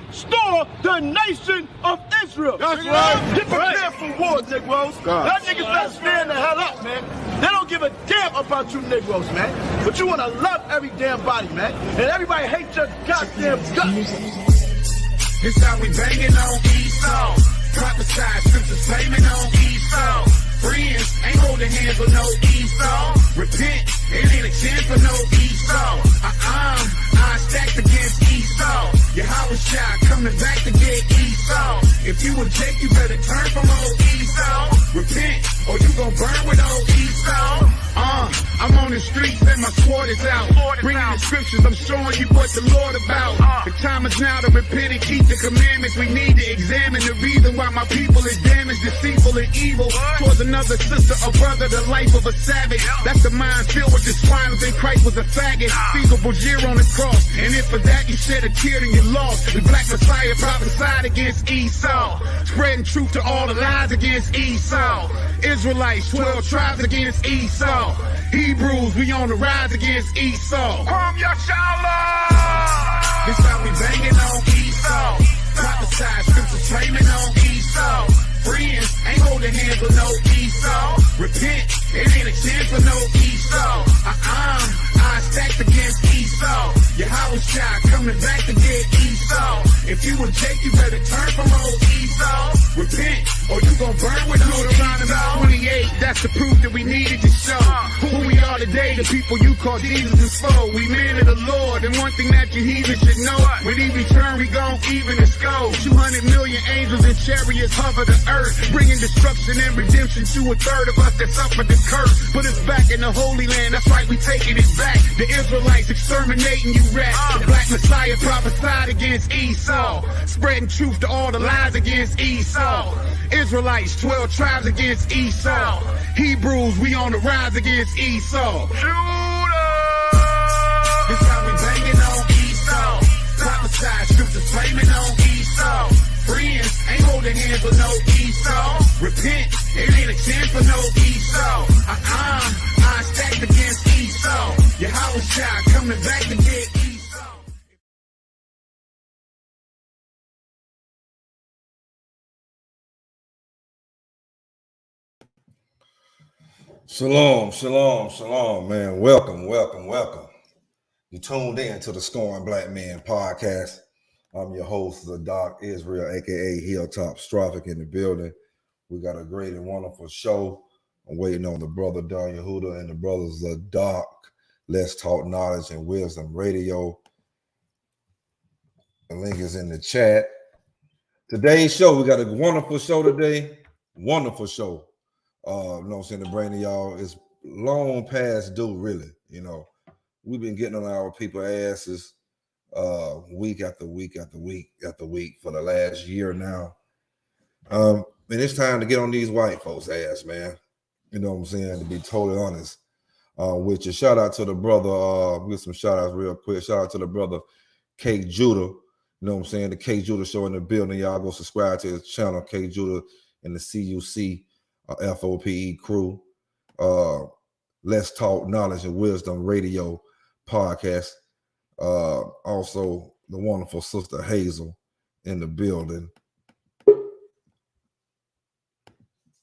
restore the nation of Israel. That's right. Get prepared for war, Negroes. Y'all niggas better stand the hell up, man. They don't give a damn about you Negroes, man. But you want to love every damn body, man. And everybody hates your goddamn guts. This how we banging on Esau. Prophesied scriptures blaming on Esau. Friends ain't holding hands with no Esau. Repent, it ain't a chance for no Esau. I stacked against Esau. Yahushua coming back to get Esau. If you a Jake, you better turn from old Esau. Repent, or you gon' burn with old Esau. I'm on the streets and my sword is out. Bringing the scriptures, I'm showing you what the Lord about. The time is now to repent and keep the commandments. We need to examine the reason why my people is damaged, deceitful, and evil. Towards another sister or brother, the life of a savage. That's the mind filled with the swine who think Christ was a faggot. Feasible jeer on the cross. And if for that you shed a tear, then you lost. The black Messiah prophesied against Esau. Spreading truth to all the lies against Esau. Israelites, 12 tribes against Esau. Hebrews, we on the rise against Esau. Yashallah. This how we banging on Esau. Prophesied scriptures flaming on Esau. Friends ain't holding hands with no Esau. Repent, it ain't a chance for no Esau. I stacked against Esau. Yahushua coming back to get Esau. If you a Jake, you better turn from old Esau. Repent, or you gon' burn with Deuteronomy 28. That's the proof that we needed to show who we are today. The people you call Jesus is foe. We men of the Lord, and one thing that you heathens should know: when he return, we gon' even the scope. 200 million angels and chariots hover the earth, bringing destruction and redemption to a third of us that suffered the curse. Put us back in the Holy Land. That's right, we taking it back. The Israelites exterminating you rats. The black Messiah prophesied against Esau, spreading truth to all the lies against Esau. Israelites, 12 tribes against Esau. Hebrews, we on the rise against Esau. Judah! This how we banging on Esau. Prophesied scriptures flaming on Esau. Friends ain't holding hands with no Esau. Repent, it ain't a chance for no Esau. I stacked against Esau. Yahushua coming back to get Esau. Shalom, shalom, shalom, man. Welcome, welcome, welcome. You tuned in to the Scoring Black Men podcast. I'm your host, the Doc Israel, aka HILLTOPSTROPHIC, in the building. We got a great and wonderful show. I'm waiting on the brother Don Yehuda and the brothers the Doc. Let's Talk Knowledge and Wisdom Radio. The link is in the chat. Today's show, we got a wonderful show today. Wonderful show. You know what I'm saying, to bring to y'all is long past due, really. You know, we've been getting on our people's asses week after week after week after week for the last year now. And it's time to get on these white folks' ass, man. You know what I'm saying, to be totally honest. With you, shout out to the brother, with some shout outs real quick. Shout out to the brother K Judah. You know what I'm saying, the K Judah show in the building. Y'all go subscribe to his channel, K Judah and the CUC. FOPE crew. Let's Talk Knowledge and Wisdom Radio podcast. Also, the wonderful sister Hazel in the building.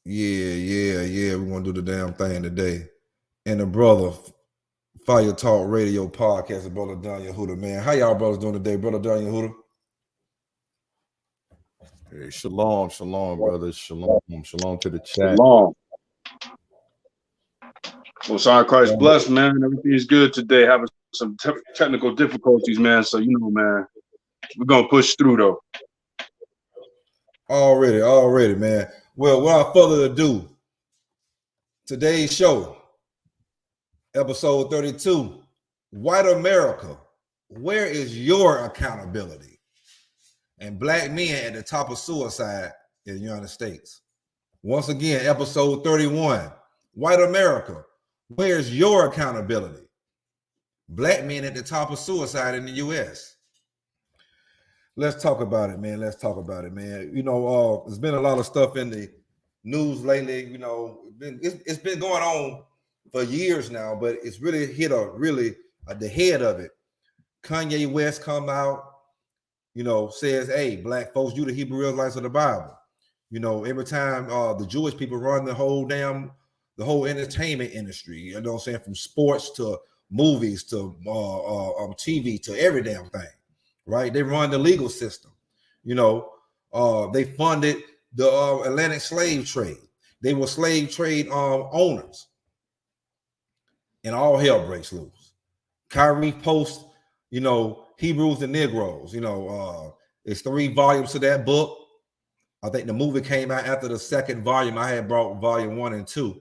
Yeah. We're going to do the damn thing today. And the brother Fire Talk Radio podcast, the brother Don Yehuda, man. How y'all brothers doing today, brother Don Yehuda? Hey, shalom, brothers. Shalom to the chat. Shalom. Well, sorry, Christ bless, man. Everything is good today. Having some technical difficulties, man. So, you know, man, we're going to push through, though. Already, man. Well, without further ado, today's show, episode 32, White America, where is your accountability? And black men at the top of suicide in the United States. Once again, episode 31, White America, where's your accountability? Black men at the top of suicide in the U.S. Let's talk about it, man. You know, there's been a lot of stuff in the news lately. You know, it's been going on for years now, but it's really hit the head of it. Kanye West come out. you know, says, hey, black folks, you the Hebrew Israelites of the Bible. You know, every time the Jewish people run the whole entertainment industry, you know what I'm saying, from sports to movies to TV to every damn thing, right? They run the legal system. You know, they funded the Atlantic slave trade. They were slave trade owners. And all hell breaks loose. Kyrie posts, you know, Hebrews and Negroes. You know, it's 3 volumes to that book. I think the movie came out after the second volume. I had brought volume 1 and 2.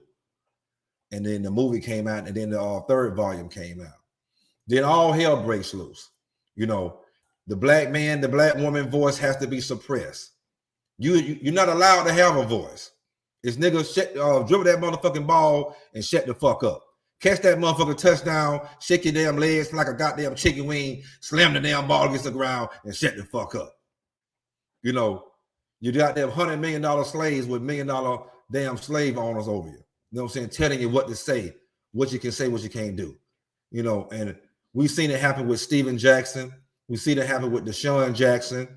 And then the movie came out, and then the third volume came out. Then all hell breaks loose. You know, the black man, the black woman voice has to be suppressed. You're not allowed to have a voice. It's niggas dribble that motherfucking ball and shut the fuck up. Catch that motherfucking touchdown, shake your damn legs like a goddamn chicken wing, slam the damn ball against the ground, and shut the fuck up. You know, you got them $100 million slaves with $1 million damn slave owners over you. You know what I'm saying? Telling you what to say, what you can say, what you can't do. You know, and we've seen it happen with Steven Jackson. We've seen it happen with Deshaun Jackson.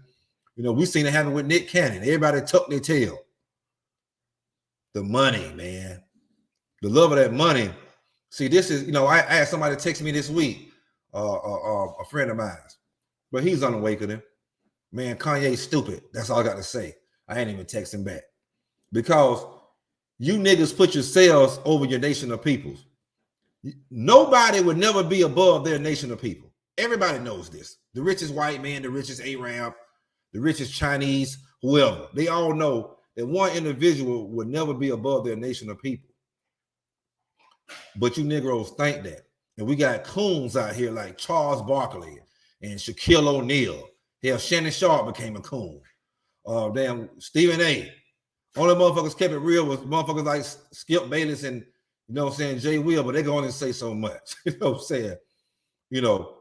You know, we've seen it happen with Nick Cannon. Everybody tucked their tail. The money, man. The love of that money. See, this is, you know, I had somebody text me this week, a friend of mine, but he's unawakening. Man, Kanye's stupid. That's all I got to say. I ain't even texting back. Because you niggas put yourselves over your nation of peoples. Nobody would never be above their nation of people. Everybody knows this. The richest white man, the richest Arab, the richest Chinese, whoever. They all know that one individual would never be above their nation of people. But you Negroes think that. And we got coons out here like Charles Barkley and Shaquille O'Neal. Hell, Shannon Sharp became a coon. Damn, Stephen A. Only motherfuckers kept it real was motherfuckers like Skip Bayless and, you know what I'm saying, Jay Will, but they can only say so much. You know what I'm saying? You know,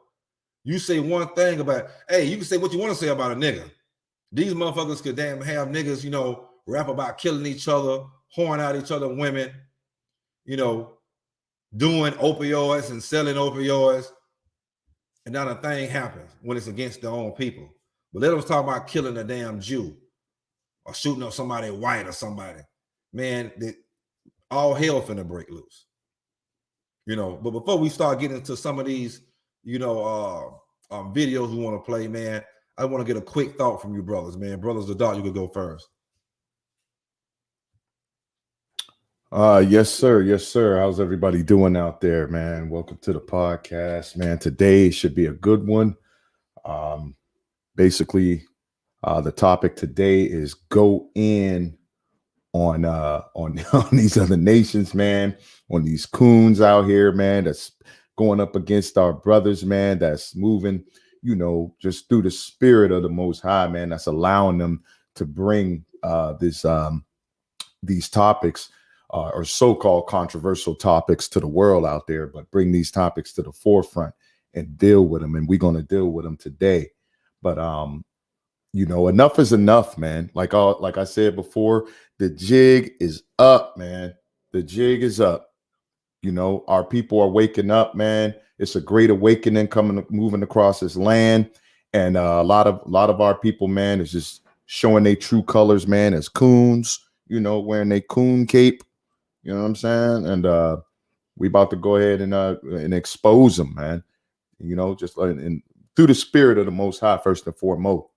you say one thing about, hey, you can say what you want to say about a nigga. These motherfuckers could damn have niggas, you know, rap about killing each other, whoring out each other women, you know, doing opioids and selling opioids. And not a thing happens when it's against their own people. But let them talk about killing a damn Jew or shooting up somebody white or somebody. Man, all hell finna break loose. You know, but before we start getting into some of these, you know, videos we want to play, man, I want to get a quick thought from you brothers, man. Brothers, the dog, you could go first. Yes, sir. Yes, sir. How's everybody doing out there, man? Welcome to the podcast, man. Today should be a good one. Basically, the topic today is go in on these other nations, man, on these coons out here, man, that's going up against our brothers, man, that's moving, you know, just through the spirit of the Most High, man, that's allowing them to bring these topics or so-called controversial topics to the world out there, but bring these topics to the forefront and deal with them. And we're going to deal with them today. But, you know, enough is enough, man. Like I said before, the jig is up, man. The jig is up. You know, our people are waking up, man. It's a great awakening moving across this land. And a lot of our people, man, is just showing their true colors, man, as coons, you know, wearing their coon cape. You know what I'm saying? And we about to go ahead and expose them, man. You know, just and through the spirit of the Most High, first and foremost,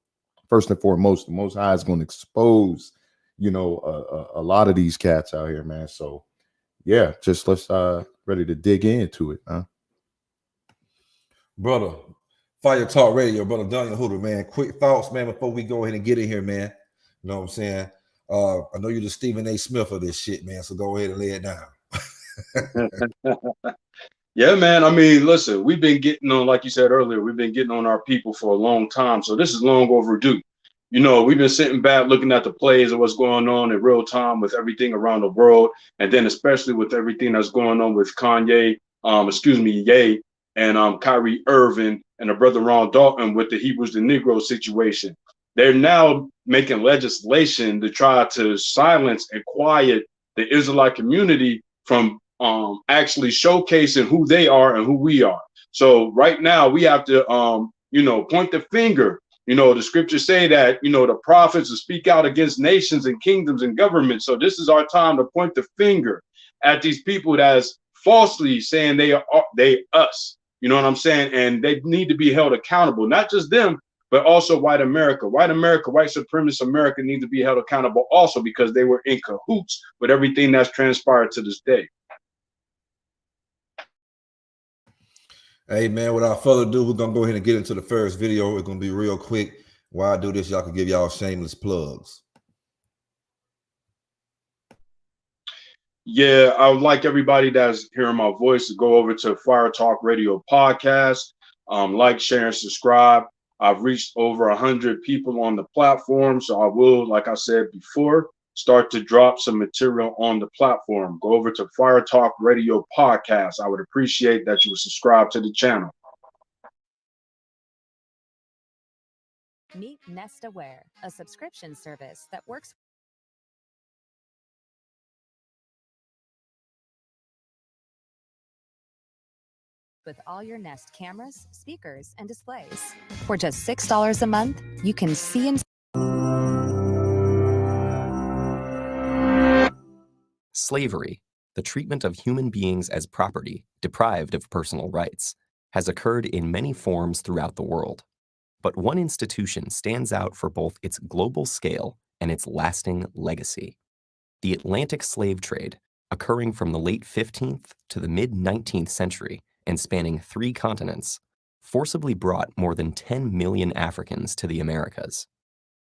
the Most High is going to expose, you know, a lot of these cats out here, man. So, yeah, just let's ready to dig into it, huh? Brother, Fire Talk Radio, brother Daniel Hooter, man. Quick thoughts, man, before we go ahead and get in here, man. You know what I'm saying? I know you're the Stephen A. Smith of this shit, man. So go ahead and lay it down. Yeah, man. I mean, listen, we've been getting on, like you said earlier, we've been getting on our people for a long time. So this is long overdue. You know, we've been sitting back looking at the plays of what's going on in real time with everything around the world. And then especially with everything that's going on with Kanye, Ye, and Kyrie Irving and the brother Ron Dalton with the Hebrews and Negroes situation. They're now making legislation to try to silence and quiet the Israelite community from actually showcasing who they are and who we are. So right now we have to, you know, point the finger, You know, the scriptures say that, you know, the prophets will speak out against nations and kingdoms and governments. So this is our time to point the finger at these people that's falsely saying they us. You know what I'm saying? And they need to be held accountable, not just them, but also white America. White America, white supremacist America need to be held accountable also, because they were in cahoots with everything that's transpired to this day. Hey man, without further ado, we're gonna go ahead and get into the first video. It's gonna be real quick. While I do this, y'all can give y'all shameless plugs. Yeah, I would like everybody that's hearing my voice to go over to Fire Talk Radio Podcast, like, share, and subscribe. I've reached over 100 people on the platform, so I will, like I said before, start to drop some material on the platform. Go over to Fire Talk Radio Podcast. I would appreciate that you would subscribe to the channel. Meet Nest Aware, a subscription service that works with all your Nest cameras, speakers, and displays. For just $6 a month, you can see and Slavery, the treatment of human beings as property, deprived of personal rights, has occurred in many forms throughout the world. But one institution stands out for both its global scale and its lasting legacy: the Atlantic slave trade, occurring from the late 15th to the mid-19th century and spanning 3 continents, forcibly brought more than 10 million Africans to the Americas.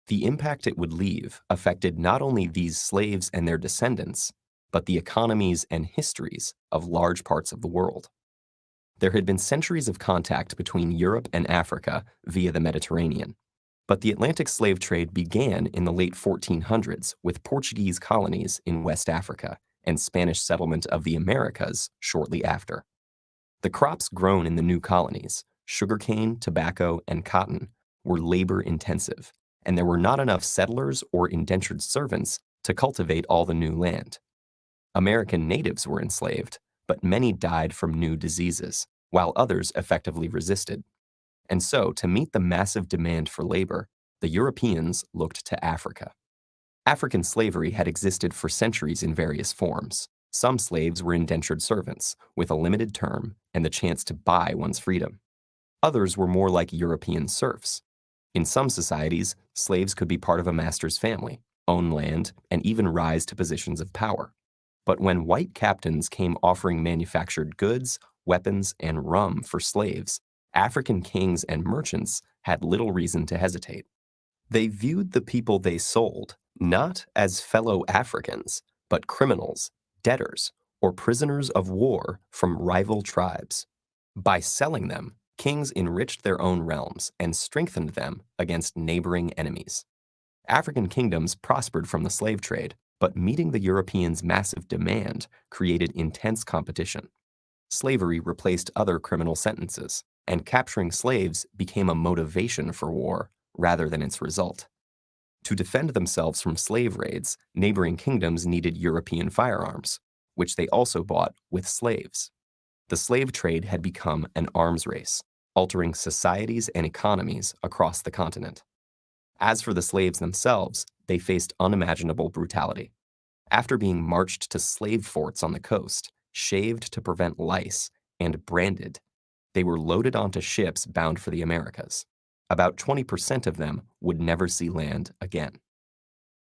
The impact it would leave affected not only these slaves and their descendants, but the economies and histories of large parts of the world. There had been centuries of contact between Europe and Africa via the Mediterranean, but the Atlantic slave trade began in the late 1400s with Portuguese colonies in West Africa and Spanish settlement of the Americas shortly after. The crops grown in the new colonies, sugarcane, tobacco, and cotton, were labor-intensive, and there were not enough settlers or indentured servants to cultivate all the new land. American natives were enslaved, but many died from new diseases, while others effectively resisted. And so, to meet the massive demand for labor, the Europeans looked to Africa. African slavery had existed for centuries in various forms. Some slaves were indentured servants, with a limited term and the chance to buy one's freedom. Others were more like European serfs. In some societies, slaves could be part of a master's family, own land, and even rise to positions of power. But when white captains came offering manufactured goods, weapons, and rum for slaves, African kings and merchants had little reason to hesitate. They viewed the people they sold not as fellow Africans, but criminals, debtors, or prisoners of war from rival tribes. By selling them, kings enriched their own realms and strengthened them against neighboring enemies. African kingdoms prospered from the slave trade, but meeting the Europeans' massive demand created intense competition. Slavery replaced other criminal sentences, and capturing slaves became a motivation for war rather than its result. To defend themselves from slave raids, neighboring kingdoms needed European firearms, which they also bought with slaves. The slave trade had become an arms race, altering societies and economies across the continent. As for the slaves themselves, they faced unimaginable brutality. After being marched to slave forts on the coast, shaved to prevent lice, and branded, they were loaded onto ships bound for the Americas. About 20% of them would never see land again.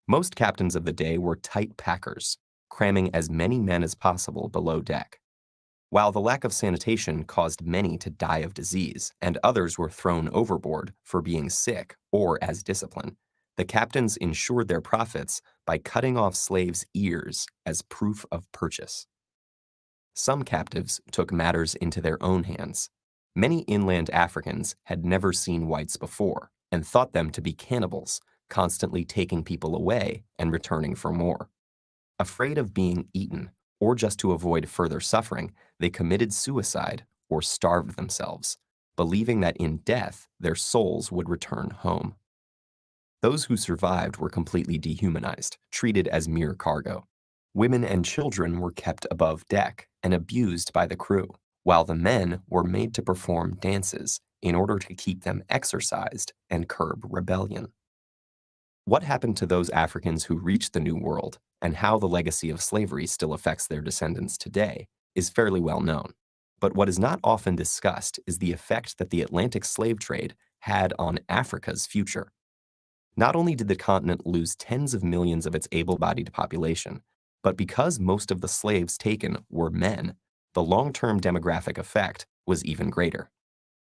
Most captains of the day were tight packers, cramming as many men as possible below deck. While the lack of sanitation caused many to die of disease and others were thrown overboard for being sick or as discipline, the captains ensured their profits by cutting off slaves' ears as proof of purchase. Some captives took matters into their own hands. Many inland Africans had never seen whites before and thought them to be cannibals, constantly taking people away and returning for more. Afraid of being eaten, or just to avoid further suffering, they committed suicide or starved themselves, believing that in death their souls would return home. Those who survived were completely dehumanized, treated as mere cargo. Women and children were kept above deck and abused by the crew, while the men were made to perform dances in order to keep them exercised and curb rebellion. What happened to those Africans who reached the New World and how the legacy of slavery still affects their descendants today is fairly well known. But what is not often discussed is the effect that the Atlantic slave trade had on Africa's future. Not only did the continent lose tens of millions of its able-bodied population, but because most of the slaves taken were men, the long-term demographic effect was even greater.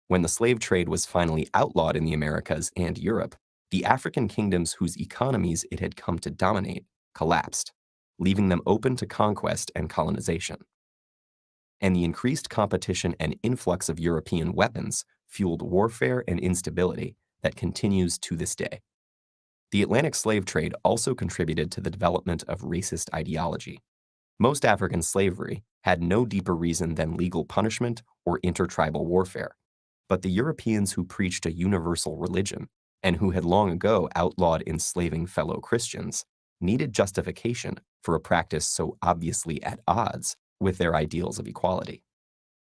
When the slave trade was finally outlawed in the Americas and Europe, the African kingdoms whose economies it had come to dominate collapsed, leaving them open to conquest and colonization. And the increased competition and influx of European weapons fueled warfare and instability that continues to this day. The Atlantic slave trade also contributed to the development of racist ideology. Most African slavery had no deeper reason than legal punishment or intertribal warfare, but the Europeans who preached a universal religion and who had long ago outlawed enslaving fellow Christians needed justification for a practice so obviously at odds with their ideals of equality.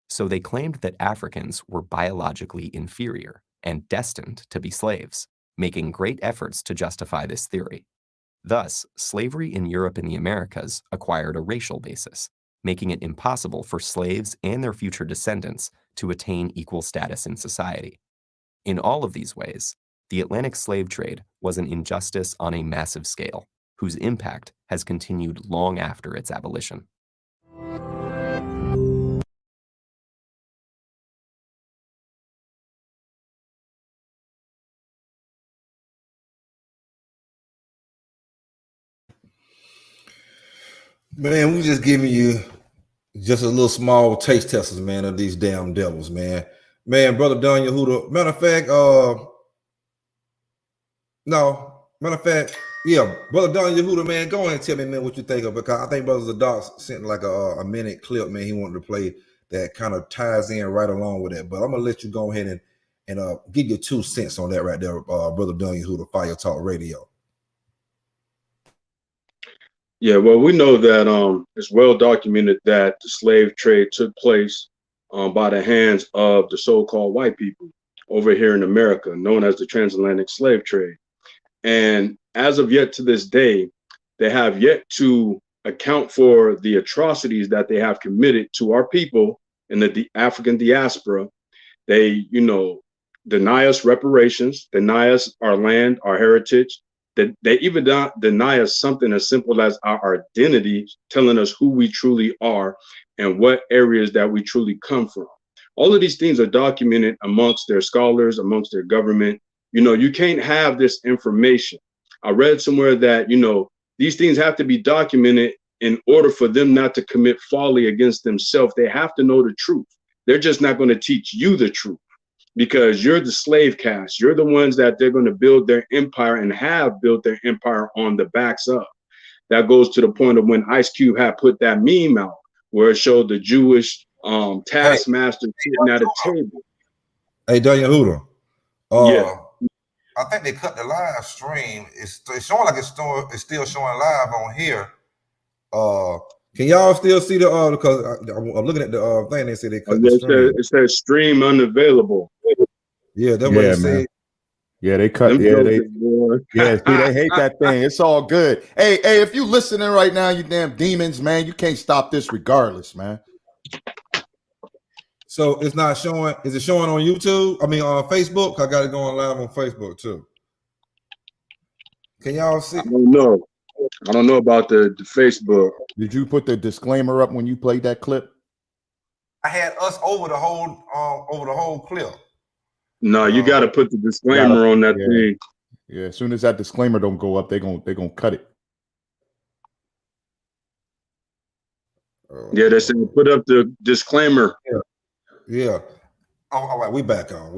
So they claimed that Africans were biologically inferior and destined to be slaves, making great efforts to justify this theory. Thus, slavery in Europe and the Americas acquired a racial basis, making it impossible for slaves and their future descendants to attain equal status in society. In all of these ways, the Atlantic slave trade was an injustice on a massive scale, whose impact has continued long after its abolition. Man, we just giving you just a little small taste testers, man, of these damn devils, man. Man, Brother Don Yehuda. Matter of fact, Brother Don Yehuda, man, go ahead and tell me, man, what you think of it, because I think Brother Zadok sent like a minute clip, man. He wanted to play that kind of ties in right along with that. But I'm gonna let you go ahead and give your 2 cents on that right there, Brother Don Yehuda, Fire Talk Radio. Yeah, well, we know that it's well documented that the slave trade took place by the hands of the so-called white people over here in America, known as the transatlantic slave trade. And as of yet to this day, they have yet to account for the atrocities that they have committed to our people in the African diaspora. They, deny us reparations, deny us our land, our heritage. They even deny us something as simple as our identity, telling us who we truly are and what areas that we truly come from. All of these things are documented amongst their scholars, amongst their government. You can't have this information. I read somewhere that, these things have to be documented in order for them not to commit folly against themselves. They have to know the truth. They're just not going to teach you the truth, because you're the slave caste. You're the ones that they're going to build their empire and have built their empire on the backs of. That goes to the point of when Ice Cube had put that meme out where it showed the Jewish taskmaster sitting at a table. Hey, Don Yehuda. Yeah. I think they cut the live stream. It's showing like it's still showing live on here. Can y'all still see the because I'm looking at the thing, they say they cut the stream. It says stream unavailable. Yeah, that's what it said. Yeah, they cut. See, they hate that thing. It's all good. Hey, if you listening right now, you damn demons, man, you can't stop this regardless, man. So it's not showing. Is it showing on YouTube? I mean, on Facebook. I got it going live on Facebook too. Can y'all see? I don't know about the Facebook. Did you put the disclaimer up when you played that clip? I had us over the whole clip. No, you got to put the disclaimer on that thing. Yeah, as soon as that disclaimer don't go up, they're gonna cut it. Yeah, they said put up the disclaimer. Yeah. Oh, all right, we back on,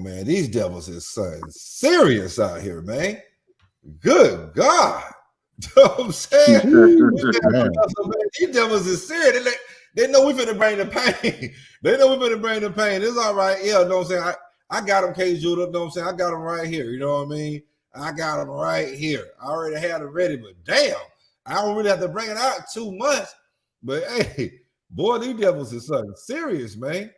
man. These devils is serious out here, man. Good God. You know what I'm saying? These devils is serious. They know we finna bring the pain. It's all right. Yeah, you know what I'm saying? I got them, K. Judah. You know what I'm saying? I got them right here. You know what I mean? I got them right here. I already had it ready, but damn, I don't really have to bring it out 2 months. But hey, Boy, these devils is something serious, man.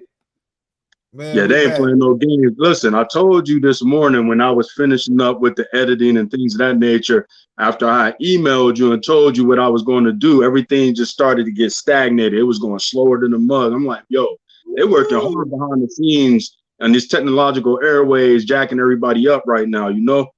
Man, Yeah, we they ain't back. playing no games. Listen, I told you this morning when I was finishing up with the editing and things of that nature, after I emailed you and told you what I was going to do, everything just started to get stagnated. It was going slower than a mug. I'm like, yo, they're working hard behind the scenes and these technological airways jacking everybody up right now, you know?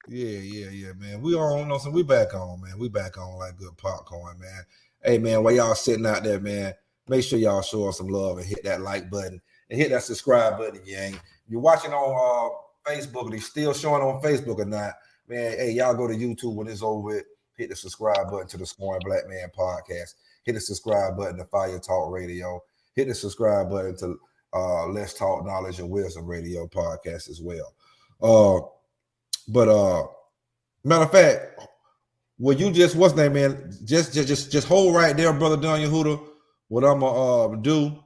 Yeah, man. We on, so we back on, man. We back on like good popcorn, man. Hey, man, while y'all sitting out there, man, make sure y'all show us some love and hit that like button and hit that subscribe button, gang. You're watching on Facebook, and it's still showing on Facebook or not, man. Hey, y'all go to YouTube when it's over with. Hit the subscribe button to the Scoring Black Man podcast. Hit the subscribe button to Fire Talk Radio. Hit the subscribe button to Let's Talk Knowledge and Wisdom Radio podcast as well. But matter of fact, will you just what's name, man? Just hold right there, brother Daniel Hooter. What I'm gonna do,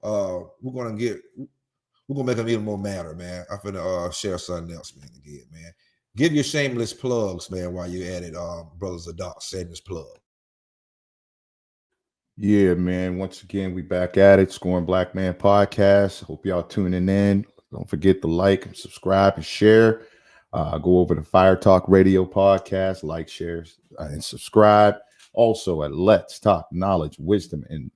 we're gonna make him even more madder, man. I'm gonna share something else, man. Again, man. Give your shameless plugs, man, while you're at it, brothers of Doc. Shameless plug. Yeah, man. Once again, we back at it. Scoring Black Man podcast. Hope y'all tuning in. Don't forget to like and subscribe and share. Go over to Fire Talk Radio podcast, like, share, and subscribe. Also at Let's Talk Knowledge, Wisdom, and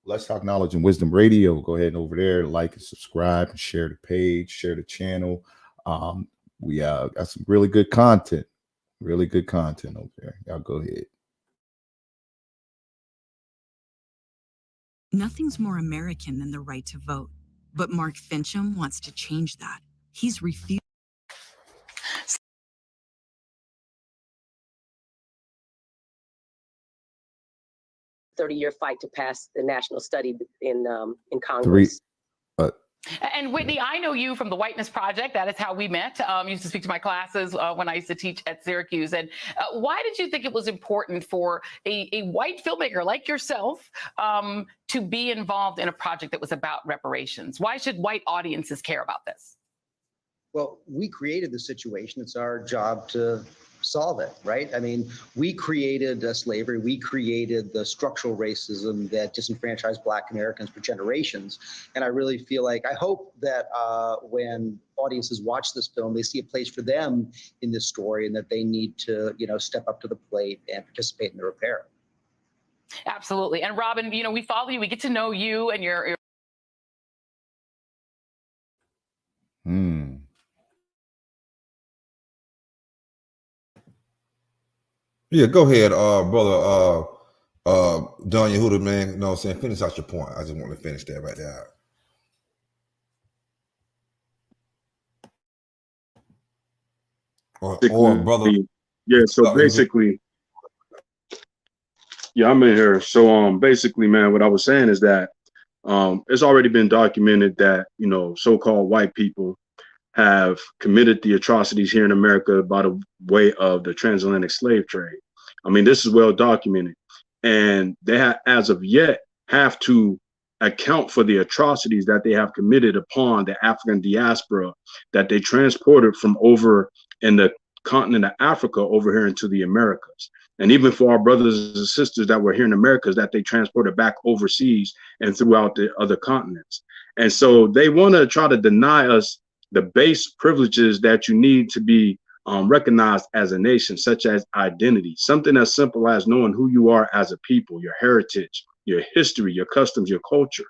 Let's Talk Knowledge and Wisdom Radio. Go ahead and over there, like and subscribe and share the page, share the channel. We got some really good content over there. Y'all go ahead. Nothing's more American than the right to vote, but Mark Fincham wants to change that. He's refused. 30-year fight to pass the national study in Congress. And Whitney, I know you from the Whiteness Project. That is how we met. Used to speak to my classes when I used to teach at Syracuse. And why did you think it was important for a white filmmaker like yourself to be involved in a project that was about reparations? Why should white audiences care about this? Well, we created the situation. It's our job to solve it, right? I mean, we created slavery. We created the structural racism that disenfranchised Black Americans for generations. And I really feel like, I hope that when audiences watch this film, they see a place for them in this story and that they need to, step up to the plate and participate in the repair. Absolutely. And Robin, we follow you. We get to know you and your Yeah, go ahead, brother Daniel Hooter, man. You know what I'm saying? Finish out your point. I just want to finish that right there. Or brother. Yeah, so basically, yeah, I'm in here. So basically, man, what I was saying is that it's already been documented that, so-called white people have committed the atrocities here in America by the way of the transatlantic slave trade. I mean, this is well documented, and they as of yet have to account for the atrocities that they have committed upon the African diaspora that they transported from over in the continent of Africa over here into the Americas. And even for our brothers and sisters that were here in Americas that they transported back overseas and throughout the other continents. And so they want to try to deny us the base privileges that you need to be recognized as a nation, such as identity, something as simple as knowing who you are as a people, your heritage, your history, your customs, your culture.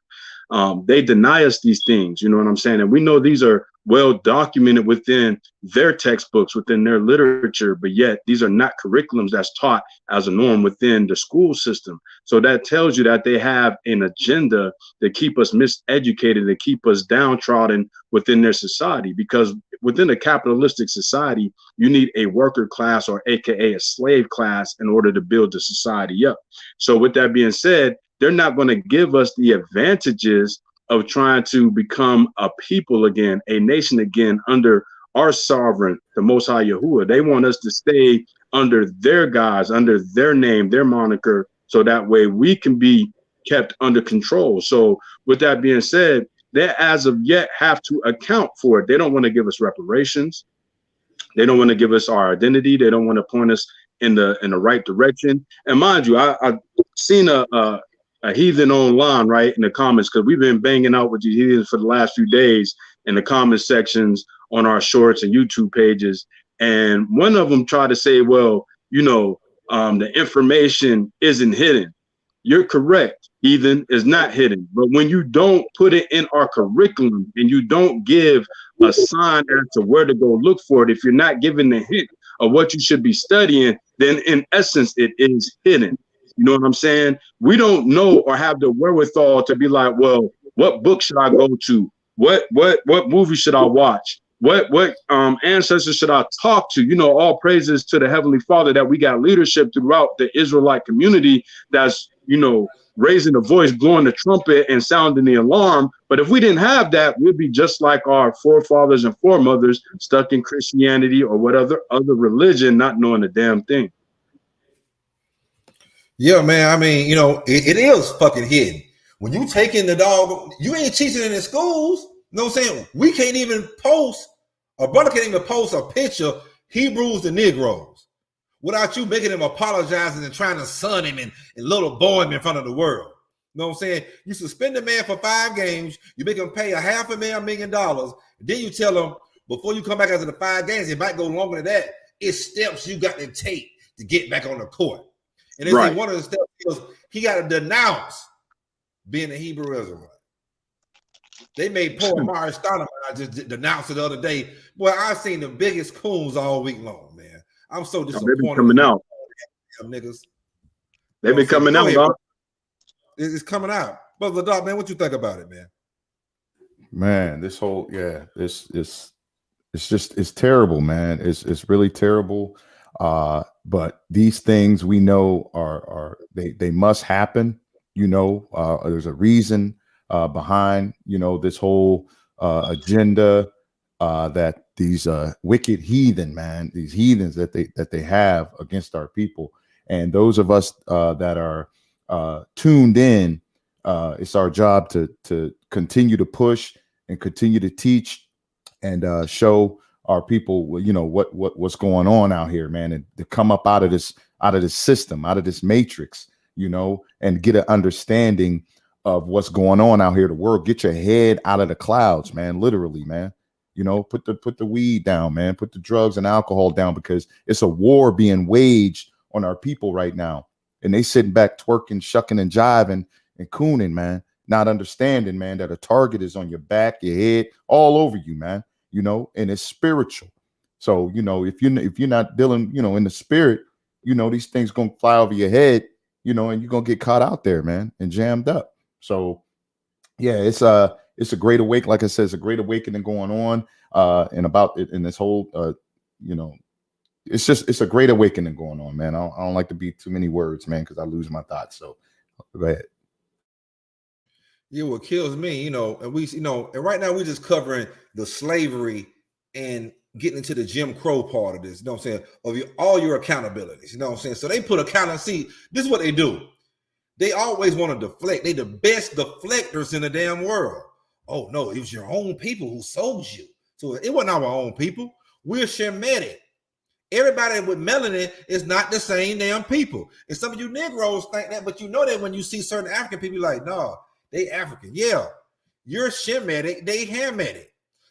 They deny us these things, you know what I'm saying? And we know these are well documented within their textbooks, within their literature, but yet these are not curriculums that's taught as a norm within the school system. So that tells you that they have an agenda to keep us miseducated, to keep us downtrodden within their society, because within a capitalistic society, you need a worker class, or AKA a slave class, in order to build the society up. So with that being said, they're not going to give us the advantages of trying to become a people again, a nation again, under our sovereign, the Most High Yahuwah. They want us to stay under their guise, under their name, their moniker, so that way we can be kept under control. So with that being said, they as of yet have to account for it. They don't want to give us reparations. They don't want to give us our identity. They don't want to point us in the right direction. And mind you, I've seen a heathen online, right, in the comments, because we've been banging out with the heathens for the last few days in the comment sections on our shorts and YouTube pages. And one of them tried to say, well, you know, the information isn't hidden. You're correct. Heathen is not hidden. But when you don't put it in our curriculum and you don't give a sign as to where to go look for it, if you're not giving the hint of what you should be studying, then in essence, it is hidden. You know what I'm saying? We don't know or have the wherewithal to be like, well, what book should I go to? What movie should I watch? What ancestors should I talk to? You know, all praises to the Heavenly Father that we got leadership throughout the Israelite community that's, you know, raising the voice, blowing the trumpet and sounding the alarm. But if we didn't have that, we'd be just like our forefathers and foremothers, stuck in Christianity or whatever other religion, not knowing a damn thing. Yeah, man. I mean, you know, it is fucking hidden. When you taking the dog, you ain't teaching it in schools. You know what I'm saying? We can't even post, a brother can't even post a picture, Hebrews to Negroes, without you making him apologizing and trying to sun him and little boy him in front of the world. You know what I'm saying? You suspend the man for 5 games, you make him pay $500,000, then you tell him, before you come back after the 5 games, it might go longer than that. It's steps you got to take to get back on the court. And they say one of the steps is he got to denounce being a Hebrew Israelite. They made poor Mari Stoudemire just denounce it the other day. Boy, I've seen the biggest coons all week long, man. I'm so disappointed. They've been coming out. Niggas. They've been coming out, dog. It's coming out. But Ladot, man, what you think about it, man? Man, this whole it's terrible, man. It's really terrible. But these things we know are they must happen. You know, there's a reason behind, you know, this whole agenda that these wicked heathen, man, these heathens that they have against our people. And those of us that are tuned in, it's our job to continue to push and continue to teach and show our people, you know, what's going on out here, man, and to come up out of this system, out of this matrix, you know, and get an understanding of what's going on out here. The world, get your head out of the clouds, man. Literally, man. You know, put the weed down, man. Put the drugs and alcohol down, because it's a war being waged on our people right now. And they sitting back twerking, shucking and jiving and cooning, man. Not understanding, man, that a target is on your back, your head, all over you, man. You know, and it's spiritual. So, you know, if you're not dealing, you know, in the spirit, you know, these things gonna fly over your head, you know, and you're gonna get caught out there, man, and jammed up. So yeah, it's a great awakening. Like I said, it's a great awakening going on and about it in this whole you know, it's a great awakening going on, man. I don't like to be too many words, man, because I lose my thoughts. So go ahead. Yeah, what kills me, you know, and we, you know, and right now we're just covering the slavery and getting into the Jim Crow part of this, you know what I'm saying, of all your accountabilities, you know what I'm saying? So they put see, this is what they do. They always want to deflect. They the best deflectors in the damn world. Oh, no, it was your own people who sold you. So it wasn't our own people. We're Shemitic. Everybody with melanin is not the same damn people. And some of you Negroes think that, but you know that when you see certain African people, you're like, no, they African. Yeah, you're Shemitic, they Hamitic.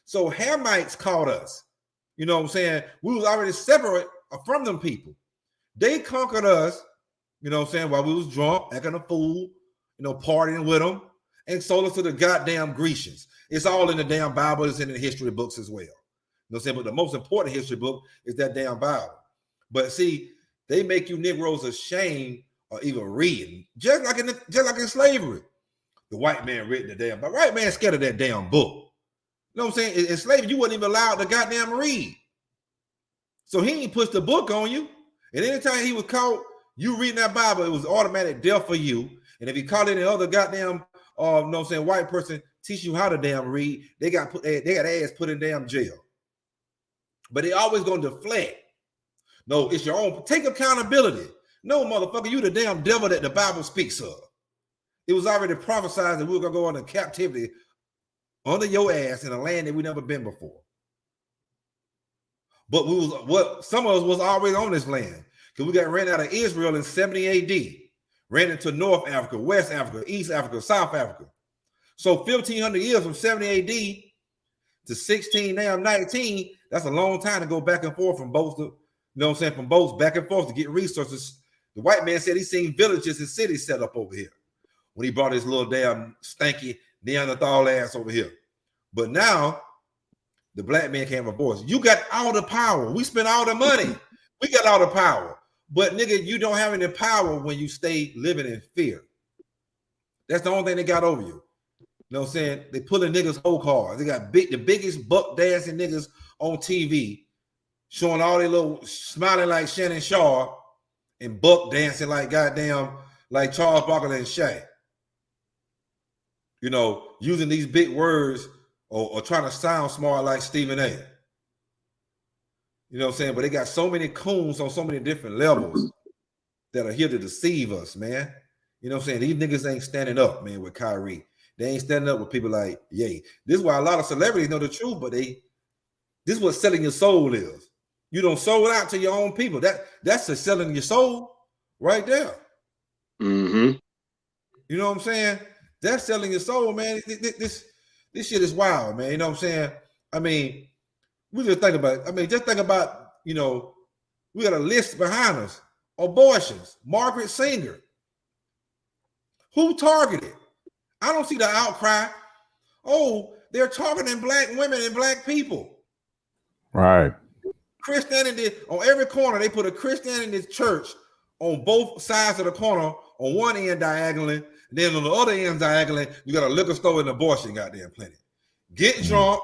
So Hamites caught us. You know what I'm saying? We was already separate from them people. They conquered us, you know what I'm saying, while we was drunk, acting a fool, you know, partying with them, and sold us to the goddamn Grecians. It's all in the damn Bible. It's in the history books as well. You know what I'm saying? But the most important history book is that damn Bible. But see, they make you Negroes ashamed of even reading, just like in slavery. The white man read the damn, but white man scared of that damn book. You know what I'm saying? In slavery, you wasn't even allowed to goddamn read. So he ain't pushed the book on you. And anytime he was caught, you reading that Bible, it was automatic death for you. And if he caught any other goddamn, you know what I'm saying, white person teach you how to damn read, they got ass put in damn jail. But they always gonna deflect. No, it's your own. Take accountability. No, motherfucker, you the damn devil that the Bible speaks of. It was already prophesied that we were gonna go into captivity under your ass in a land that we never been before. But some of us was already on this land because we got ran out of Israel in 70 AD. ran into North Africa, West Africa, East Africa, South Africa. So 1,500 years from 70 AD to 16 now 19, that's a long time to go back and forth from both, you know what I'm saying, from both back and forth to get resources. The white man said he seen villages and cities set up over here when he brought his little damn stanky Neanderthal ass over here. But now the black man can't have a voice. You got all the power. We spend all the money. We got all the power. But nigga, you don't have any power when you stay living in fear. That's the only thing they got over you. You know what I'm saying? They pulling niggas whole cars. They got the biggest buck dancing niggas on TV, showing all their little smiling like Shannon Sharp and buck dancing like goddamn like Charles Barkley and Shaq. You know, using these big words or trying to sound smart like Stephen A. You know what I'm saying? But they got so many coons on so many different levels that are here to deceive us, man. You know what I'm saying? These niggas ain't standing up, man, with Kyrie. They ain't standing up with people like Ye. This is why a lot of celebrities know the truth, but this is what selling your soul is. You don't sold out to your own people. That's the selling your soul right there. Mm-hmm. You know what I'm saying? That's selling your soul, man. This shit is wild, man. You know what I'm saying? I mean, we just think about it. I mean, just think about, you know, we got a list behind us. Abortions, Margaret Sanger. Who targeted? I don't see the outcry. Oh, they're targeting black women and black people. Right. Christianity, on every corner, they put a Christianity church on both sides of the corner, on one end diagonally, and then on the other end diagonally, you got a liquor store and abortion goddamn clinic. Get drunk,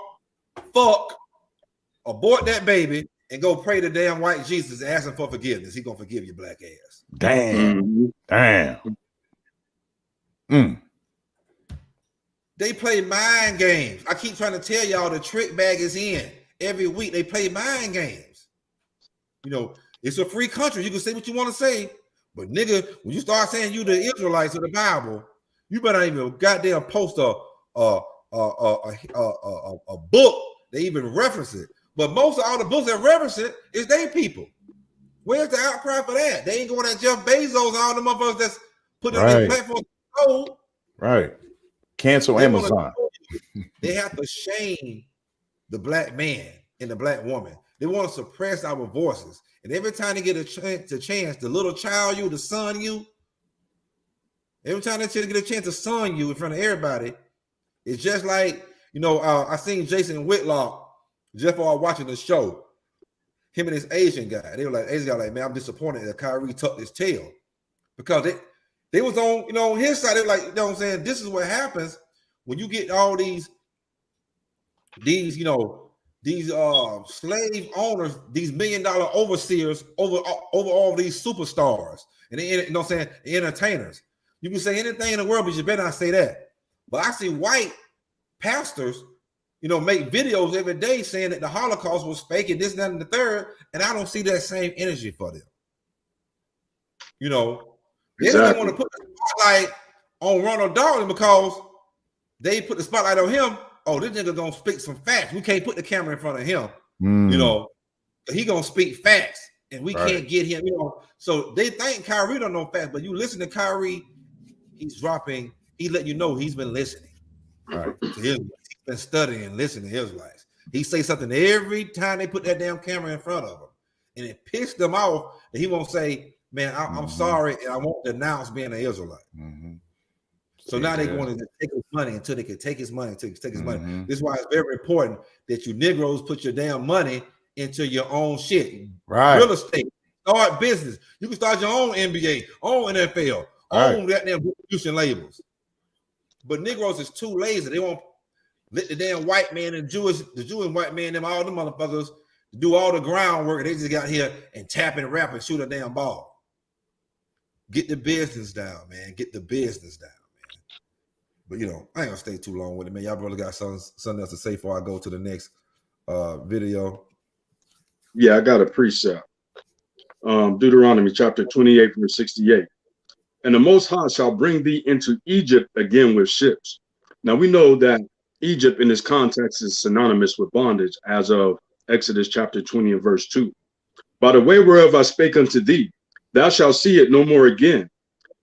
fuck, abort that baby, and go pray to damn white Jesus, ask him for forgiveness. He gonna forgive your black ass. Damn. Damn. Mm. They play mind games. I keep trying to tell y'all the trick bag is in. Every week they play mind games. You know, it's a free country. You can say what you want to say, but nigga, when you start saying you the Israelites of the Bible, you better even goddamn post a book. They even reference it. But most of all the books that reference it is they people. Where's the outcry for that? They ain't going at Jeff Bezos and all the motherfuckers that's putting on their platform. Right. Cancel Amazon. They have to shame the black man and the black woman. They want to suppress our voices. And every time they get a chance, the little child you, the son you, every time they get a chance to son you in front of everybody, it's just like, you know, I seen Jason Whitlock just while watching the show. Him and this Asian guy, they were like, Asian guy, like, man, I'm disappointed that Kyrie tucked his tail. Because they was on, you know, on his side, they were like, you know what I'm saying? This is what happens when you get all these, you know, these slave owners, these $1 million overseers over all these superstars and they, you know what I'm saying, entertainers. You can say anything in the world, but you better not say that. But I see white pastors, you know, make videos every day saying that the Holocaust was fake and this, that, and the third, and I don't see that same energy for them. You know, they don't want to put the spotlight on Ronald Darling because they put the spotlight on him. Oh, this nigga gonna speak some facts. We can't put the camera in front of him. You know, he gonna speak facts, and we can't get him. You know, so they think Kyrie don't know facts, but you listen to Kyrie, he's dropping. He let you know he's been listening. Right, to Israelites. He's been studying and listening to Israelites. He say something every time they put that damn camera in front of him, and it pissed them off that he won't say, "Man, I'm sorry, and I won't denounce being an Israelite." So now they're going to take his money until they can take his money, take his money. This is why it's very important that you Negroes put your damn money into your own shit. Right. Real estate, start business. You can start your own NBA, own NFL, own that damn distribution labels. But Negroes is too lazy. They won't let the damn white man and the Jewish white man, them all the motherfuckers do all the groundwork. They just got here and tap and rap and shoot a damn ball. Get the business down, man. Get the business down. But, you know, I ain't gonna stay too long with it, man. Y'all brother got something else to say before I go to the next video. Yeah, I got a precept. Deuteronomy chapter 28, verse 68. And the Most High shall bring thee into Egypt again with ships. Now we know that Egypt in this context is synonymous with bondage as of Exodus chapter 20 and verse 2. By the way whereof I spake unto thee, thou shalt see it no more again.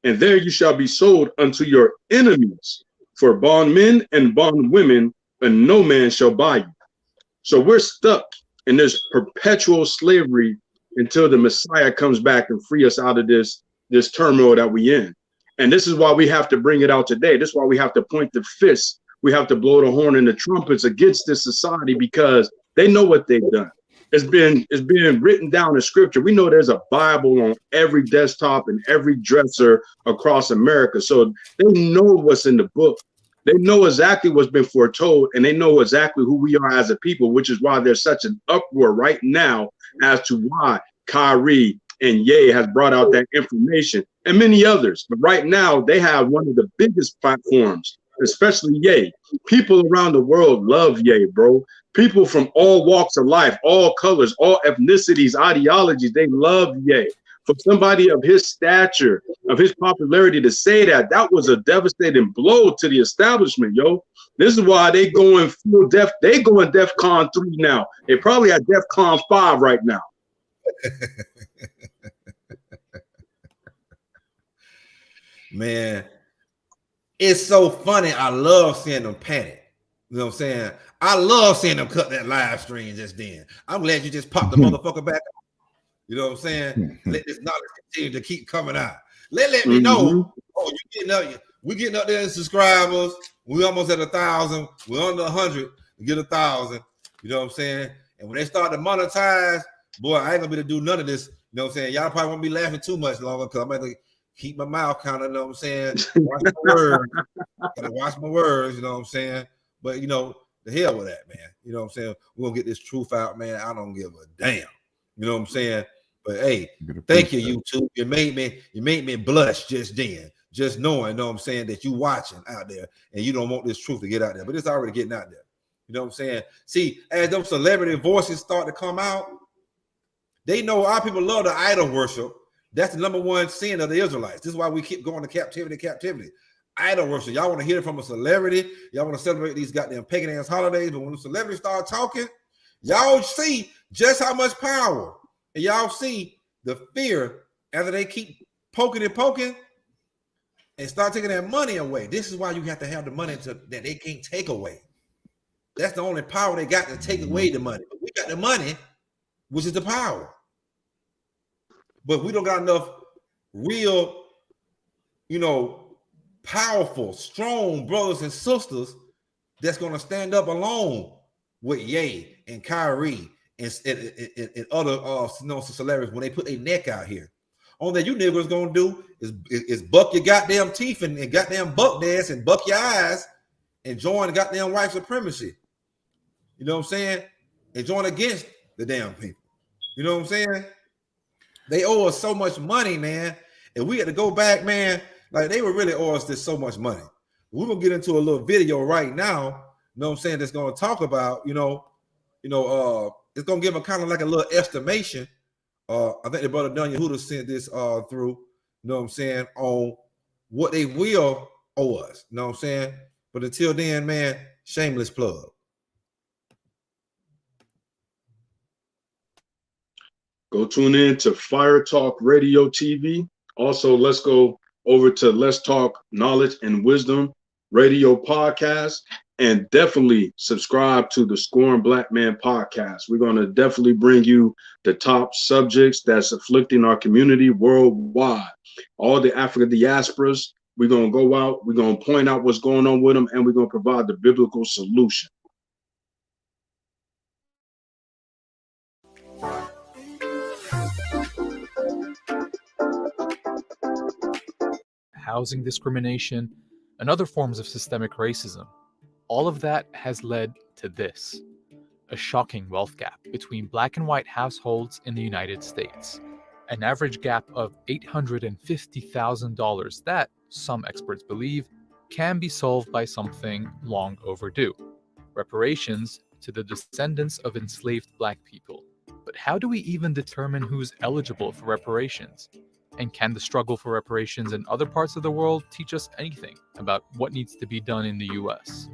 and there you shall be sold unto your enemies for bondmen and bondwomen, and no man shall buy you. So we're stuck in this perpetual slavery until the Messiah comes back and free us out of this turmoil that we in. And this is why we have to bring it out today. This is why we have to point the fist. We have to blow the horn and the trumpets against this society, because they know what they've done. It's been written down in scripture. We know there's a Bible on every desktop and every dresser across America. So they know what's in the book. They know exactly what's been foretold, and they know exactly who we are as a people, which is why there's such an uproar right now as to why Kyrie and Ye has brought out that information, and many others. But right now, they have one of the biggest platforms, especially Ye. People around the world love Ye, bro. People from all walks of life, all colors, all ethnicities, ideologies, they love Ye. For somebody of his stature, of his popularity to say that, that was a devastating blow to the establishment, yo. This is why they going full def. They going DEFCON 3 now. They probably at DEFCON 5 right now. Man, it's so funny. I love seeing them panic. You know what I'm saying? I love seeing them cut that live stream just then. I'm glad you just popped the motherfucker back up. You know what I'm saying? Let this knowledge continue to keep coming out. Let me know. Oh, you getting up? We getting up there in subscribers. We almost at 1,000. We're under 100. We get 1,000. You know what I'm saying? And when they start to monetize, boy, I ain't gonna be able to do none of this. You know what I'm saying? Y'all probably won't be laughing too much longer because I'm gonna keep my mouth kind of. You know what I'm saying? Watch my words. Gotta watch my words. You know what I'm saying? But you know, the hell with that, man. You know what I'm saying? We're gonna get this truth out, man. I don't give a damn. You know what I'm saying? But hey, thank you, YouTube. You made me blush just then, just knowing, you know what I'm saying, that you watching out there and you don't want this truth to get out there, but it's already getting out there. You know what I'm saying? See, as those celebrity voices start to come out, they know our people love the idol worship. That's the number one sin of the Israelites. This is why we keep going to captivity. Idol worship. Y'all want to hear it from a celebrity. Y'all want to celebrate these goddamn pagan ass holidays, but when the celebrities start talking, y'all see just how much power. And y'all see the fear after they keep poking and start taking that money away. This is why you have to have the money that they can't take away. That's the only power they got, to take away the money. But we got the money, which is the power. But we don't got enough real, you know, powerful, strong brothers and sisters that's going to stand up alone with Ye and Kyrie and other celebrities when they put their neck out here. All that you niggas gonna do is buck your goddamn teeth and goddamn buck dance and buck your eyes and join goddamn white supremacy. You know what I'm saying? And join against the damn people. You know what I'm saying? They owe us so much money, man. And we had to go back, man. Like they would really owe us this so much money. We're gonna get into a little video right now. You know what I'm saying? That's gonna talk about, it's gonna give a kind of like a little estimation. I think the brother Dunya Huda sent this through, you know what I'm saying, on what they will owe us. You know what I'm saying? But until then, man, shameless plug. Go tune in to Fire Talk Radio TV. Also, let's go over to Let's Talk Knowledge and Wisdom Radio Podcast. And definitely subscribe to the Scorn Black Man podcast. We're going to definitely bring you the top subjects that's afflicting our community worldwide. All the African diasporas, we're going to go out, we're going to point out what's going on with them, and we're going to provide the biblical solution. Housing discrimination, and other forms of systemic racism. All of that has led to this: a shocking wealth gap between black and white households in the United States. An average gap of $850,000 that, some experts believe, can be solved by something long overdue: reparations to the descendants of enslaved black people. But how do we even determine who's eligible for reparations? And can the struggle for reparations in other parts of the world teach us anything about what needs to be done in the US?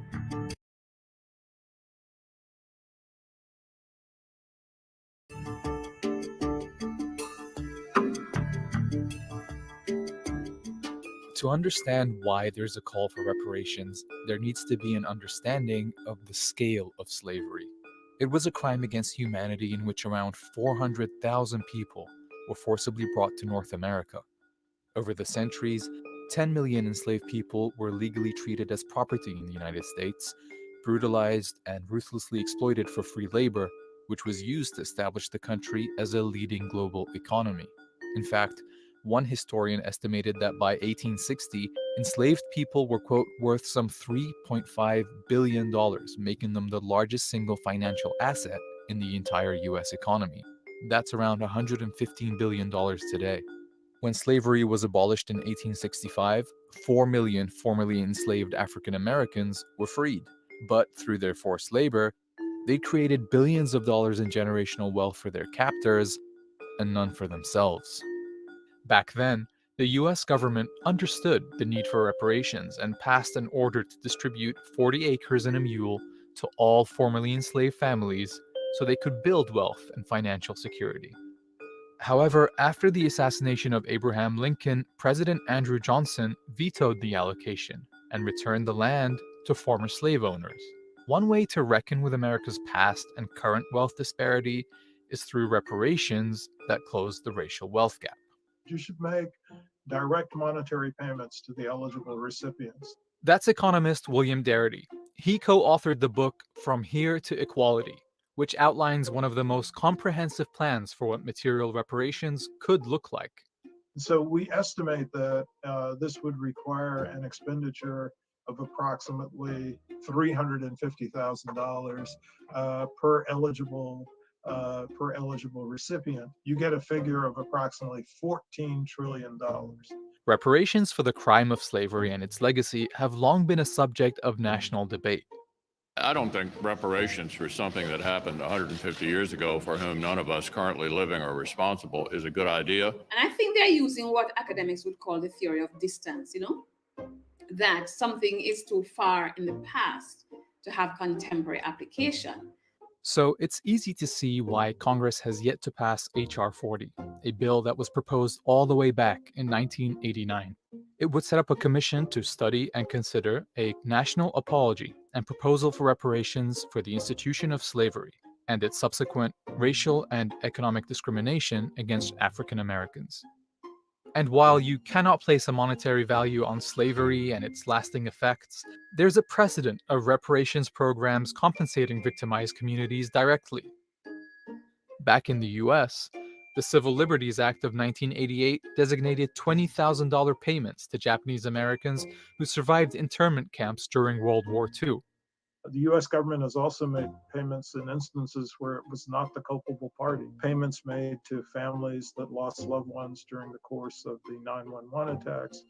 to understand why there's a call for reparations, there needs to be an understanding of the scale of slavery. It was a crime against humanity in which around 400,000 people were forcibly brought to North America. Over the centuries, 10 million enslaved people were legally treated as property in the United States, brutalized and ruthlessly exploited for free labor, which was used to establish the country as a leading global economy. In fact, one historian estimated that by 1860, enslaved people were, quote, worth some $3.5 billion, making them the largest single financial asset in the entire US economy. That's around $115 billion today. When slavery was abolished in 1865, 4 million formerly enslaved African Americans were freed. But through their forced labor, they created billions of dollars in generational wealth for their captors and none for themselves. Back then, the US government understood the need for reparations and passed an order to distribute 40 acres and a mule to all formerly enslaved families so they could build wealth and financial security. However, after the assassination of Abraham Lincoln, President Andrew Johnson vetoed the allocation and returned the land to former slave owners. One way to reckon with America's past and current wealth disparity is through reparations that close the racial wealth gap. You should make direct monetary payments to the eligible recipients. That's economist William Darity. He co-authored the book From Here to Equality, which outlines one of the most comprehensive plans for what material reparations could look like. So we estimate that this would require an expenditure of approximately $350,000 per eligible recipient. You get a figure of approximately $14 trillion. Reparations for the crime of slavery and its legacy have long been a subject of national debate. I don't think reparations for something that happened 150 years ago for whom none of us currently living are responsible is a good idea. And I think they're using what academics would call the theory of distance, that something is too far in the past to have contemporary application. So it's easy to see why Congress has yet to pass H.R. 40, a bill that was proposed all the way back in 1989. It would set up a commission to study and consider a national apology and proposal for reparations for the institution of slavery and its subsequent racial and economic discrimination against African Americans. And while you cannot place a monetary value on slavery and its lasting effects, there's a precedent of reparations programs compensating victimized communities directly. Back in the US, the Civil Liberties Act of 1988 designated $20,000 payments to Japanese Americans who survived internment camps during World War II. The U.S. government has also made payments in instances where it was not the culpable party. Payments made to families that lost loved ones during the course of the 9/11 attacks,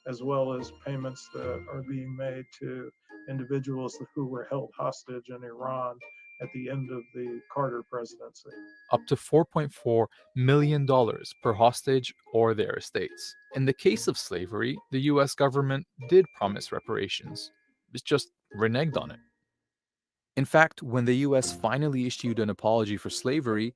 as well as payments that are being made to individuals who were held hostage in Iran at the end of the Carter presidency. Up to $4.4 million per hostage or their estates. In the case of slavery, the U.S. government did promise reparations. It's just reneged on it. In fact, when the US finally issued an apology for slavery,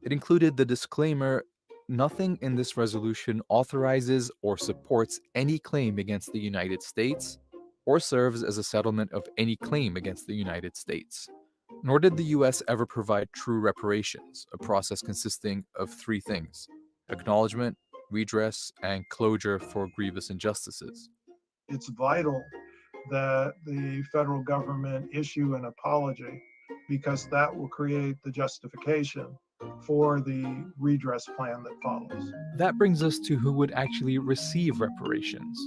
it included the disclaimer, "Nothing in this resolution authorizes or supports any claim against the United States or serves as a settlement of any claim against the United States." Nor did the US ever provide true reparations, a process consisting of three things: acknowledgement, redress, and closure for grievous injustices. It's vital that the federal government issue an apology because that will create the justification for the redress plan that follows. That brings us to who would actually receive reparations.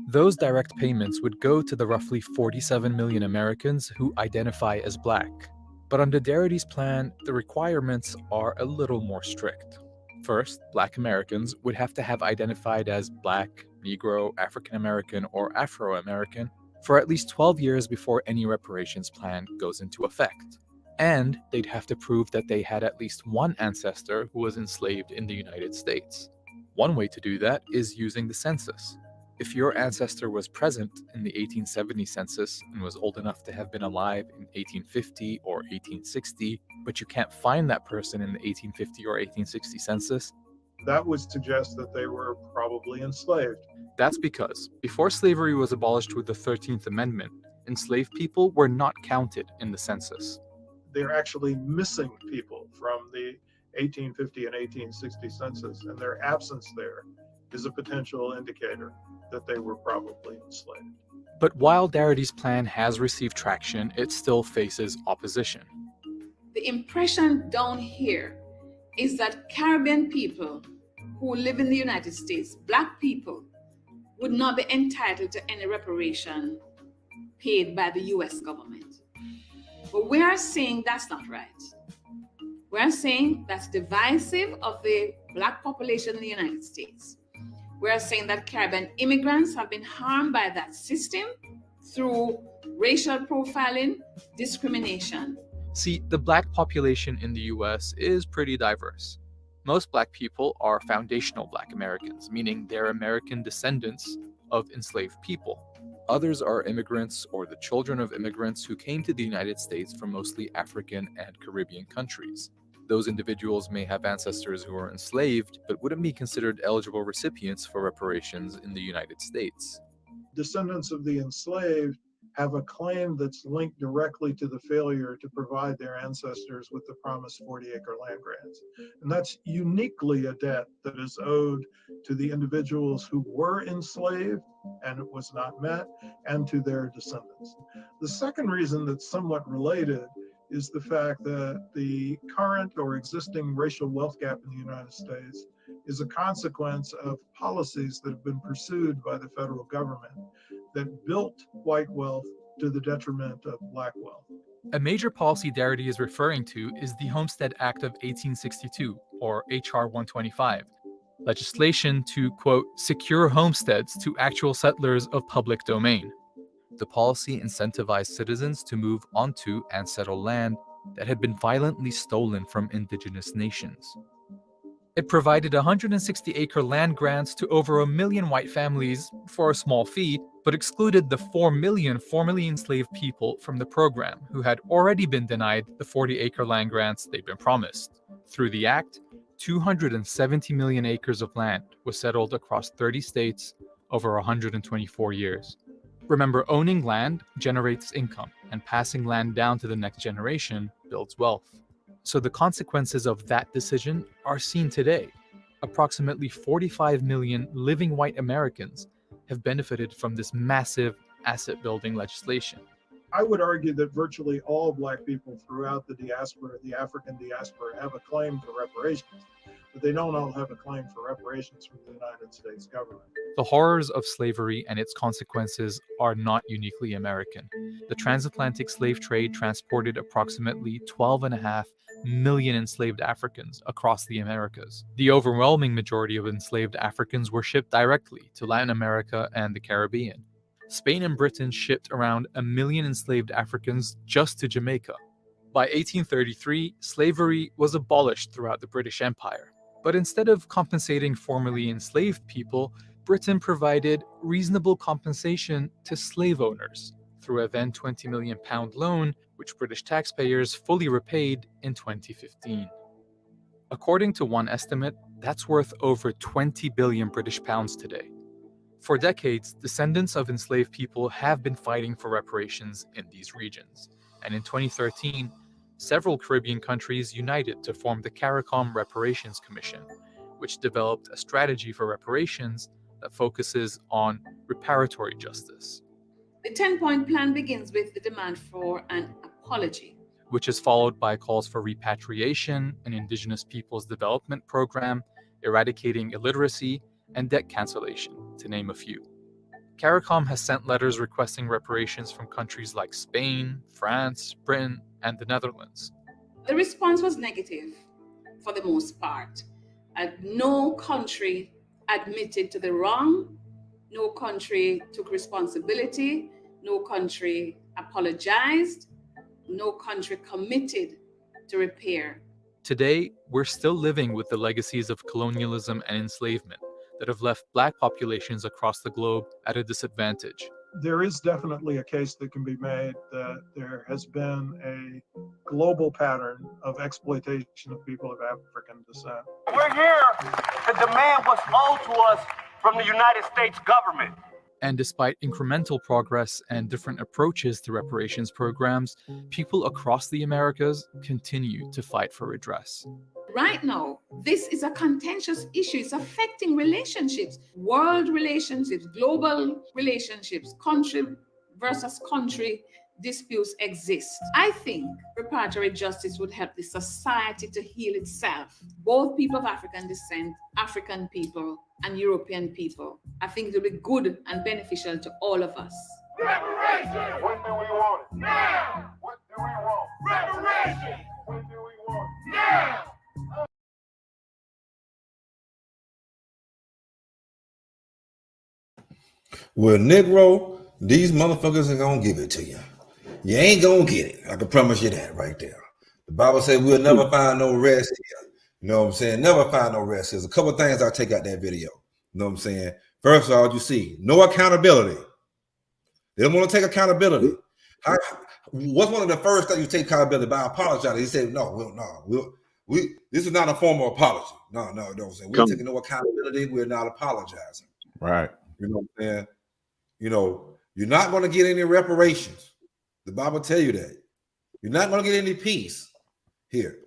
Those direct payments would go to the roughly 47 million Americans who identify as Black. But under Darity's plan, the requirements are a little more strict. First, Black Americans would have to have identified as Black, Negro, African American, or Afro American for at least 12 years before any reparations plan goes into effect. And they'd have to prove that they had at least one ancestor who was enslaved in the United States. One way to do that is using the census. If your ancestor was present in the 1870 census and was old enough to have been alive in 1850 or 1860, but you can't find that person in the 1850 or 1860 census, that would suggest that they were probably enslaved. That's because before slavery was abolished with the 13th Amendment, enslaved people were not counted in the census. They're actually missing people from the 1850 and 1860 census, and their absence there is a potential indicator that they were probably enslaved. But while Darity's plan has received traction, it still faces opposition. The impression down here is that Caribbean people who live in the United States, Black people, would not be entitled to any reparation paid by the US government. But we are saying that's not right. We are saying that's divisive of the Black population in the United States. We are saying that Caribbean immigrants have been harmed by that system through racial profiling, discrimination. See, the Black population in the US is pretty diverse. Most Black people are foundational Black Americans, meaning they're American descendants of enslaved people. Others are immigrants or the children of immigrants who came to the United States from mostly African and Caribbean countries. Those individuals may have ancestors who were enslaved, but wouldn't be considered eligible recipients for reparations in the United States. Descendants of the enslaved have a claim that's linked directly to the failure to provide their ancestors with the promised 40-acre land grants. And that's uniquely a debt that is owed to the individuals who were enslaved and it was not met, and to their descendants. The second reason that's somewhat related is the fact that the current or existing racial wealth gap in the United States is a consequence of policies that have been pursued by the federal government that built white wealth to the detriment of Black wealth. A major policy Darity is referring to is the Homestead Act of 1862, or H.R. 125, legislation to, quote, secure homesteads to actual settlers of public domain. The policy incentivized citizens to move onto and settle land that had been violently stolen from indigenous nations. It provided 160-acre land grants to over 1 million white families for a small fee, but excluded the 4 million formerly enslaved people from the program who had already been denied the 40-acre land grants they'd been promised. Through the act, 270 million acres of land was settled across 30 states over 124 years. Remember, owning land generates income, and passing land down to the next generation builds wealth. So the consequences of that decision are seen today. Approximately 45 million living white Americans have benefited from this massive asset-building legislation. I would argue that virtually all Black people throughout the diaspora, the African diaspora, have a claim for reparations, but they don't all have a claim for reparations from the United States government. The horrors of slavery and its consequences are not uniquely American. The transatlantic slave trade transported approximately 12.5 million enslaved Africans across the Americas. The overwhelming majority of enslaved Africans were shipped directly to Latin America and the Caribbean. Spain and Britain shipped around 1 million enslaved Africans just to Jamaica. By 1833, slavery was abolished throughout the British Empire. But instead of compensating formerly enslaved people, Britain provided reasonable compensation to slave owners through a then £20 million loan, which British taxpayers fully repaid in 2015. According to one estimate, that's worth over 20 billion British pounds today. For decades, descendants of enslaved people have been fighting for reparations in these regions. And in 2013, several Caribbean countries united to form the CARICOM Reparations Commission, which developed a strategy for reparations that focuses on reparatory justice. The 10-point plan begins with the demand for an apology, which is followed by calls for repatriation, an Indigenous Peoples Development Program, eradicating illiteracy, and debt cancellation, to name a few. CARICOM has sent letters requesting reparations from countries like Spain, France, Britain, and the Netherlands. The response was negative for the most part. No country admitted to the wrong, no country took responsibility, no country apologized, no country committed to repair. Today, we're still living with the legacies of colonialism and enslavement that have left Black populations across the globe at a disadvantage. there is definitely a case that can be made that there has been a global pattern of exploitation of people of African descent. We're here to demand what's owed to us from the United States government. And despite incremental progress and different approaches to reparations programs, people across the Americas continue to fight for redress. Right now, this is a contentious issue. It's affecting relationships, world relationships, global relationships, country versus country disputes exist. I think reparatory justice would help the society to heal itself. Both people of African descent, African people, and European people. I think it will be good and beneficial to all of us. Reparation! When do we want it? Now! What do we want? Reparation! When do we want it? Now! Well, Negro, these motherfuckers are gonna give it to you. You ain't gonna get it. I can promise you that right there. The Bible says we'll never find no rest here. You know what I'm saying? Never find no rest. There's a couple of things I take out that video. You know what I'm saying? First of all, you see, no accountability. They don't want to take accountability. What's one of the first things you take accountability by apologizing? He said, this is not a formal apology. No, don't say we're taking no accountability. We're not apologizing. Right. You know what I'm saying? You know, you're not going to get any reparations. The Bible tell you that. You're not going to get any peace here.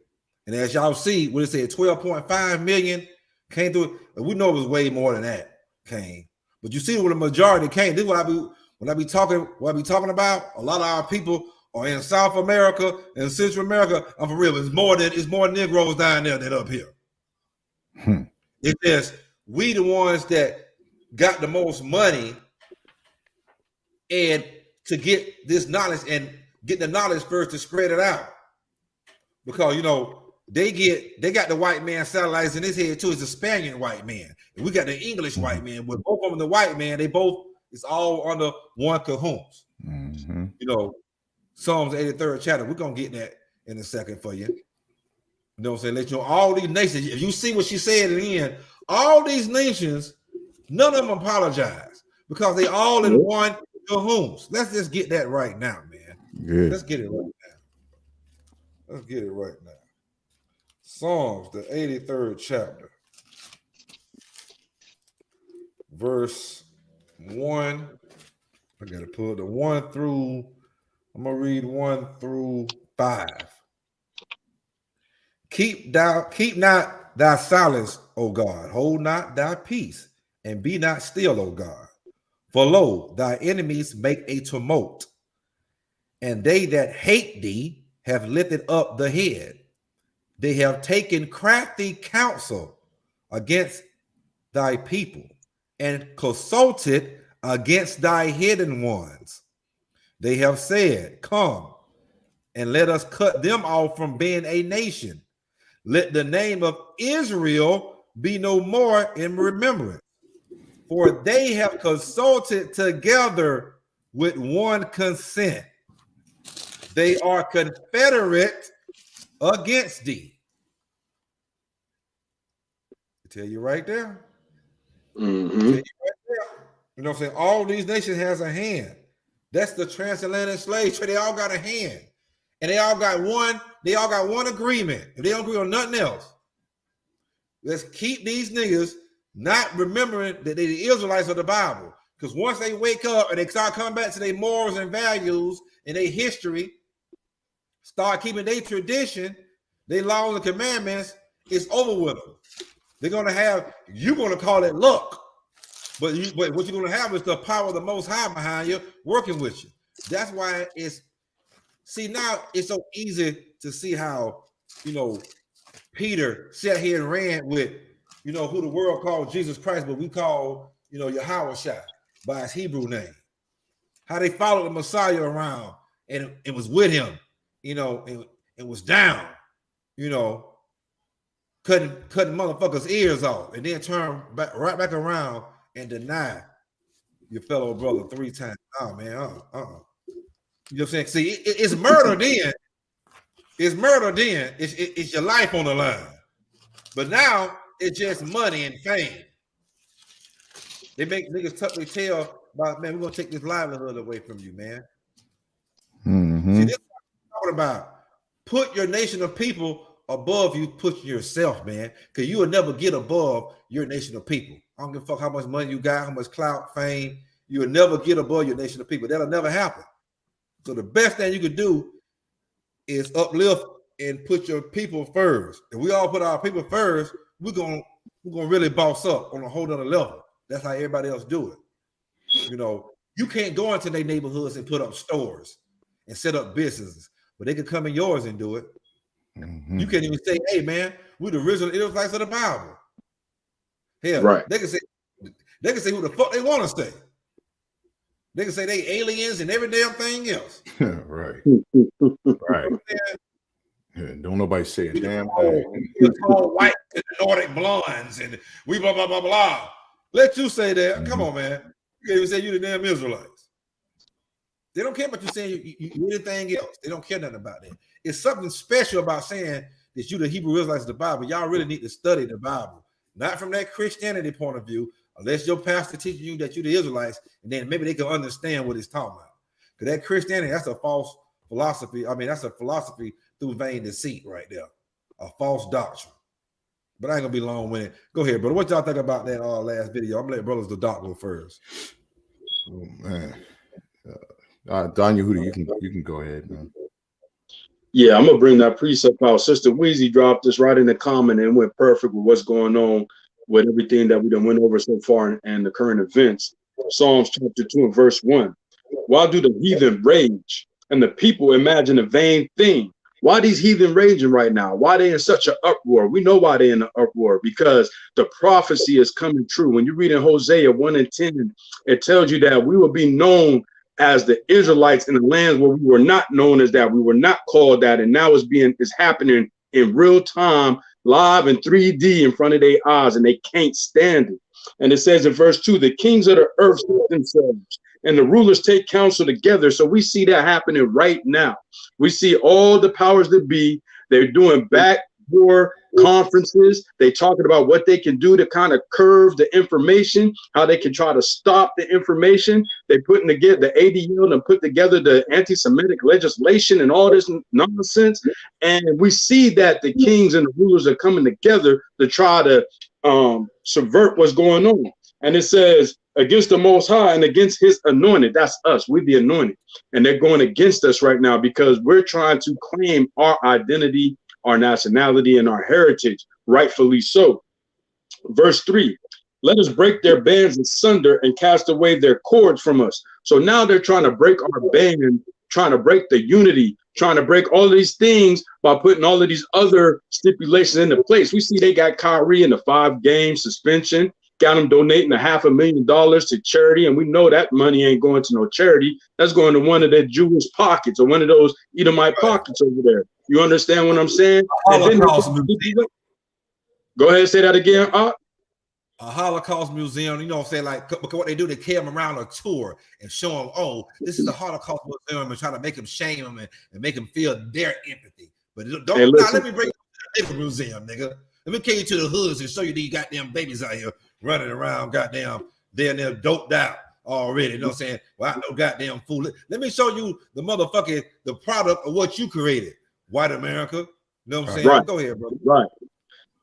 And as y'all see, what it said, 12.5 million came through. We know it was way more than that came. But you see where the majority came. This is what I be talking about. A lot of our people are in South America and Central America. I'm for real. It's more Negroes down there than up here. It's just we the ones that got the most money and to get this knowledge and get the knowledge first to spread it out. Because, you know, they got the white man satellites in his head too. It's a Spaniard white man. And we got the English white man. With both of them, the white man, it's all under one cahoots. You know, Psalms 83rd chapter. We're going to get that in a second for you. You know what I'm saying? Let you know all these nations, if you see what she said in the end, all these nations, none of them apologize because they all in one cahoots. Let's just get that right now, man. Good. Let's get it right now. Let's get it right now. Psalms, the 83rd chapter, verse 1. I got to pull the 1 through, I'm going to read 1 through 5. Keep not thy silence, O God. Hold not thy peace, and be not still, O God. For lo, thy enemies make a tumult, and they that hate thee have lifted up the head. They have taken crafty counsel against thy people, and consulted against thy hidden ones. They have said, come, and let us cut them off from being a nation. Let the name of Israel be no more in remembrance. For they have consulted together with one consent. They are confederate against thee. I tell you right there. Tell you right there. You know what I'm saying? All these nations has a hand. That's the transatlantic slave trade. They all got a hand. And they all got one agreement. If they don't agree on nothing else, let's keep these niggas not remembering that they the Israelites of the Bible. Because once they wake up and they start coming back to their morals and values and their history, start keeping their tradition, their laws and commandments, it's over with them. They're going to have, you're going to call it luck. But what you're going to have is the power of the Most High behind you working with you. That's why now it's so easy to see how, you know, Peter sat here and ran with, you know, who the world called Jesus Christ, but we call, you know, Yahushua by his Hebrew name. How they followed the Messiah around and it was with him, you know, it was down, you know, cutting motherfuckers' ears off and then turn right back around and deny your fellow brother 3 times. Oh, man, You know what I'm saying? See, it's murder then. It's murder then. It's your life on the line. But now it's just money and fame. They make niggas tuck their tail about, man, we're gonna take this livelihood away from you, man. Mm-hmm. See, this is what I'm talking about. Put your nation of people above you, put yourself, man, because you will never get above your nation of people. I don't give a fuck how much money you got, how much clout, fame. You will never get above your nation of people. That'll never happen. So the best thing you can do is uplift and put your people first. If we all put our people first, we're gonna really boss up on a whole other level. That's how everybody else do it. You know, you can't go into their neighborhoods and put up stores and set up businesses, but they can come in yours and do it. Mm-hmm. You can't even say, "Hey, man, we the original Israelites of the Bible." Hell, Right. They can say who the fuck they want to say. They can say they aliens and every damn thing else. Right. Right. Yeah, don't nobody say a damn thing. It's all white and Nordic blondes and we blah blah blah blah. Let you say that. Come on, man. You can't even say you the damn Israelites. They don't care about you saying you anything else. They don't care nothing about that. It's something special about saying that you the Hebrew Israelites of the Bible. Y'all really need to study the Bible, not from that Christianity point of view, unless your pastor teaches you that you the Israelites, and then maybe they can understand what he's talking about. Because that Christianity, that's a false philosophy. I mean, that's a philosophy through vain deceit right there, a false doctrine. But I ain't gonna be long-winded. Go ahead, brother. What y'all think about that last video? I'm gonna let brothers the doc go first. Oh man, Daniel Huda, you can go ahead, man. Yeah, I'm gonna bring that precept out. Sister Weezy dropped this right in the comment and went perfect with what's going on with everything that we done went over so far and the current events. Psalms chapter 2 and verse 1. Why do the heathen rage and the people imagine a vain thing? Why these heathen raging right now? Why they in such an uproar? We know why they in an uproar, because the prophecy is coming true. When you read in Hosea 1 and 10, it tells you that we will be known as the Israelites in the lands where we were not known as that. We were not called that. And now it's happening in real time, live in 3D in front of their eyes, and they can't stand it. And it says in verse 2, the kings of the earth set themselves and the rulers take counsel together. So we see that happening right now. We see all the powers that be. They're doing backdoor conferences. They talking about what they can do to kind of curve the information, how they can try to stop the information. They putting together the ADL and put together the anti-Semitic legislation and all this nonsense. And we see that the kings and the rulers are coming together to try to subvert what's going on. And it says, against the Most High and against his anointed. That's us. We're the anointed. And they're going against us right now because we're trying to claim our identity, our nationality, and our heritage, rightfully so. Verse 3, let us break their bands asunder and cast away their cords from us. So now they're trying to break our band, trying to break the unity, trying to break all of these things by putting all of these other stipulations into place. We see they got Kyrie in the 5-game suspension, got him donating $500,000 to charity, and we know that money ain't going to no charity. That's going to one of their Jewish pockets or one of those Edomite pockets over there. You understand what I'm saying? Holocaust museum. Go ahead and say that again. A Holocaust museum, you know what I'm saying? Like, because what they do, they carry them around a tour and show them, oh, this is the Holocaust museum, and try to make them shame them and make them feel their empathy. But let me bring you to the museum, nigga. Let me take you to the hoods and show you these goddamn babies out here running around, goddamn, they're doped out already. You know what I'm saying? Well, I know goddamn fool. Let me show you the motherfucking, the product of what you created. White America. You know what I'm saying? Right. Go ahead, brother.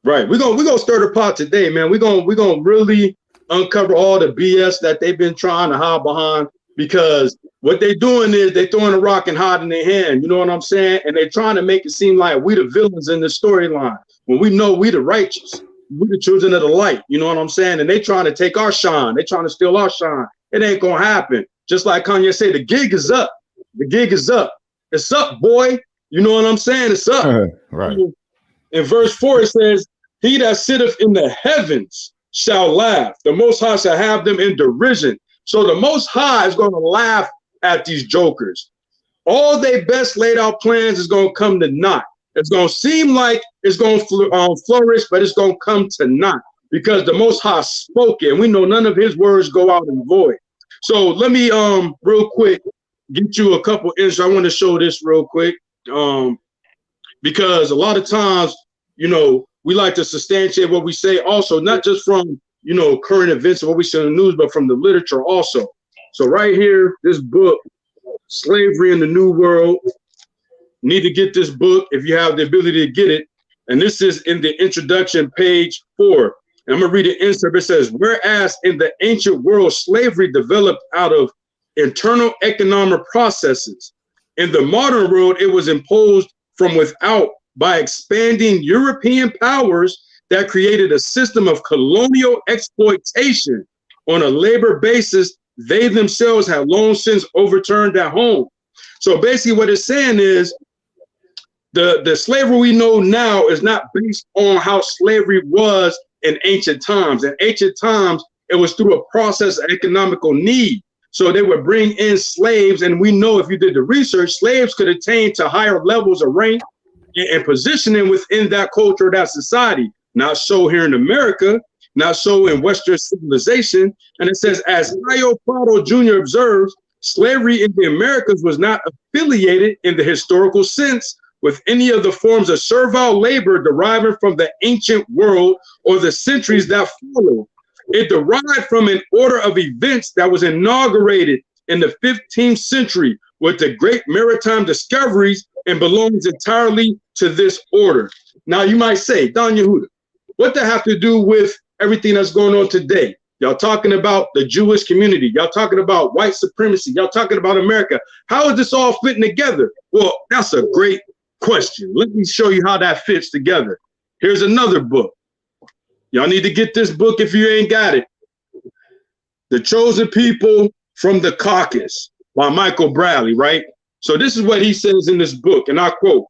Right. We're gonna stir the pot today, man. We're gonna really uncover all the BS that they've been trying to hide behind, because what they're doing is they're throwing a rock and hiding their hand. You know what I'm saying? And they're trying to make it seem like we the villains in the storyline when we know we the righteous. We the children of the light. You know what I'm saying? And they trying to take our shine. They trying to steal our shine. It ain't gonna happen. Just like Kanye said, the gig is up. The gig is up. It's up, boy. You know what I'm saying? It's up. Right. In verse 4, it says, he that sitteth in the heavens shall laugh. The Most High shall have them in derision. So the Most High is going to laugh at these jokers. All their best laid out plans is going to come to naught. It's going to seem like it's going to flourish, but it's going to come to naught because the Most High spoke it, and we know none of his words go out in void. So let me real quick get you a couple inches. I want to show this real quick because a lot of times, you know, we like to substantiate what we say also, not just from, you know, current events or what we see in the news, but from the literature also. So right here, this book, Slavery in the New World. Need to get this book if you have the ability to get it. And this is in the introduction, page 4. And I'm going to read the insert. It says, whereas in the ancient world, slavery developed out of internal economic processes. In the modern world, it was imposed from without by expanding European powers that created a system of colonial exploitation on a labor basis they themselves have long since overturned at home. So basically what it's saying is the slavery we know now is not based on how slavery was in ancient times. In ancient times, it was through a process of economical need. So they would bring in slaves, and we know if you did the research, slaves could attain to higher levels of rank and positioning within that culture, that society. Not so here in America, not so in Western civilization. And it says, as Cayo Prado Jr. observes, slavery in the Americas was not affiliated in the historical sense with any of the forms of servile labor deriving from the ancient world or the centuries that followed. It derived from an order of events that was inaugurated in the 15th century with the great maritime discoveries and belongs entirely to this order. Now you might say, Don Yehuda, what that have to do with everything that's going on today? Y'all talking about the Jewish community. Y'all talking about white supremacy. Y'all talking about America. How is this all fitting together? Well, that's a great question. Let me show you how that fits together. Here's another book. Y'all need to get this book if you ain't got it. The Chosen People from the Caucasus by Michael Bradley, right? So this is what he says in this book, and I quote,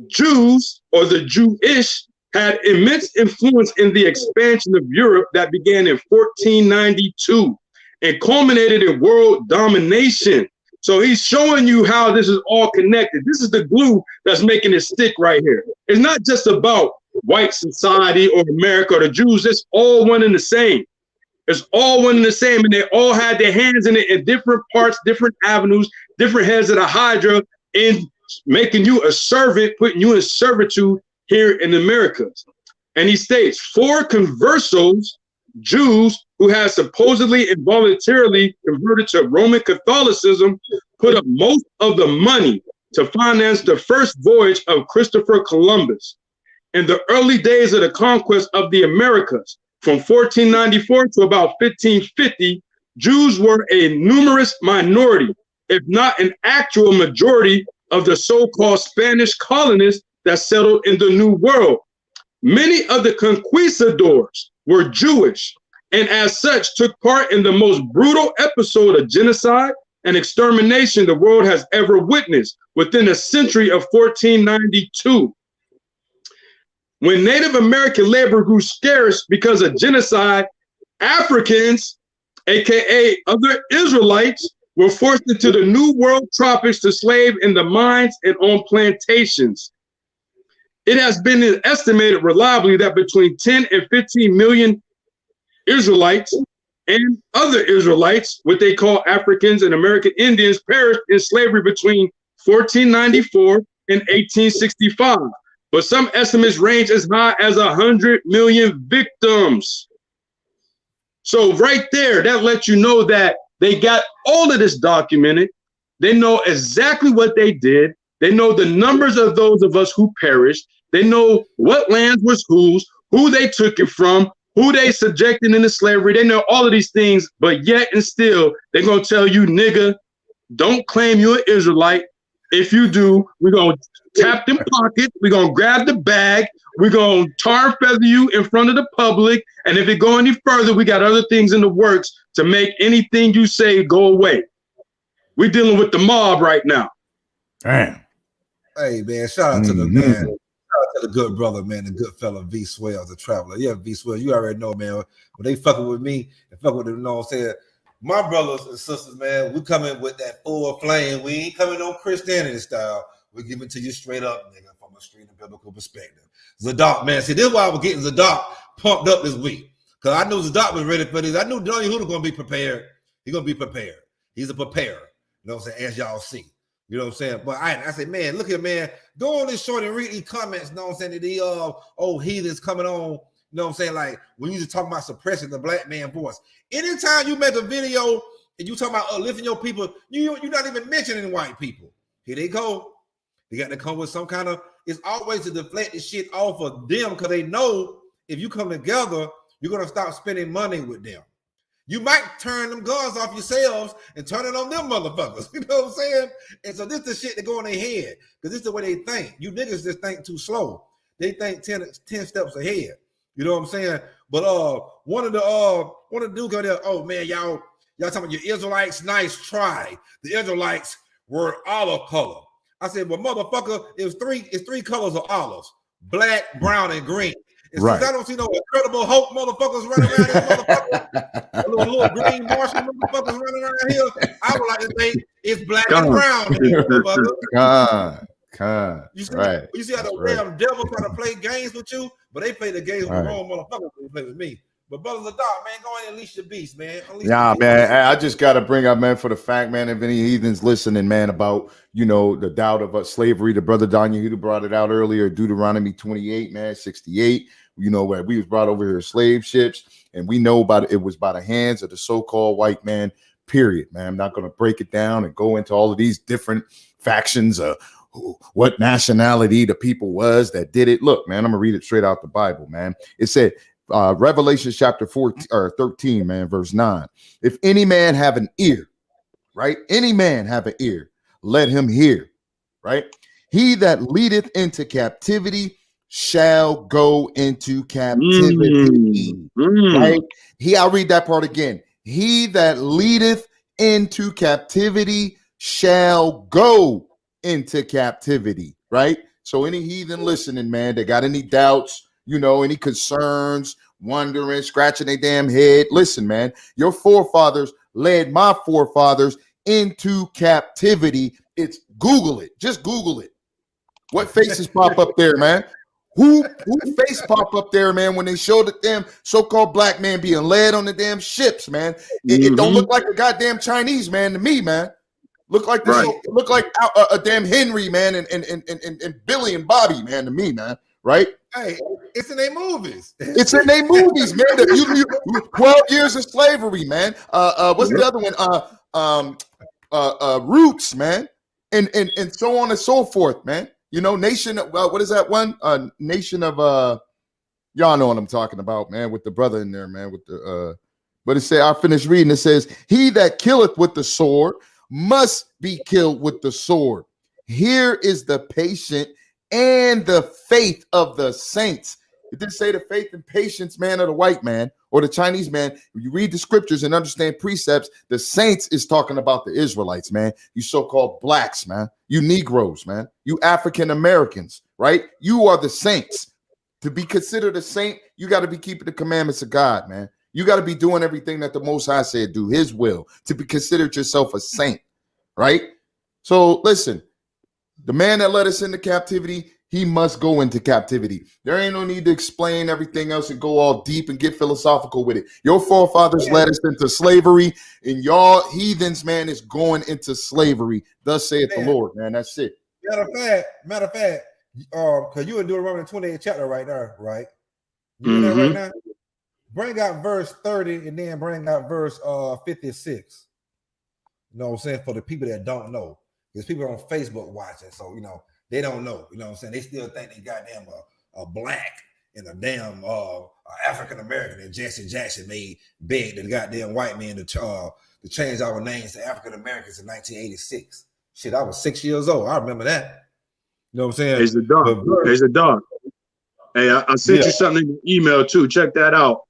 Jews, or the Jewish, had immense influence in the expansion of Europe that began in 1492 and culminated in world domination. So he's showing you how this is all connected. This is the glue that's making it stick right here. It's not just about white society or America or the Jews. It's all one and the same. It's all one and the same, and they all had their hands in it in different parts, different avenues, different heads of the Hydra in making you a servant, putting you in servitude here in the Americas. And he states, for conversos, Jews who had supposedly involuntarily converted to Roman Catholicism put up most of the money to finance the first voyage of Christopher Columbus. In the early days of the conquest of the Americas, from 1494 to about 1550, Jews were a numerous minority, if not an actual majority, of the so-called Spanish colonists that settled in the New World. Many of the conquistadors were Jewish, and as such took part in the most brutal episode of genocide and extermination the world has ever witnessed within a century of 1492. When Native American labor grew scarce because of genocide, Africans, aka other Israelites, were forced into the New World tropics to slave in the mines and on plantations. It has been estimated reliably that between 10 and 15 million Israelites and other Israelites, what they call Africans and American Indians, perished in slavery between 1494 and 1865. But some estimates range as high as 100 million victims. So right there, that lets you know that they got all of this documented. They know exactly what they did. They know the numbers of those of us who perished. They know what lands was whose, who they took it from, who they subjected into slavery. They know all of these things, but yet and still, they're going to tell you, nigga, don't claim you're an Israelite. If you do, we're going to tap them pockets. We're going to grab the bag. We're going to tar and feather you in front of the public. And if it go any further, we got other things in the works to make anything you say go away. We're dealing with the mob right now. Damn. Hey, man, shout out to the man. Shout out to the good brother, man, the good fella, V Swell, the traveler. Yeah, V Swell, you already know, man. When they fucking with me and fucking with them, you know what I'm saying? My brothers and sisters, man, we coming with that full flame. We ain't coming on Christianity style. We give it to you straight up, nigga, from a straight and biblical perspective. Zadok, man, see, this is why we're getting Zadok pumped up this week. Because I knew Zadok was ready for this. I knew Don Yehuda was going to be prepared. He's going to be prepared. He's a preparer. You know what I'm saying? As y'all see. You know what I'm saying? But I said, man, look here, man. Go on this short and read these comments, you know what I'm saying? That the old heathens coming on, you know what I'm saying? Like, when you just talking about suppressing the black man voice. Anytime you make a video And you talking about lifting your people, you're not even mentioning white people. Here they go. They got to come with some kind of, it's always to deflect the shit off of them because they know if you come together, you're going to stop spending money with them. You might turn them guns off yourselves and turn it on them motherfuckers. You know what I'm saying? And so this is the shit that go in their head because this is the way they think. You niggas just think too slow. They think 10 steps ahead. You know what I'm saying? But one of the dudes go there, oh man, y'all talking about your Israelites, nice try. The Israelites were olive color. I said, well, motherfucker, it's three colors of olives, black, brown, and green. And Right. since I don't see no Incredible Hulk motherfuckers running around here, motherfuckers, little green Martian motherfuckers running around here, I would like to think it's black and brown. You see how the damn devil try to play games with you, but they play the games with the wrong motherfuckers when they play with me. But brothers of dog, man, go ahead and unleash the beast, man. Man, I just got to bring up, man, for the fact, man, if any heathens listening, man, about, the doubt of slavery, the brother Daniel Huda brought it out earlier, Deuteronomy 28, man, 68, where we was brought over here slave ships, and we know about it was by the hands of the so-called white man, period, man. I'm not going to break it down and go into all of these different factions of what nationality the people was that did it. Look, man, I'm going to read it straight out the Bible, man. It said, Revelation chapter 14 or 13, man, verse 9. If any man have an ear, right? Any man have an ear, let him hear, right? He that leadeth into captivity shall go into captivity, right? I'll read that part again. He that leadeth into captivity shall go into captivity, right? So any heathen listening, man, that got any doubts, any concerns, wondering, scratching their damn head. Listen, man, your forefathers led my forefathers into captivity. It's Google it. Just Google it. What faces pop up there, man? Who face pop up there, man, when they show the damn so-called black man being led on the damn ships, man? It don't look like a goddamn Chinese man to me, man. Look like this. Right. Look like a damn Henry, man, and Billy and Bobby, man, to me, man. Right? Hey, it's in their movies. It's in their movies, man. 12 years of slavery, man. What's the other one? Roots, man, and so on and so forth, man. Nation. What is that one? Nation of y'all know what I'm talking about, man. With the brother in there, man. With the but it say I finished reading. It says, "He that killeth with the sword must be killed with the sword. Here is the patient and the faith of the saints." It didn't say the faith and patience, man, of the white man or the Chinese man. When you read the scriptures and understand precepts, the saints is talking about the Israelites, man. You so-called blacks, man. You Negroes, man. You African Americans, right? You are the saints. To be considered a saint, you got to be keeping the commandments of God, man. You got to be doing everything that the Most High said, do his will, to be considered yourself a saint, right? So listen, the man that led us into captivity, he must go into captivity. There ain't no need to explain everything else and go all deep and get philosophical with it. Your forefathers led us into slavery, and y'all heathens, man, is going into slavery. Thus saith the Lord, man. That's it. Matter of fact, because you in Deuteronomy 28th chapter right there, right? You in there right now? Bring out verse 30 and then bring out verse 56. You know what I'm saying? For the people that don't know. There's people on Facebook watching, so they don't know. You know what I'm saying? They still think they goddamn a black and a damn African American, and Jesse Jackson begged the goddamn white man to change our names to African Americans in 1986. Shit, I was 6 years old. I remember that. You know what I'm saying? There's the dog. There's the dog. Hey, I sent you something in the email too. Check that out.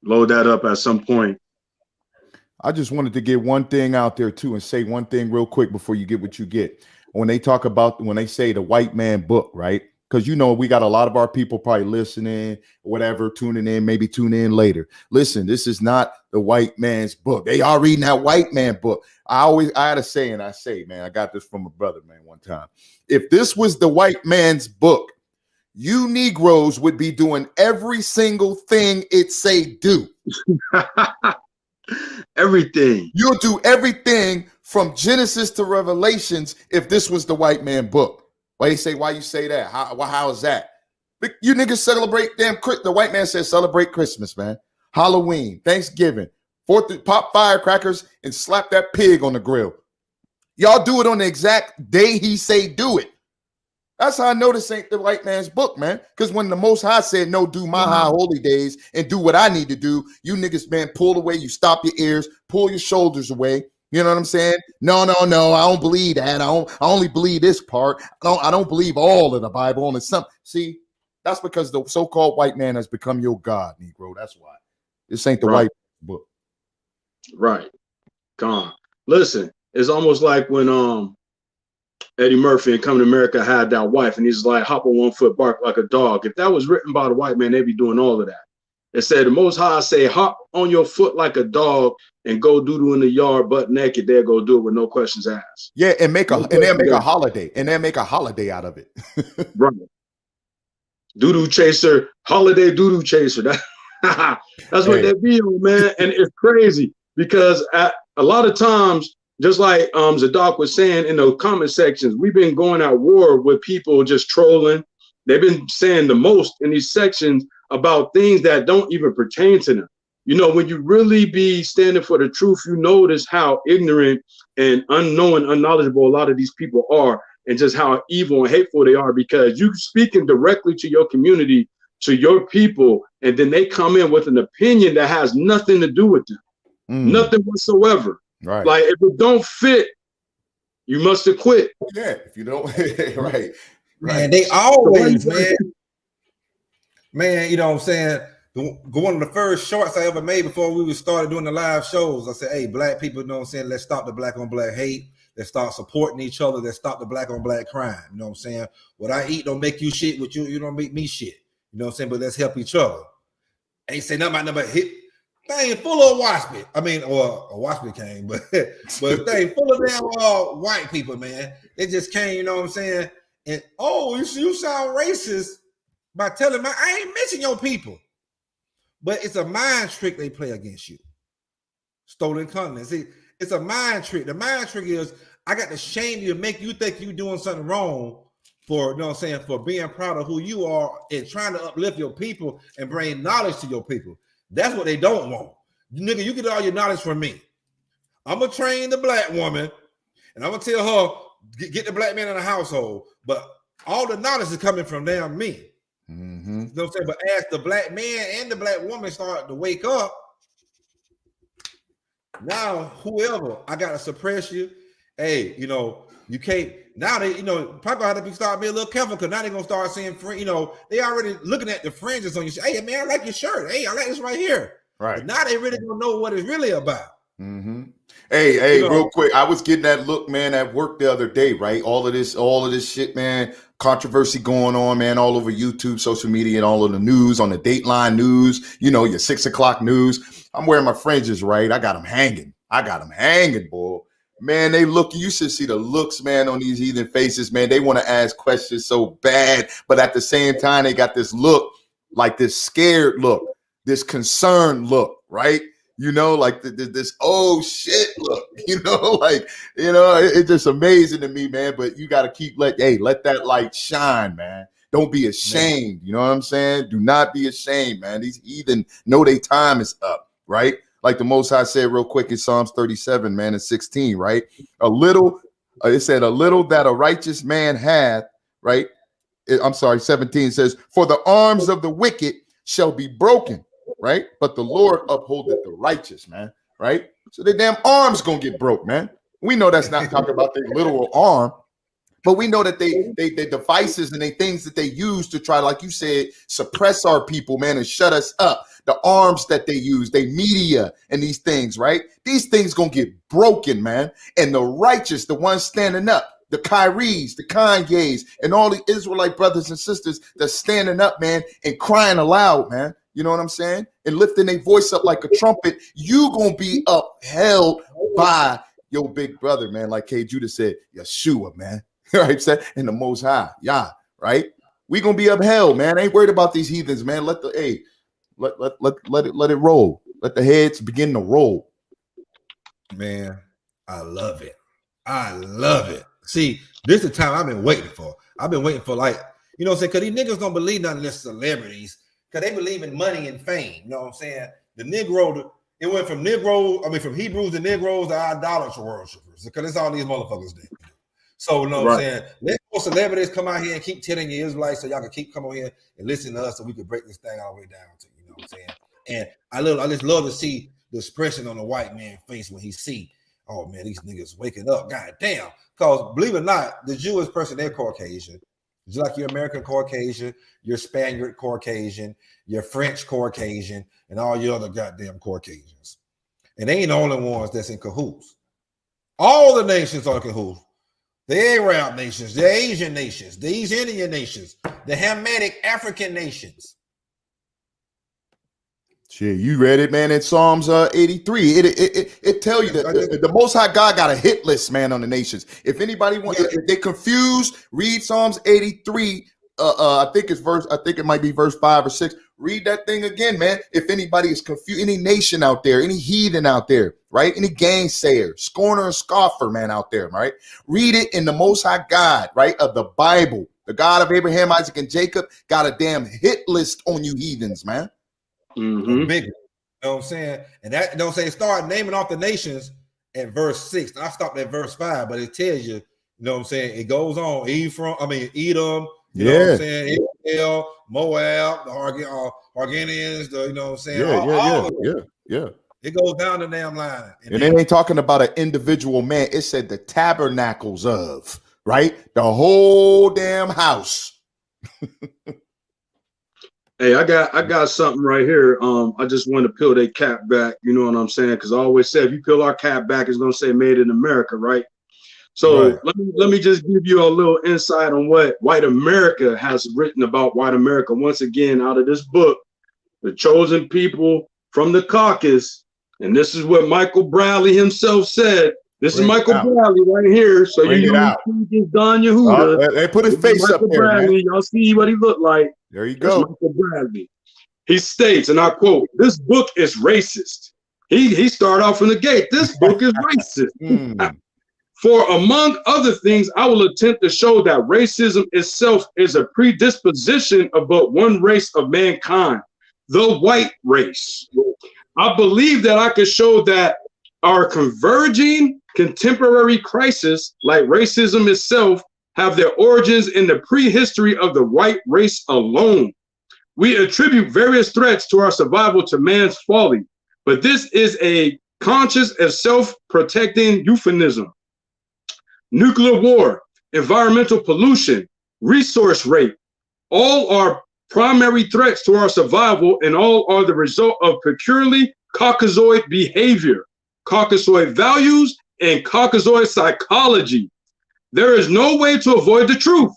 Load that up at some point. I just wanted to get one thing out there too and say one thing real quick before you get what you get. When they say the white man book, right? Because we got a lot of our people probably listening, whatever, tuning in, maybe tune in later. Listen, this is not the white man's book. They are reading that white man book. I had a saying, man, I got this from a brother, man, one time. If this was the white man's book, you Negroes would be doing every single thing it say do. Everything. You'll do everything from Genesis to Revelations if this was the white man book. Why you say that? How is that? You niggas celebrate the white man says celebrate Christmas, man. Halloween, Thanksgiving, pop firecrackers and slap that pig on the grill. Y'all do it on the exact day he say do it. That's how I know this ain't the white man's book, man. Because when the Most High said, no, do my high holy days and do what I need to do, you niggas, man, pull away, you stop your ears, pull your shoulders away. You know what I'm saying? No, I don't believe that. I only believe this part. I don't believe all of the Bible. Only some. See, that's because the so-called white man has become your God, Negro. That's why. This ain't the white book. Right. Gone. Listen, it's almost like when Eddie Murphy in Coming to America had that wife, and he's like, hop on one foot, bark like a dog. If that was written by the white man, they'd be doing all of that. It said the Most High say, hop on your foot like a dog and go doo-doo in the yard butt naked. They'll go do it with no questions asked. Yeah, and they'll make a holiday, and they'll make a holiday out of it. Right. Doo-doo chaser, holiday doo-doo chaser. That's what they be on, man. And it's crazy because a lot of times, just like Zadok was saying in the comment sections, we've been going at war with people just trolling. They've been saying the most in these sections about things that don't even pertain to them. You know, when you really be standing for the truth, you notice how ignorant and unknowing, unknowledgeable a lot of these people are, and just how evil and hateful they are, because you speaking directly to your community, to your people, and then they come in with an opinion that has nothing to do with them. Nothing whatsoever. Right. Like, if it don't fit, you must have quit. Yeah, if you don't, right. Man, they always, man, you know what I'm saying? One of the first shorts I ever made before we started doing the live shows, I said, hey, black people, you know what I'm saying? Let's stop the black on black hate. Let's start supporting each other. Let's stop the black on black crime. You know what I'm saying? What I eat don't make you shit. What you don't make me shit. You know what I'm saying? But let's help each other. Ain't say nothing about nothing but hit. Thing full of waspy. I mean, or a waspy came, but thing full of damn white people, man. They just came, you know what I'm saying? And you sound racist by telling me I ain't mention your people. But it's a mind trick they play against you. Stolen content. See, it's a mind trick. The mind trick is I got to shame you and make you think you doing something wrong for, you know what I'm saying, for being proud of who you are and trying to uplift your people and bring knowledge to your people. That's what they don't want. Nigga, you get all your knowledge from me. I'm going to train the black woman and I'm going to tell her, get the black man in the household. But all the knowledge is coming from them, me. Mm-hmm. You know what I'm saying? But as the black man and the black woman start to wake up, now whoever, I got to suppress you. Hey, you know, you can't. Now they, you know, probably have to start being a little careful because now they're going to start saying, you know, they already looking at the fringes on your shirt. Hey, man, I like your shirt. Hey, I like this right here. Right. But now they really don't know what it's really about. Mm-hmm. Hey, you know, real quick. I was getting that look, man, at work the other day, right? All of this shit, man, controversy going on, man, all over YouTube, social media, and all of the news, on the Dateline news, you know, your 6 o'clock news. I'm wearing my fringes, right? I got them hanging, boy. Man, they look, you should see the looks, man, on these heathen faces, man. They want to ask questions so bad, but at the same time, they got this look, like this scared look, this concerned look, right? You know, like this oh shit look, you know, like, you know, it's just amazing to me, man. But you got to keep let that light shine, man. Don't be ashamed. You know what I'm saying? Do not be ashamed, man. These heathen know their time is up, right? Like the Most High said real quick in Psalms 37, man, and 16, right? It said a little that a righteous man hath, right? 17 says, for the arms of the wicked shall be broken, right? But the Lord upholdeth the righteous, man, right? So the damn arm's gonna get broke, man. We know that's not talking about their literal arm, but we know that they devices and they things that they use to try, like you said, suppress our people, man, and shut us up. The arms that they use, they media and these things, right? These things gonna get broken, man. And the righteous, the ones standing up, the Kyries, the Kanyes, and all the Israelite brothers and sisters that's standing up, man, and crying aloud, man. You know what I'm saying? And lifting their voice up like a trumpet, you gonna be upheld by your big brother, man. Like K. Judah said, Yeshua, man. Right? And the Most High, Yah, right? We gonna be upheld, man. I ain't worried about these heathens, man. Let it roll. Let the heads begin to roll. Man, I love it. I love it. See, this is the time I've been waiting for. I've been waiting for, like, You know what I'm saying? Because these niggas don't believe none of this celebrities, because they believe in money and fame. You know what I'm saying? The Negro, it went from from Hebrews to Negroes to idolater worshipers, because it's all these motherfuckers do. So, you know what I'm saying? Let more celebrities come out here and keep telling you Israelites so y'all can keep coming here and listen to us so we can break this thing all the way down to, you know what I'm saying? And I just love to see the expression on the white man's face when he see, oh man, these niggas waking up. God damn. Because believe it or not, the Jewish person, they're Caucasian. Just like your American Caucasian, your Spaniard Caucasian, your French Caucasian, and all your other goddamn Caucasians. And they ain't the only ones that's in cahoots. All the nations are in cahoots. The Arab nations, the Asian nations, the East Indian nations, the Hamitic African nations. Shit, you read it, man, in Psalms 83. It tell you that the Most High God got a hit list, man, on the nations. If anybody wants, if they confused, read Psalms 83. I think it might be verse 5 or 6. Read that thing again, man. If anybody is confused, any nation out there, any heathen out there, right? Any gainsayer, scorner, and scoffer, man, out there, right? Read it in the Most High God, right, of the Bible. The God of Abraham, Isaac, and Jacob got a damn hit list on you heathens, man. Big, you know what I'm saying? And that, you know what I'm saying, start naming off the nations at verse 6. I stopped at verse 5, but it tells you, you know what I'm saying? It goes on. Edom, you know what I'm saying? Israel, Moab, the Harganians, you know what I'm saying? Yeah. It goes down the damn line. And they ain't talking about an individual man. It said the tabernacles of, right? The whole damn house. Hey, I got something right here. I just want to peel their cap back. You know what I'm saying? Because I always say if you peel our cap back, it's gonna say "Made in America," right? So let me just give you a little insight on what White America has written about White America. Once again, out of this book, The Chosen People from the Caucasus, and this is what Michael Bradley himself said. This is Michael Bradley right here. So you know Don Yehuda. They put his face up there, man. Y'all see what he looked like. There you go. That's Michael Bradley. He states, and I quote, "This book is racist." He started off from the gate. This book is racist. For among other things, I will attempt to show that racism itself is a predisposition of but one race of mankind, the white race. I believe that I could show that our converging contemporary crisis, like racism itself, have their origins in the prehistory of the white race alone. We attribute various threats to our survival to man's folly, but this is a conscious and self-protecting euphemism. Nuclear war, environmental pollution, resource rape, all are primary threats to our survival, and all are the result of peculiarly Caucasoid behavior, Caucasoid values, and Caucasoid psychology. There is no way to avoid the truth.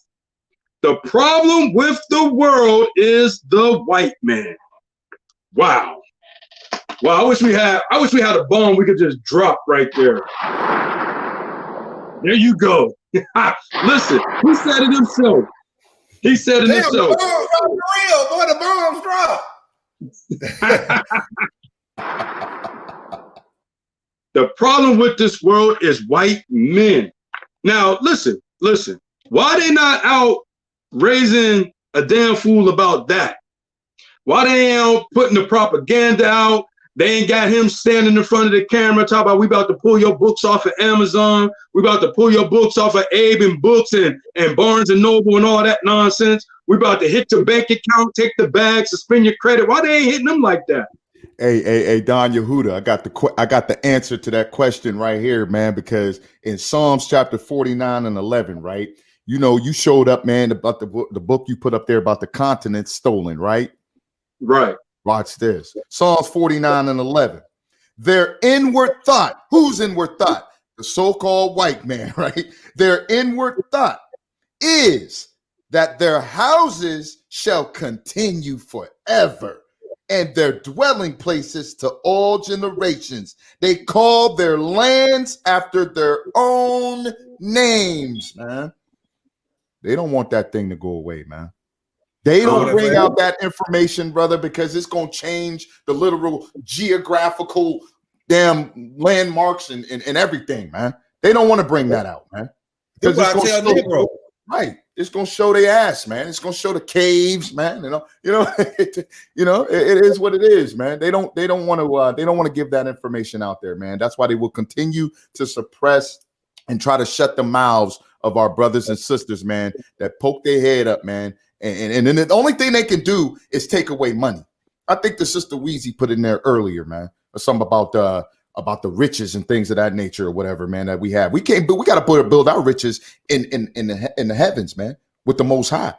The problem with the world is the white man. Wow. Well, I wish we had a bomb we could just drop right there. There you go. Listen, he said it himself. He said it himself. The bombs drop. The problem with this world is white men. Now, listen. Why they not out raising a damn fool about that? Why they ain't out putting the propaganda out? They ain't got him standing in front of the camera talking about we about to pull your books off of Amazon. We about to pull your books off of Abe and Books and Barnes and Noble and all that nonsense. We about to hit your bank account, take the bag, suspend your credit. Why they ain't hitting them like that? Hey, Don Yehuda, I got the answer to that question right here, man, because in Psalms chapter 49 and 11, right? You know, you showed up, man, about the book you put up there about the continent stolen, right? Right. Watch this. Psalms 49 and 11. Their inward thought. Whose inward thought? The so-called white man, right? Their inward thought is that their houses shall continue forever, and their dwelling places to all generations. They call their lands after their own names, man. They don't want that thing to go away, man. They don't bring out that information, brother, because it's going to change the literal geographical damn landmarks and everything, man. They don't want to bring that out, man. Because it's going to Negro. Right. it's gonna show their ass, man. It's gonna show the caves, man. It is what it is, man. They don't want to give that information out there, man. That's why they will continue to suppress and try to shut the mouths of our brothers and sisters, man, that poke their head up, man. And then the only thing they can do is take away money. I think the Sister Weezy put in there earlier, man, or something about the riches and things of that nature or whatever, man, that we have. We got to build our riches in the heavens, man, with the Most High.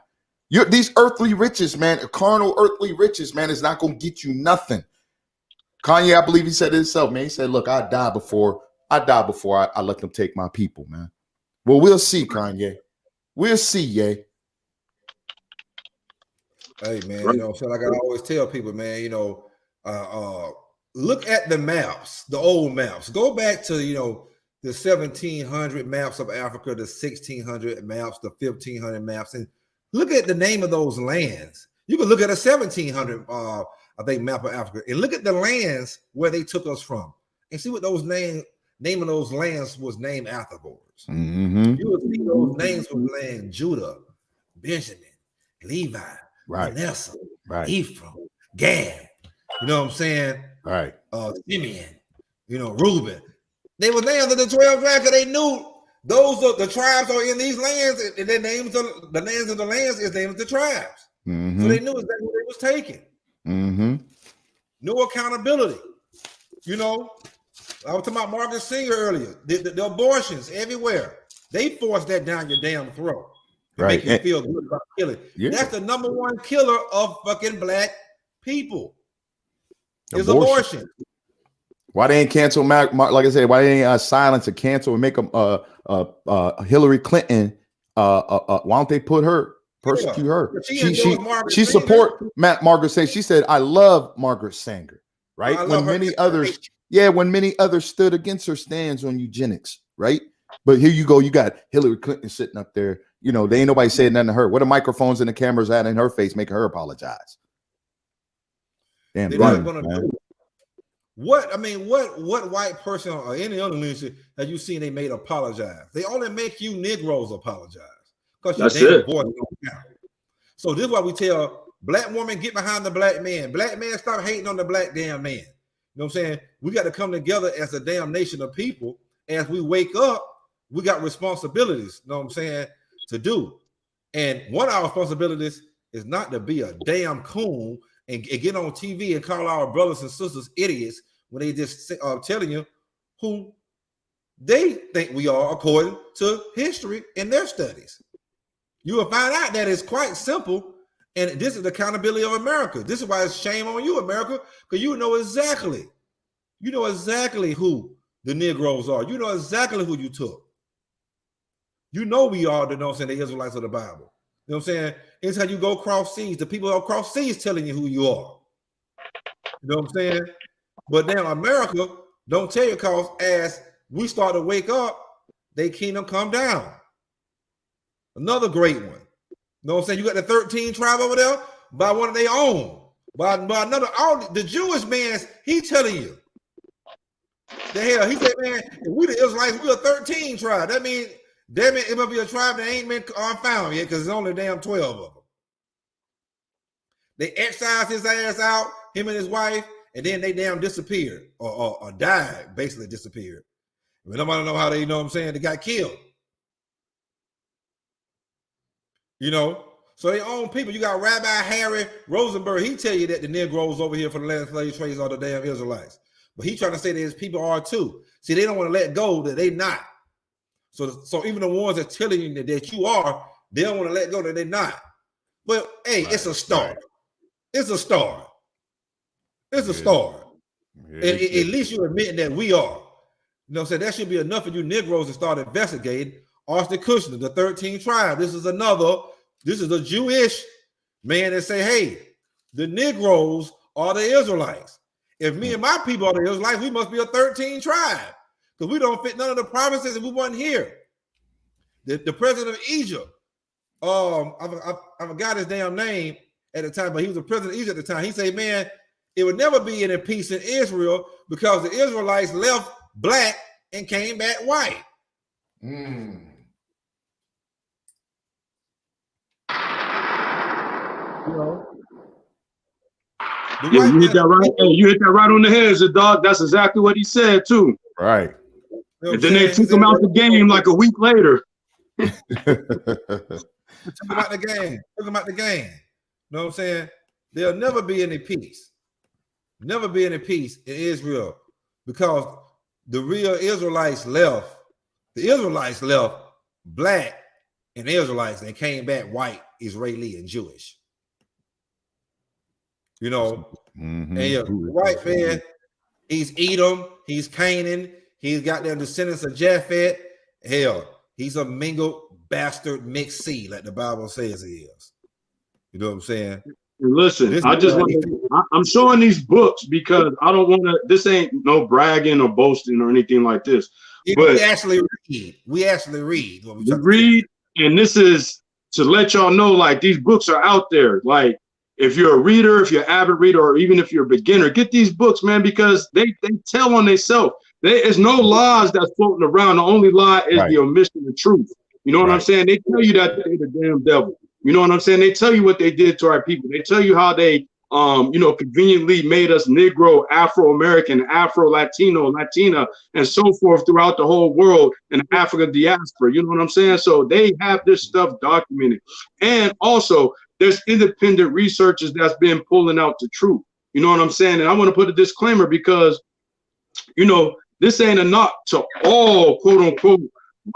These earthly riches, man, carnal earthly riches, man, is not going to get you nothing. Kanye, I believe he said it himself, man. He said, look, I die before I let them take my people, man. Well, we'll see, Kanye. We'll see, yay. Hey, man, so like I always tell people, man, look at the maps, the old maps. Go back to, the 1700 maps of Africa, the 1600 maps, the 1500 maps, and look at the name of those lands. You can look at a 1700, I think, map of Africa, and look at the lands where they took us from, and see what those name of those lands was named afterwards. Mm-hmm. You will see those names from land: Judah, Benjamin, Levi, right, Manasseh, right, Ephraim, Gad. You know what I'm saying? Right. Simeon, Reuben. They were named after the 12 tribes because they knew the tribes are in these lands, and their names the names of the lands is named the tribes. Mm-hmm. So they knew exactly what they was taking. Mm-hmm. No accountability. I was talking about Margaret Singer earlier. The abortions everywhere. They forced that down your damn throat. Right. Make you feel good about killing. Yeah. That's the number one killer of fucking black people. Is abortion. Why they ain't cancel like I said, why they ain't silence or cancel and make them Hillary Clinton why don't they persecute her? She support Margaret Sanger. She said, I love Margaret Sanger, right? When many others stood against her stands on eugenics, right? But here you go, you got Hillary Clinton sitting up there. They ain't nobody saying nothing to her. What the microphones and the cameras at in her face making her apologize? Damn, they're not gonna do it. What white person or any other leadership have you seen they made apologize? They only make you Negroes apologize because your damn voice don't count. So this is why we tell black women, get behind the black man. Black man, stop hating on the black damn man. You know what I'm saying? We got to come together as a damn nation of people. As we wake up, we got responsibilities, you know what I'm saying, to do. And one of our responsibilities is not to be a damn coon and get on TV and call our brothers and sisters idiots when they just telling you who they think we are according to history and their studies. You will find out that it's quite simple, and this is the accountability of America. This is why it's shame on you, America, because you know exactly who the Negroes are. You know exactly who you took. We are the Israelites of the Bible. You know what I'm saying? It's how you go cross seas. The people across seas telling you who you are. You know what I'm saying? But now America don't tell you because as we start to wake up, they kingdom come down. Another great one. You know what I'm saying? You got the 13 tribe over there by one of their own. By another, the Jewish man, he telling you. The hell, he said, man, if we the Israelites, we're a 13 tribe. That means it must be a tribe that ain't been found yet because there's only damn 12 of them. They excised his ass out, him and his wife, and then they damn disappeared or died, basically disappeared. We nobody know how they, they got killed. So they own people. You got Rabbi Harry Rosenberg. He tell you that the Negroes over here for the land slave trades are the damn Israelites. But he trying to say that his people are too. See, they don't want to let go that they not. So even the ones that telling you that you are, they don't want to let go that they're not. Well, hey, it's a start. Right. It's a start. It's a start. At least you admit that we are. So that should be enough for you Negroes to start investigating. Austin Kushner, the 13th tribe. This is a Jewish man that say, hey, the Negroes are the Israelites. If me and my people are the Israelites, we must be a 13th tribe. Because we don't fit none of the provinces and we wasn't here. The president of Egypt, I forgot his damn name at the time, but he was the president of Egypt at the time. He said, man, it would never be any peace in Israel because the Israelites left black and came back white. You know, yeah, you hit that right. Hey, you hit that right on the head, dog. That's exactly what he said too. Right. And then they took him out the game like a week later. Took him out the game. Took him out the game. You know what I'm saying? There'll never be any peace. Never be any peace in Israel because the real Israelites left. The Israelites left black and Israelites and came back white, Israeli, and Jewish. You know, and the white man, he's Edom, he's Canaan, he's got them descendants of Japhet. Hell, he's a mingled bastard mixed seed, like the Bible says he is. You know what I'm saying? Listen, I'm showing these books because I don't want to. This ain't no bragging or boasting or anything like this. Yeah, but we actually read. We actually read. We read, and this is to let y'all know, like these books are out there. Like if you're a reader, if you're an avid reader, or even if you're a beginner, get these books, man, because they tell on themselves. There is no lies that's floating around. The only lie is the omission of truth. You know what I'm saying? They tell you that they're the damn devil. You know what I'm saying? They tell you what they did to our people. They tell you how they, you know, conveniently made us Negro, Afro-American, Afro-Latino, Latina, and so forth throughout the whole world in the African diaspora. You know what I'm saying? So they have this stuff documented. And also, there's independent researchers that's been pulling out the truth. You know what I'm saying? And I want to put a disclaimer because, you know, this ain't a knock to all quote unquote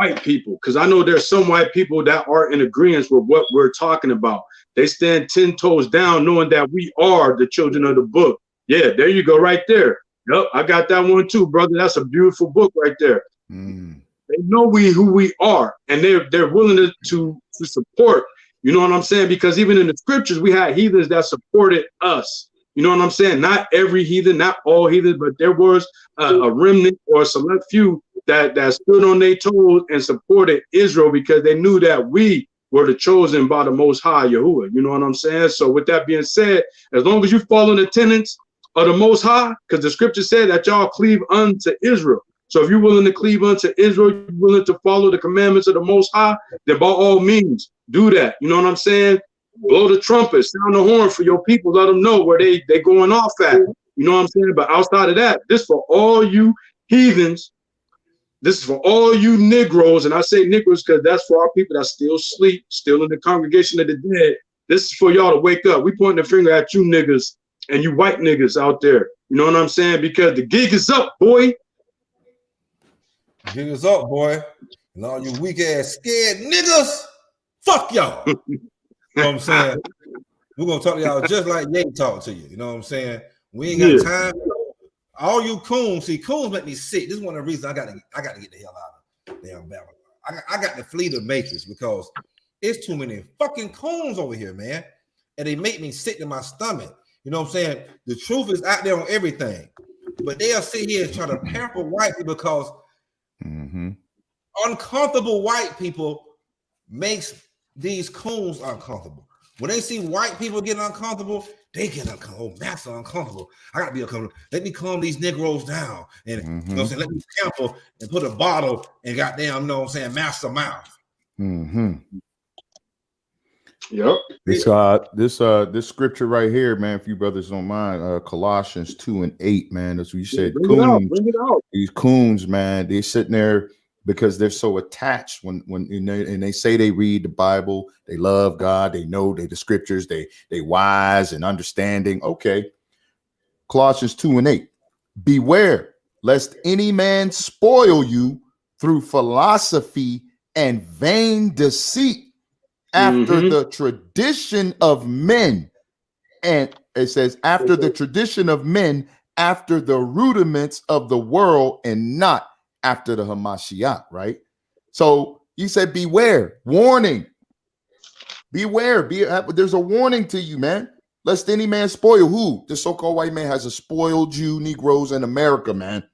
white people, because I know there's some white people that are in agreement with what we're talking about. They stand 10 toes down knowing that we are the children of the book. Yeah, there you go right there. Yep, I got that one too, brother. That's a beautiful book right there. They know who we are, and they're willing to support. You know what I'm saying? Because even in the scriptures, we had heathens that supported us. You know what I'm saying? Not every heathen, not all heathens, but there was a remnant or a select few that stood on their toes and supported Israel because they knew that we were the chosen by the Most High Yahuwah. You know what I'm saying? So with that being said, as long as you follow the tenets of the Most High, because the scripture said that y'all cleave unto Israel. So if you're willing to cleave unto Israel, you're willing to follow the commandments of the Most High, then by all means, do that. You know what I'm saying? Blow the trumpet, sound the horn for your people, let them know where they going off at. You know what I'm saying? But outside of that, this for all you heathens. This is for all you Negroes, and I say Negroes because that's for our people that still sleep, still in the congregation of the dead. This is for y'all to wake up. We pointing the finger at you niggas and you white niggas out there. You know what I'm saying? Because the gig is up, boy. Gig is up, boy. And all you weak ass scared niggas, fuck y'all. You know what I'm saying? We're gonna talk to y'all just like Ye talk to you. You know what I'm saying? We ain't got time. All you coons, see, coons make me sick. This is one of the reasons I gotta get the hell out of damn Babylon. I got to flee the matrix because it's too many fucking coons over here, man. And they make me sick to my stomach. You know what I'm saying? The truth is out there on everything. But they'll sit here and try to pamper white people because uncomfortable white people makes these coons uncomfortable. When they see white people getting uncomfortable, they get uncomfortable. Oh, that's uncomfortable. I gotta be uncomfortable. Let me calm these Negroes down. And you know what I'm saying, let me pamper and put a bottle and goddamn, you know what I'm saying, master mouth. Yep. This scripture right here, man, if you brothers don't mind, Colossians 2:8, man. That's what you said. Bring it out. These coons, man, they're sitting there because they're so attached when they say they read the Bible, they love God, they know the scriptures, they wise and understanding. Okay. Colossians 2:8. Beware lest any man spoil you through philosophy and vain deceit after the tradition of men. And it says after the tradition of men, after the rudiments of the world, and not after the Hamashiach, right? So he said, beware, warning, beware, there's a warning to you, man. Lest any man spoil who? The so-called white man has spoiled you Negroes in America, man.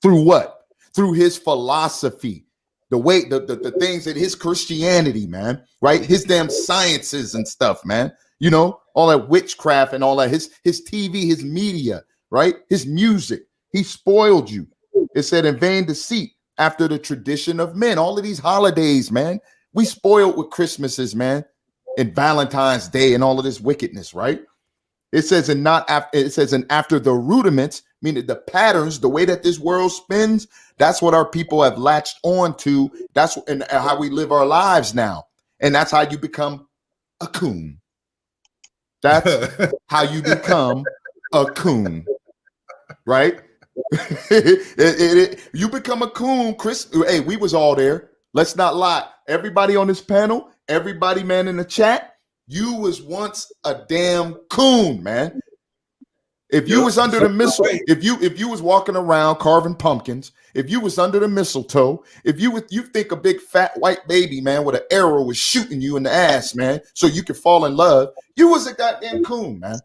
Through what? Through his philosophy, the way, the things that his Christianity, man, right? His damn sciences and stuff, man. You know, all that witchcraft and all that, his TV, his media, right? His music, he spoiled you. It said in vain deceit after the tradition of men. All of these holidays, man, we spoiled with Christmases, man. in Valentine's Day and all of this wickedness, right? It says, and not after, it says, and after the rudiments, meaning the patterns, the way that this world spins, that's what our people have latched on to. That's and how we live our lives now. And that's how you become a coon. That's how you become a coon, right? You become a coon, Chris. Hey, we was all there. Let's not lie. Everybody on this panel, everybody, man, in the chat, you was once a damn coon, man. If you was under the missile, if you was walking around carving pumpkins, if you was under the mistletoe, if you think a big fat white baby, man, with an arrow was shooting you in the ass, man, so you could fall in love, you was a goddamn coon, man.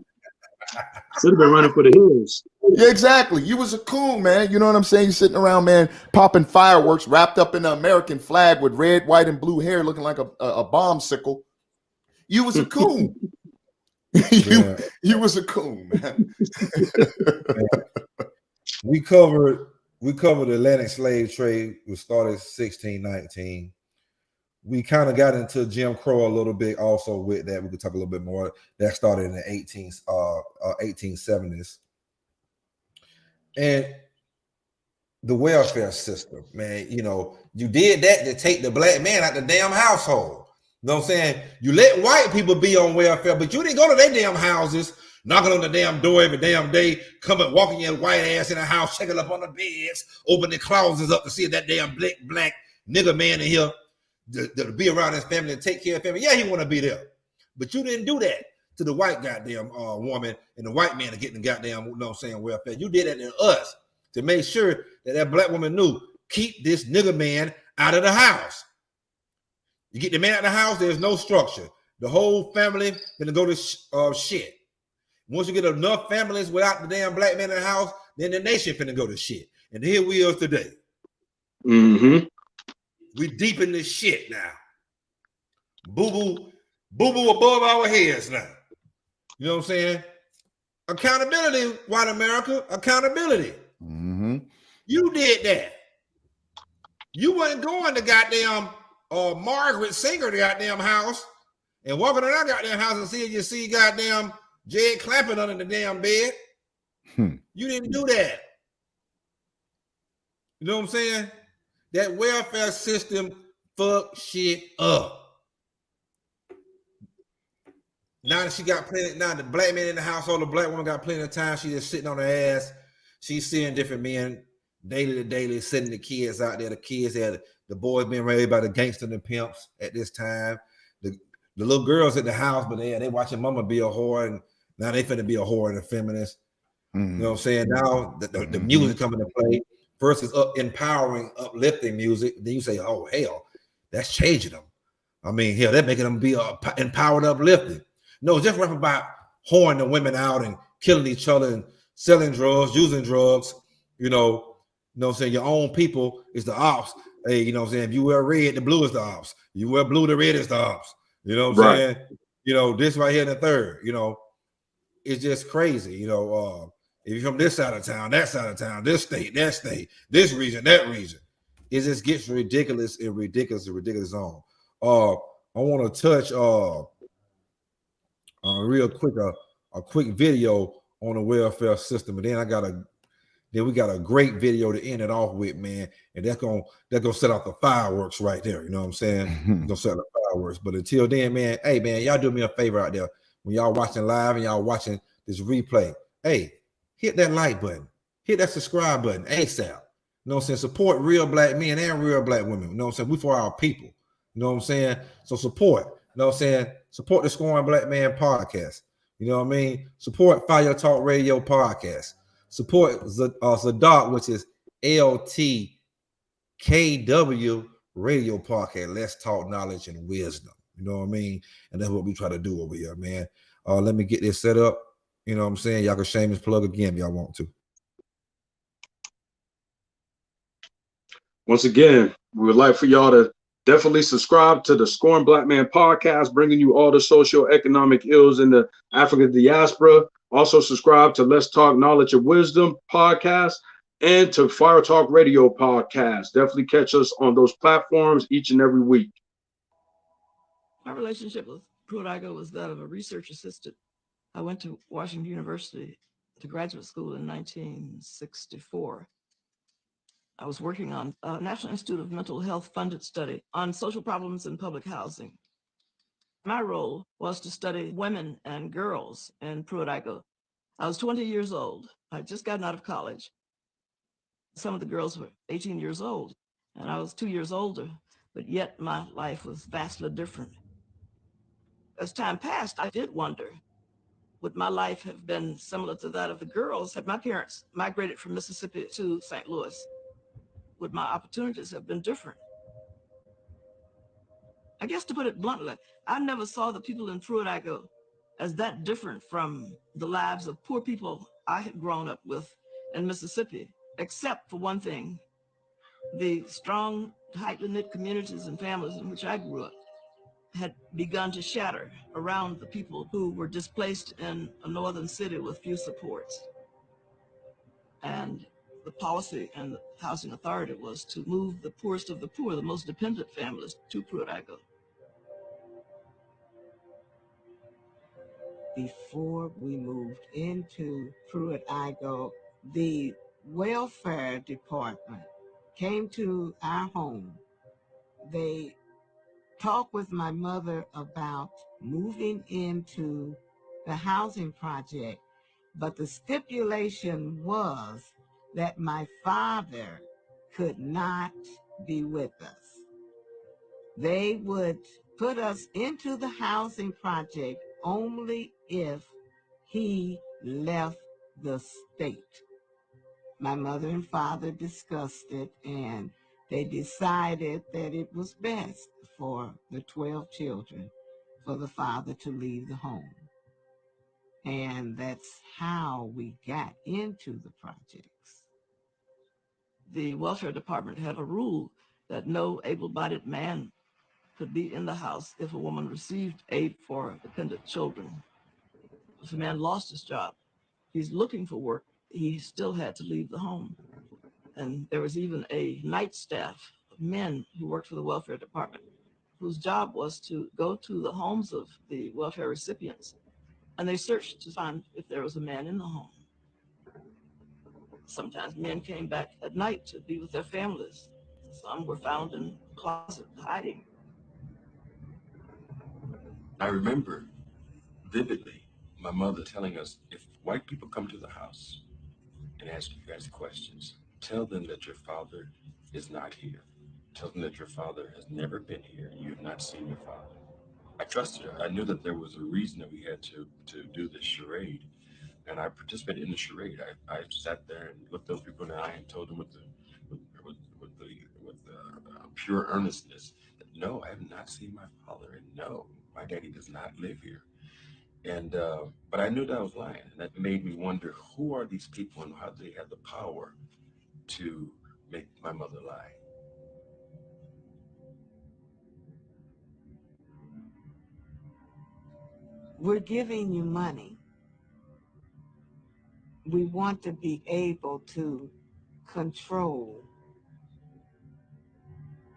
Should have been running for the hills. Yeah, exactly. You was a coon, man. You know what I'm saying? You're sitting around, man, popping fireworks, wrapped up in an American flag with red, white, and blue hair, looking like a bomb sickle. You was a coon. you was a coon, man. We covered the Atlantic slave trade, which started 1619. We kind of got into Jim Crow a little bit also with that. We could talk a little bit more. That started in the 1870s. And the welfare system, man, you know, you did that to take the black man out the damn household. You know what I'm saying? You let white people be on welfare, but you didn't go to their damn houses, knocking on the damn door every damn day, coming, walking your white ass in the house, checking up on the beds, open the closets up to see if that damn black nigga man in here to be around his family and take care of family. Yeah, he want to be there. But you didn't do that to the white goddamn woman and the white man to get the goddamn, you know what I'm saying, welfare. You did that to us to make sure that black woman knew, keep this nigga man out of the house. You get the man out of the house, there's no structure. The whole family gonna go to shit. Once you get enough families without the damn black man in the house, then the nation finna go to shit. And here we are today. Mm-hmm. We deep in this shit now. Boo-boo above our heads now. You know what I'm saying? Accountability, white America, accountability. Mm-hmm. You did that. You wasn't going to goddamn Margaret Singer to goddamn house and walking around goddamn house and see goddamn Jed clapping under the damn bed. You didn't do that. You know what I'm saying? That welfare system fucked shit up. Now that she got plenty, now the black man in the household, the black woman got plenty of time. She just sitting on her ass. She's seeing different men daily to daily, sending the kids out there. The kids had the boys being raised by the gangsters and pimps at this time. The little girls at the house, but they watching mama be a whore, and now they finna be a whore and a feminist. You know what I'm saying? Now the music coming to play. First is empowering, uplifting music. Then you say, oh, hell, that's changing them. I mean, hell, they're making them be empowered, uplifting. No, just rap about whoring the women out and killing each other and selling drugs, using drugs. You know what I'm saying? Your own people is the ops. Hey, you know what I'm saying? If you wear red, the blue is the ops. You wear blue, the red is the ops. You know what I'm saying? You know, this right here in the third, you know, it's just crazy. You know, if you're from this side of town, that side of town, this state, that state, this region, that region, it just gets ridiculous and ridiculous zone. I want to touch real quick a quick video on the welfare system, and then we got a great video to end it off with, man, and that's gonna set off the fireworks right there. You know what I'm saying? Gonna set off the fireworks. But until then, man, hey man, y'all do me a favor out there when y'all watching live and y'all watching this replay. Hey, hit that like button, hit that subscribe button ASAP. You know what I'm saying? Support real black men and real black women. You know what I'm saying? We for our people. You know what I'm saying? So support. You know what I'm saying? Support the Scoring Black Man podcast. You know what I mean? Support Fire Talk Radio podcast. Support Zadok, which is LTKW Radio podcast. Let's talk knowledge and wisdom. You know what I mean? And that's what we try to do over here, man. Let me get this set up. You know what I'm saying? Y'all can shameless plug again if y'all want to. Once again, we would like for y'all to definitely subscribe to the Scoring Black Man podcast, bringing you all the socio-economic ills in the African diaspora. Also subscribe to Let's Talk Knowledge and Wisdom podcast and to Fire Talk Radio podcast. Definitely catch us on those platforms each and every week. My relationship was Pruitt-Igoe was that of a research assistant. I went to Washington University to graduate school in 1964. I was working on a National Institute of Mental Health funded study on social problems in public housing. My role was to study women and girls in Pruitt-Igoe. I was 20 years old. I'd just gotten out of college. Some of the girls were 18 years old, and I was 2 years older, but yet my life was vastly different. As time passed, I did wonder, would my life have been similar to that of the girls had my parents migrated from Mississippi to St. Louis? Would my opportunities have been different? I guess to put it bluntly, I never saw the people in Pruitt-Igoe as that different from the lives of poor people I had grown up with in Mississippi, except for one thing: the strong, tightly knit communities and families in which I grew up had begun to shatter around the people who were displaced in a northern city with few supports. And the policy and the housing authority was to move the poorest of the poor, the most dependent families, to Pruitt-Igoe. Before we moved into Pruitt-Igoe, the welfare department came to our home. They talked with my mother about moving into the housing project, but the stipulation was that my father could not be with us. They would put us into the housing project only if he left the state. My mother and father discussed it, and they decided that it was best for the 12 children for the father to leave the home. And that's how we got into the projects. The welfare department had a rule that no able-bodied man could be in the house if a woman received aid for dependent children. If a man lost his job, he's looking for work, he still had to leave the home. And there was even a night staff of men who worked for the welfare department, whose job was to go to the homes of the welfare recipients, and they searched to find if there was a man in the home. Sometimes men came back at night to be with their families. Some were found in the closet hiding. I remember vividly my mother telling us, if white people come to the house and ask you guys questions, tell them that your father is not here. Tell them that your father has never been here and you have not seen your father. I trusted her. I knew that there was a reason that we had to do this charade, and I participated in the charade. I sat there and looked those people in the eye and told them with pure earnestness that no, I have not seen my father, and no, my daddy does not live here. And but I knew that I was lying, and that made me wonder, who are these people and how do they have the power to make my mother lie? We're giving you money. We want to be able to control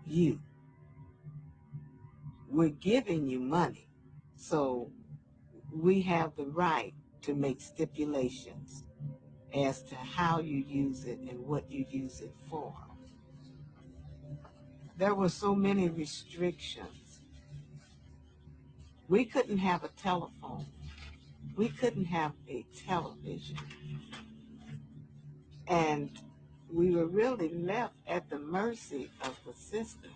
you. We're giving you money, so we have the right to make stipulations as to how you use it and what you use it for. There were so many restrictions. We couldn't have a telephone. We couldn't have a television. And we were really left at the mercy of the system.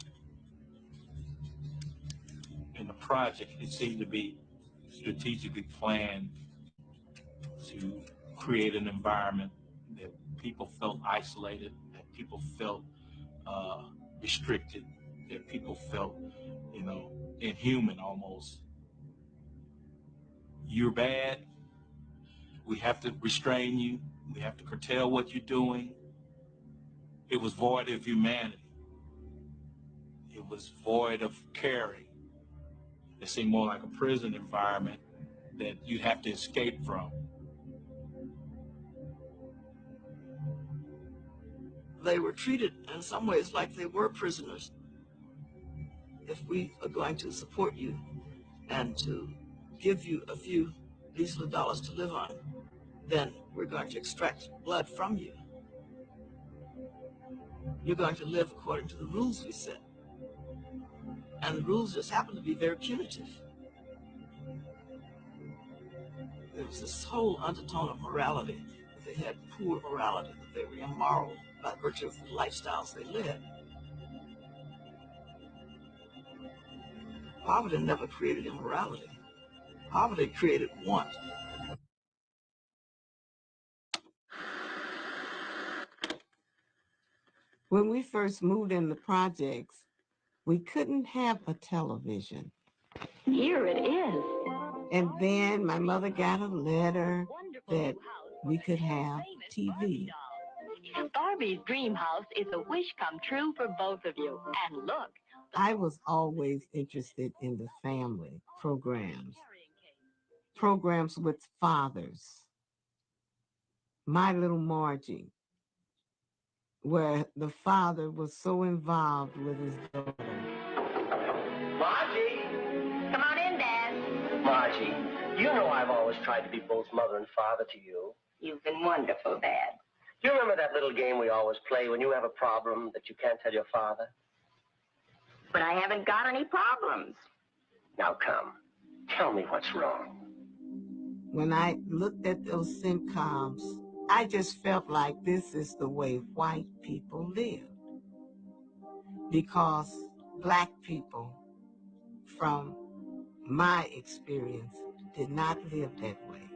In the project, it seemed to be strategically planned to create an environment that people felt isolated, that people felt restricted, that people felt, inhuman almost. You're bad. We have to restrain you. We have to curtail what you're doing. It was void of humanity. It was void of caring. It seemed more like a prison environment that you have to escape from. They were treated in some ways like they were prisoners. If we are going to support you and to give you a few reasonable dollars to live on, then we're going to extract blood from you. You're going to live according to the rules we set. And the rules just happen to be very punitive. There was this whole undertone of morality. They had poor morality, that they were immoral by virtue of the lifestyles they led. Poverty never created immorality. Poverty created want. When we first moved in the projects, we couldn't have a television. Here it is. And then my mother got a letter that we could have TV. Barbie's dream house is a wish come true for both of you. And look. I was always interested in the family programs. Programs with fathers. My Little Margie, where the father was so involved with his daughter. Margie! Come on in, Dad. Margie, you know I've always tried to be both mother and father to you. You've been wonderful, Dad. Do you remember that little game we always play when you have a problem that you can't tell your father? But I haven't got any problems. Now come, tell me what's wrong. When I looked at those sitcoms, I just felt like this is the way white people live. Because Black people, from my experience, did not live that way.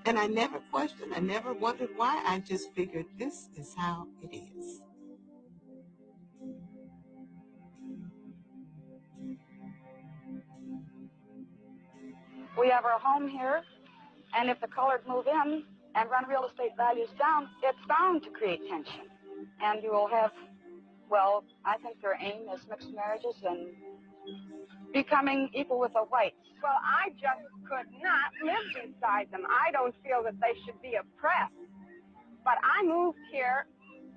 And I never questioned, I never wondered why. I just figured this is how it is. We have our home here, and if the colored move in and run real estate values down, it's bound to create tension. And you will have, well, I think their aim is mixed marriages and becoming equal with the whites. Well, I just could not live beside them. I don't feel that they should be oppressed. But I moved here.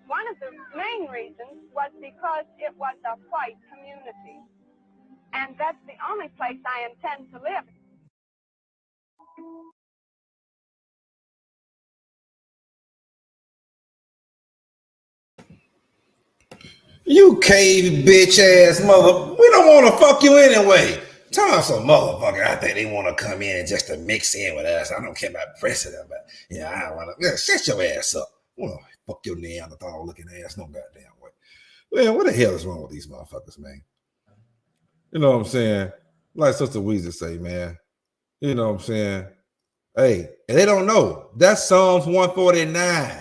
One of the main reasons was because it was a white community. And that's the only place I intend to live. You cave bitch ass mother. We don't want to fuck you anyway. Tell us some motherfucker out there they want to come in just to mix in with us. I don't care about precedent, but yeah, I don't want to. Yeah, shut your ass up. Well, fuck your Neanderthal looking ass, no goddamn way. Well, what the hell is wrong with these motherfuckers, man? You know what I'm saying? Like Sister Weezer say, man. You know what I'm saying? Hey, and they don't know. That's Psalms 149.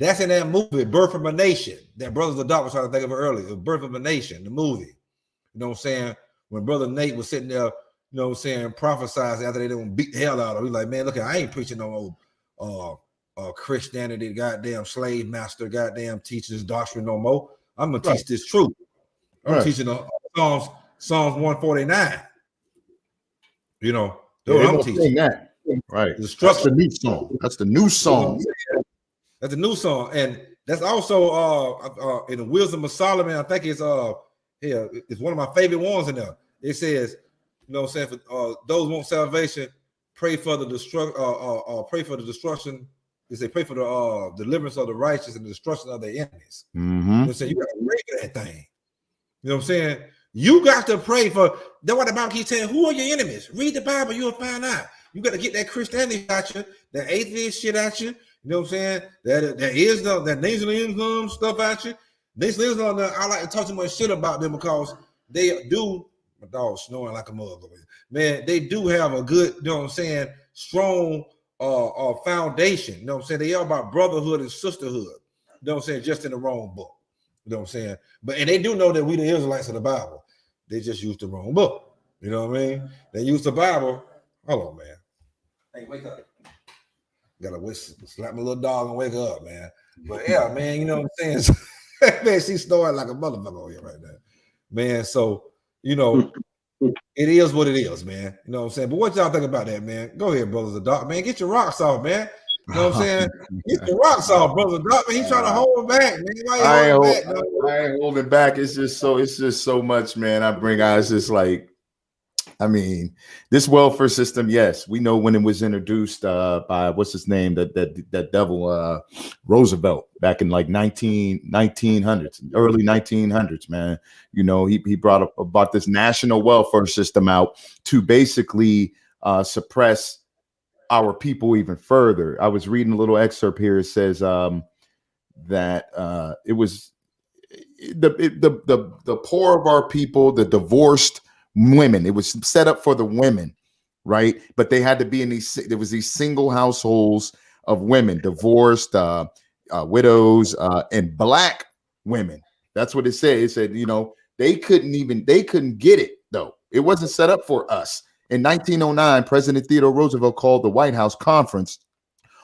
That's in that movie, Birth of a Nation. That Brothers of the Dark was trying to think of it earlier. Birth of a Nation, the movie. You know what I'm saying? When Brother Nate was sitting there, you know what I'm saying, prophesizing after they didn't beat the hell out of him. He's like, man, look, I ain't preaching no Christianity, goddamn slave master, goddamn teaches doctrine no more. I'm going to teach this truth. I'm teaching Psalms 149. You know, I'm teaching that. Right. That's the new song. That's the new song. That's a new song, and that's also in the Wisdom of Solomon. I think it's it's one of my favorite ones in there. It says, you know what I'm saying, for those who want salvation, pray for the destruction. They say pray for the deliverance of the righteous and the destruction of their enemies. You know what I'm saying? You got to pray for that thing. You know what I'm saying? You got to pray for. That's what the Bible keeps saying. Who are your enemies? Read the Bible, you'll find out. You got to get that Christianity out you, that atheist shit out you. You know what I'm saying? That Nation of Islam stuff out you. Nation of Islam, I like to talk too much shit about them because they do. My dog's snoring like a mother. Man, they do have a good, you know what I'm saying, strong foundation. You know what I'm saying? They are about brotherhood and sisterhood. You know what I'm saying? Just in the wrong book. You know what I'm saying? And they do know that we the Israelites of the Bible. They just used the wrong book. You know what I mean? They used the Bible. Hold on, man. Hey, wake up. Gotta slap my little dog and wake her up, man. But yeah, man, you know what I'm saying? Man, she's snoring like a motherfucker on here right now. Man, so, you know, it is what it is, man. You know what I'm saying? But what y'all think about that, man? Go ahead, Brothers of Dark, man. Get your rocks off, man. You know what I'm saying? Get your rocks off, Brothers of Dark, man. He's trying to hold back, man. I ain't holding back. It's just so much, man. It's just like, I mean, this welfare system, yes, we know when it was introduced by what's his name, that devil Roosevelt back in like 1900s, early 1900s, man. You know, he brought up about this national welfare system out to basically suppress our people even further. I was reading a little excerpt here. It says that it was the poor of our people, the divorced women. It was set up for the women, right? But they had to be in these. There was these single households of women, divorced, widows, and black women. That's what it said. It said, you know, they couldn't get it though. It wasn't set up for us. In 1909, President Theodore Roosevelt called the White House conference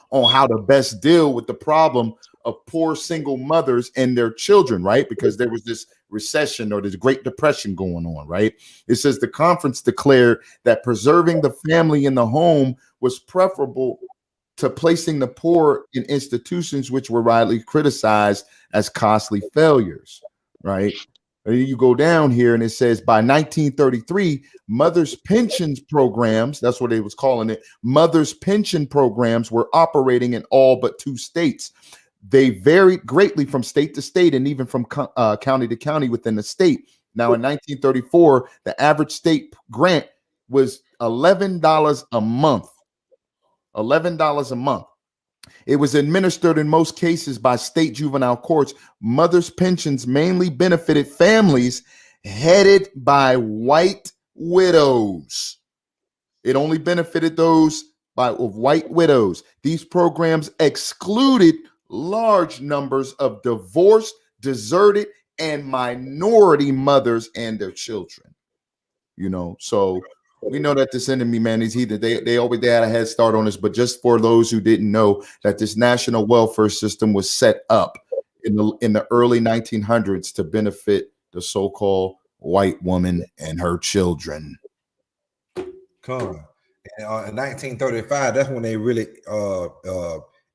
on how to best deal with the problem of poor single mothers and their children, right? Because there was this recession or this Great Depression going on, right? It says the conference declared that preserving the family in the home was preferable to placing the poor in institutions which were widely criticized as costly failures, right? You go down here and it says by 1933, mothers' pensions programs, that's what they was calling it, mothers' pension programs were operating in all but 2 states. They varied greatly from state to state and even from county to county within the state. Now in 1934, the average state grant was $11 a month. $11 a month. It was administered in most cases by state juvenile courts. Mothers' pensions mainly benefited families headed by white widows. It only benefited those of white widows. These programs excluded large numbers of divorced, deserted, and minority mothers and their children. You know, so we know that this enemy, man, is either they already had a head start on this, but just for those who didn't know that this national welfare system was set up in the early 1900s to benefit the so-called white woman and her children. In 1935, that's when they really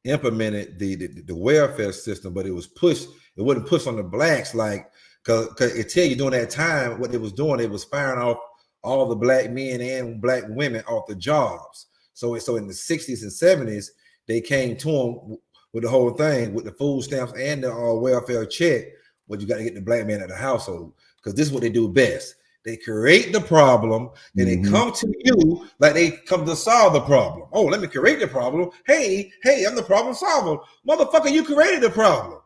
implemented the welfare system, but it was pushed. It wasn't pushed on the blacks, like because it tell you during that time what they was doing. They was firing off all the black men and black women off the jobs. So in the 60s and 70s, they came to them with the whole thing with the food stamps and the welfare check. Well, you got to get the black man at the household because this is what they do best. They create the problem and they come to you like they come to solve the problem. Oh, let me create the problem. Hey, I'm the problem solver. Motherfucker, you created the problem.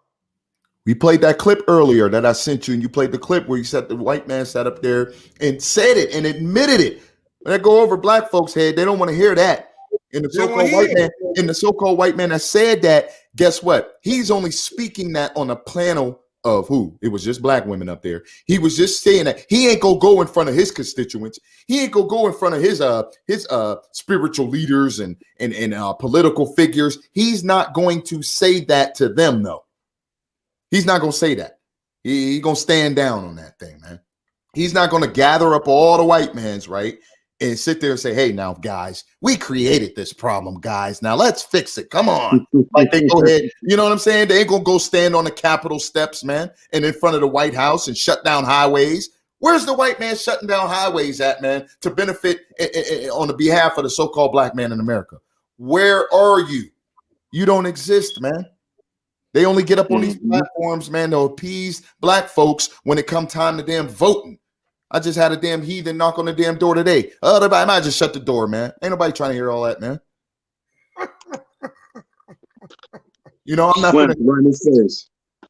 We played that clip earlier that I sent you, and you played the clip where you said the white man sat up there and said it and admitted it. When that go over black folks' head, they don't want to hear that. And the so-called white man that said that, guess what? He's only speaking that on a panel of who? It was just black women up there. He was just saying that he ain't gonna go in front of his constituents. He ain't gonna go in front of his spiritual leaders and political figures. He's not going to say that to them, though. He's not going to say that. He's going to stand down on that thing, man. He's not going to gather up all the white mans, right, and sit there and say, hey, now, guys, we created this problem, guys. Now, let's fix it. Come on. Like they go ahead. You know what I'm saying? They ain't going to go stand on the Capitol steps, man, and in front of the White House and shut down highways. Where's the white man shutting down highways at, man, to benefit on the behalf of the so-called black man in America? Where are you? You don't exist, man. They only get up on these platforms, man, to appease black folks when it come time to damn voting. I just had a damn heathen knock on the damn door today. Everybody might just shut the door, man. Ain't nobody trying to hear all that, man. You know, I'm not gonna.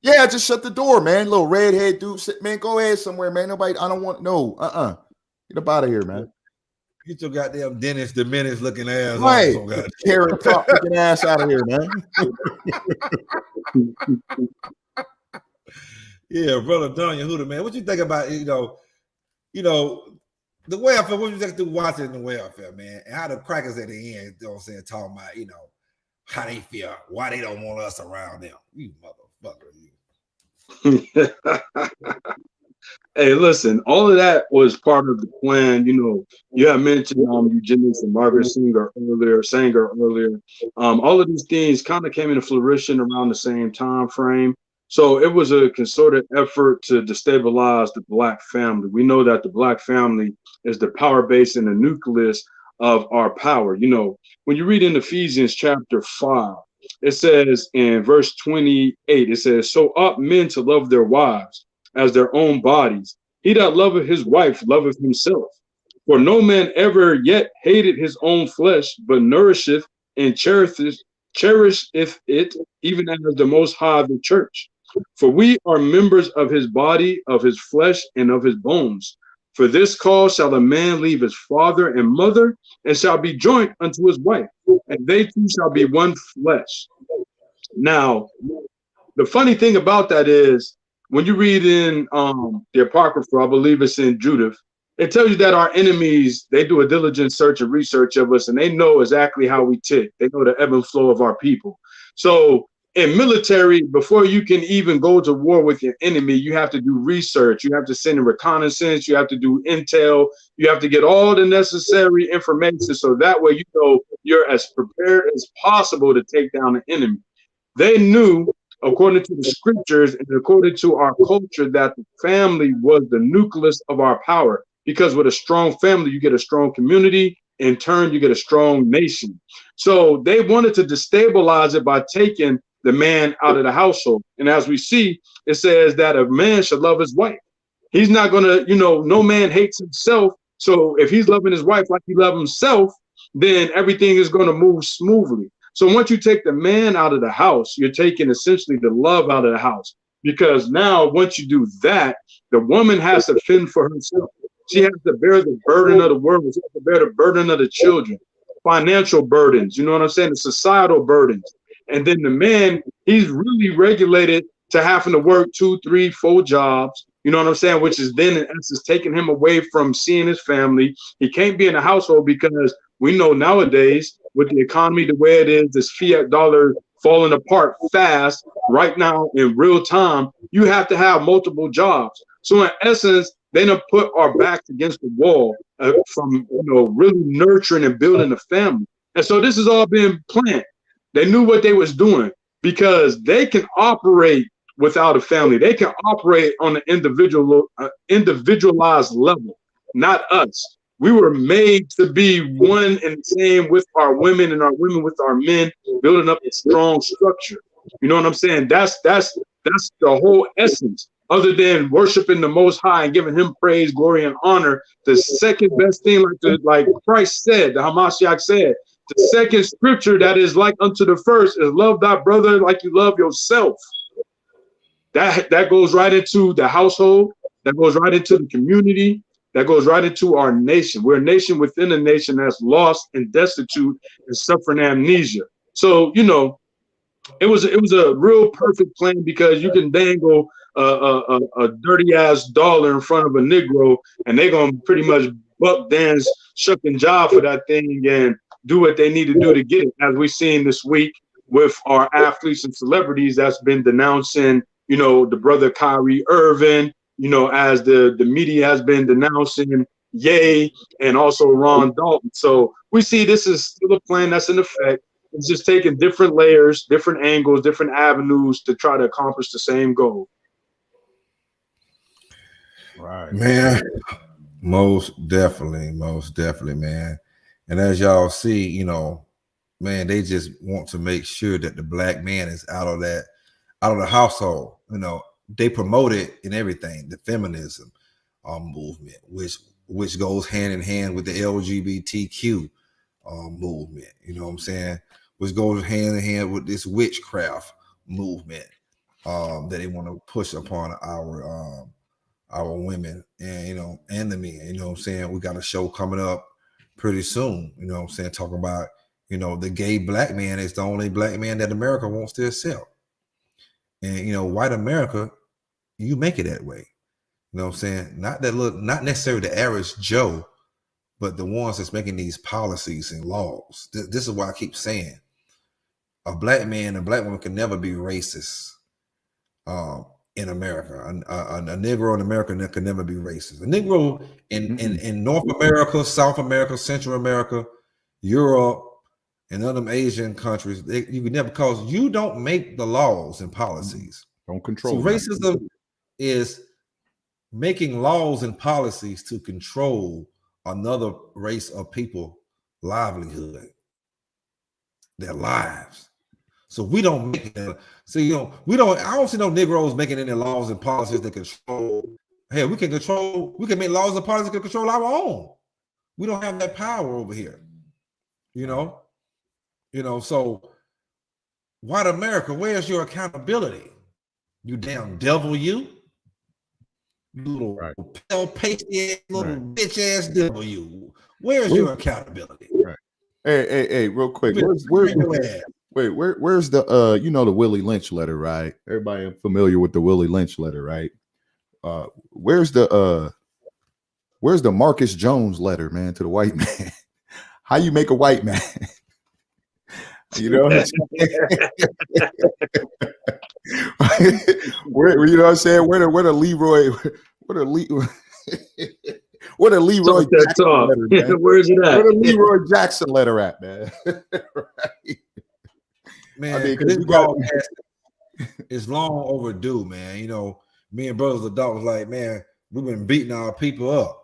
Yeah, just shut the door, man. Little redhead dude, man, go ahead somewhere, man. Nobody, I don't want no. Get up out of here, man. Get your goddamn Dennis the Menace looking ass. Right, carrot top looking ass out of here, man. Yeah, brother Don Yehuda, man. What you think about you know the welfare? What you think to watching the welfare, man? And how the crackers at the end, you know what I'm saying, talking about how they feel, why they don't want us around them. You motherfucker, you. Hey, listen, all of that was part of the plan. You had mentioned eugenics and Margaret Sanger earlier. All of these things kind of came into fruition around the same time frame. So it was a concerted effort to destabilize the Black family. We know that the Black family is the power base and the nucleus of our power. You know, when you read in Ephesians chapter 5, it says in verse 28, it says, "So ought men to love their wives as their own bodies. He that loveth his wife loveth himself. For no man ever yet hated his own flesh, but nourisheth and cherisheth it, even as the Most High the church. For we are members of his body, of his flesh, and of his bones. For this cause shall a man leave his father and mother, and shall be joined unto his wife, and they two shall be one flesh." Now, the funny thing about that is, when you read in the Apocrypha, I believe it's in Judith, it tells you that our enemies, they do a diligent search and research of us, and they know exactly how we tick. They know the ebb and flow of our people. So in military, before you can even go to war with your enemy, you have to do research. You have to send a reconnaissance. You have to do intel. You have to get all the necessary information, so that way you know you're as prepared as possible to take down the enemy. They knew, according to the scriptures and according to our culture, that the family was the nucleus of our power. Because with a strong family, you get a strong community. In turn, you get a strong nation. So they wanted to destabilize it by taking the man out of the household. And as we see, it says that a man should love his wife. He's not going to, you know, no man hates himself. So if he's loving his wife like he loves himself, then everything is going to move smoothly. So once you take the man out of the house, you're taking essentially the love out of the house. Because now, once you do that, the woman has to fend for herself. She has to bear the burden of the world. She has to bear the burden of the children, financial burdens, you know what I'm saying? The societal burdens. And then the man, he's really regulated to having to work 2, 3, 4 jobs, you know what I'm saying? Which is then in essence taking him away from seeing his family. He can't be in the household because we know nowadays with the economy the way it is, this fiat dollar falling apart fast right now in real time, you have to have multiple jobs. So in essence, they done put our backs against the wall from, you know, really nurturing and building a family. And so this has all been planned. They knew what they was doing because they can operate without a family. They can operate on an individualized level, not us. We were made to be one and the same with our women and our women with our men, building up a strong structure. You know what I'm saying? That's the whole essence. Other than worshiping the Most High and giving him praise, glory, and honor, the second best thing, like Christ said, the Hamashiach said, the second scripture that is like unto the first is love thy brother like you love yourself. That goes right into the household. That goes right into the community. That goes right into our nation. We're a nation within a nation that's lost and destitute and suffering amnesia. So, you know, it was a real perfect plan because you can dangle a dirty ass dollar in front of a Negro and they're gonna pretty much buck dance, shuck and jive for that thing and do what they need to do to get it. As we've seen this week with our athletes and celebrities that's been denouncing, you know, the brother Kyrie Irving, you know, as the media has been denouncing Ye and also Ron Dalton. So we see this is still a plan that's in effect. It's just taking different layers, different angles, different avenues to try to accomplish the same goal. Right, man. Most definitely, man. And as y'all see, you know, man, they just want to make sure that the black man is out of the household. You know, they promote it in everything, the feminism movement, which goes hand in hand with the LGBTQ movement. You know what I'm saying? Which goes hand in hand with this witchcraft movement that they want to push upon our women and, you know, and the men. You know what I'm saying? We got a show coming up pretty soon, you know what I'm saying, talking about, you know, the gay black man is the only black man that America wants to accept. And, you know, white America, you make it that way. You know what I'm saying? Not necessarily the average Joe, but the ones that's making these policies and laws. This is why I keep saying a black man and a black woman can never be racist in America. A Negro in America can never be racist. A Negro in North America, South America, Central America, Europe, and other Asian countries, you could never, because you don't make the laws and policies. Don't control. See, racism is making laws and policies to control another race of people livelihood, their lives. So we don't make it. So I don't see no Negroes making any laws and policies that control. Hey, we can make laws and policies that control our own. We don't have that power over here. So white America, where's your accountability? You damn devil, you little pale pasty ass little bitch ass devil, you. Where's your accountability? Right. Hey, real quick. Where's the the Willie Lynch letter, right? Everybody familiar with the Willie Lynch letter, right? Where's the Marcus Jones letter, man, to the white man? How you make a white man? You know what I'm saying? Where you know what I'm saying? Where the Leroy Jackson letter, man? Where's it at? Where the Leroy Jackson letter at, man? Right. Man, this broadcast is long overdue, man. Me and Brothers of Dark was like, man, we've been beating our people up,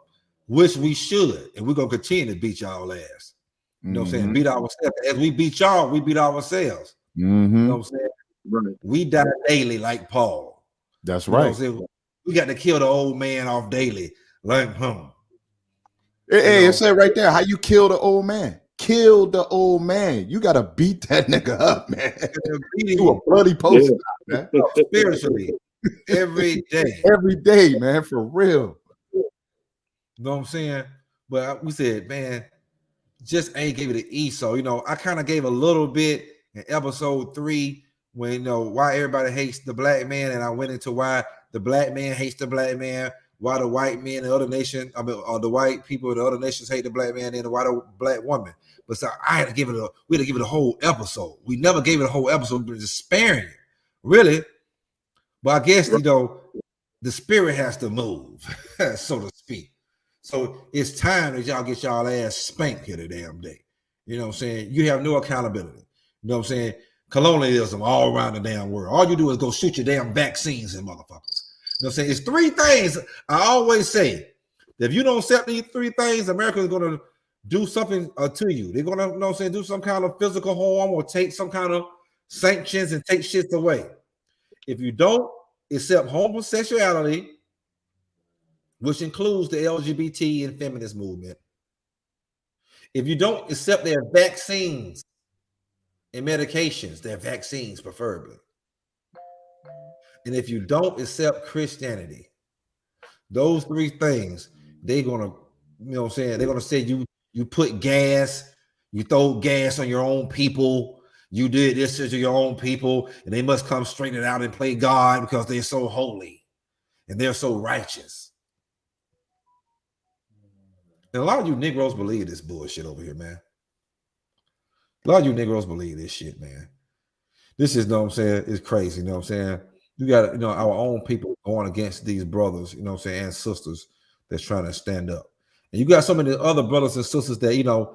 which we should, and we're gonna continue to beat y'all ass. You know what I'm saying? Beat ourselves. As we beat y'all, we beat ourselves. You know what I'm saying? Right. We die daily like Paul. That's You know what right. I'm saying? We got to kill the old man off daily. Like, Hey, it said right there, how you kill the old man? Kill the old man. You got to beat that nigga up, man. Do a bloody post, man. Spiritually, every day. Every day, man, for real. You know what I'm saying? But we said, man, just ain't gave it an Esau. I kind of gave a little bit in episode 3 when why everybody hates the black man, and I went into why the black man hates the black man, why the white men and other nation, the white people of the other nations hate the black man, and why the black woman. But so we had to give it a whole episode. We never gave it a whole episode. We were just sparing it, really. But I guess the spirit has to move, so to speak. So it's time that y'all get y'all ass spanked here the damn day. You know what I'm saying? You have no accountability. You know what I'm saying? Colonialism all around the damn world. All you do is go shoot your damn vaccines in motherfuckers. You know what I'm saying? It's 3 things I always say. That if you don't accept these 3 things, America is going to do something to you. They're going to, you know what I'm saying, do some kind of physical harm or take some kind of sanctions and take shit away. If you don't accept homosexuality, which includes the LGBT and feminist movement, if you don't accept their vaccines and medications, their vaccines preferably, and if you don't accept Christianity, those 3 things, they're gonna, you know what I'm saying, they're gonna say you put gas, you throw gas on your own people, you did this to your own people, and they must come straighten out and play God because they're so holy and they're so righteous. And a lot of you Negroes believe this bullshit over here, man. A lot of you Negroes believe this shit, man. This is, you know what I'm saying, it's crazy, you know what I'm saying? You got, our own people going against these brothers, you know what I'm saying, and sisters that's trying to stand up. And you got so many other brothers and sisters that,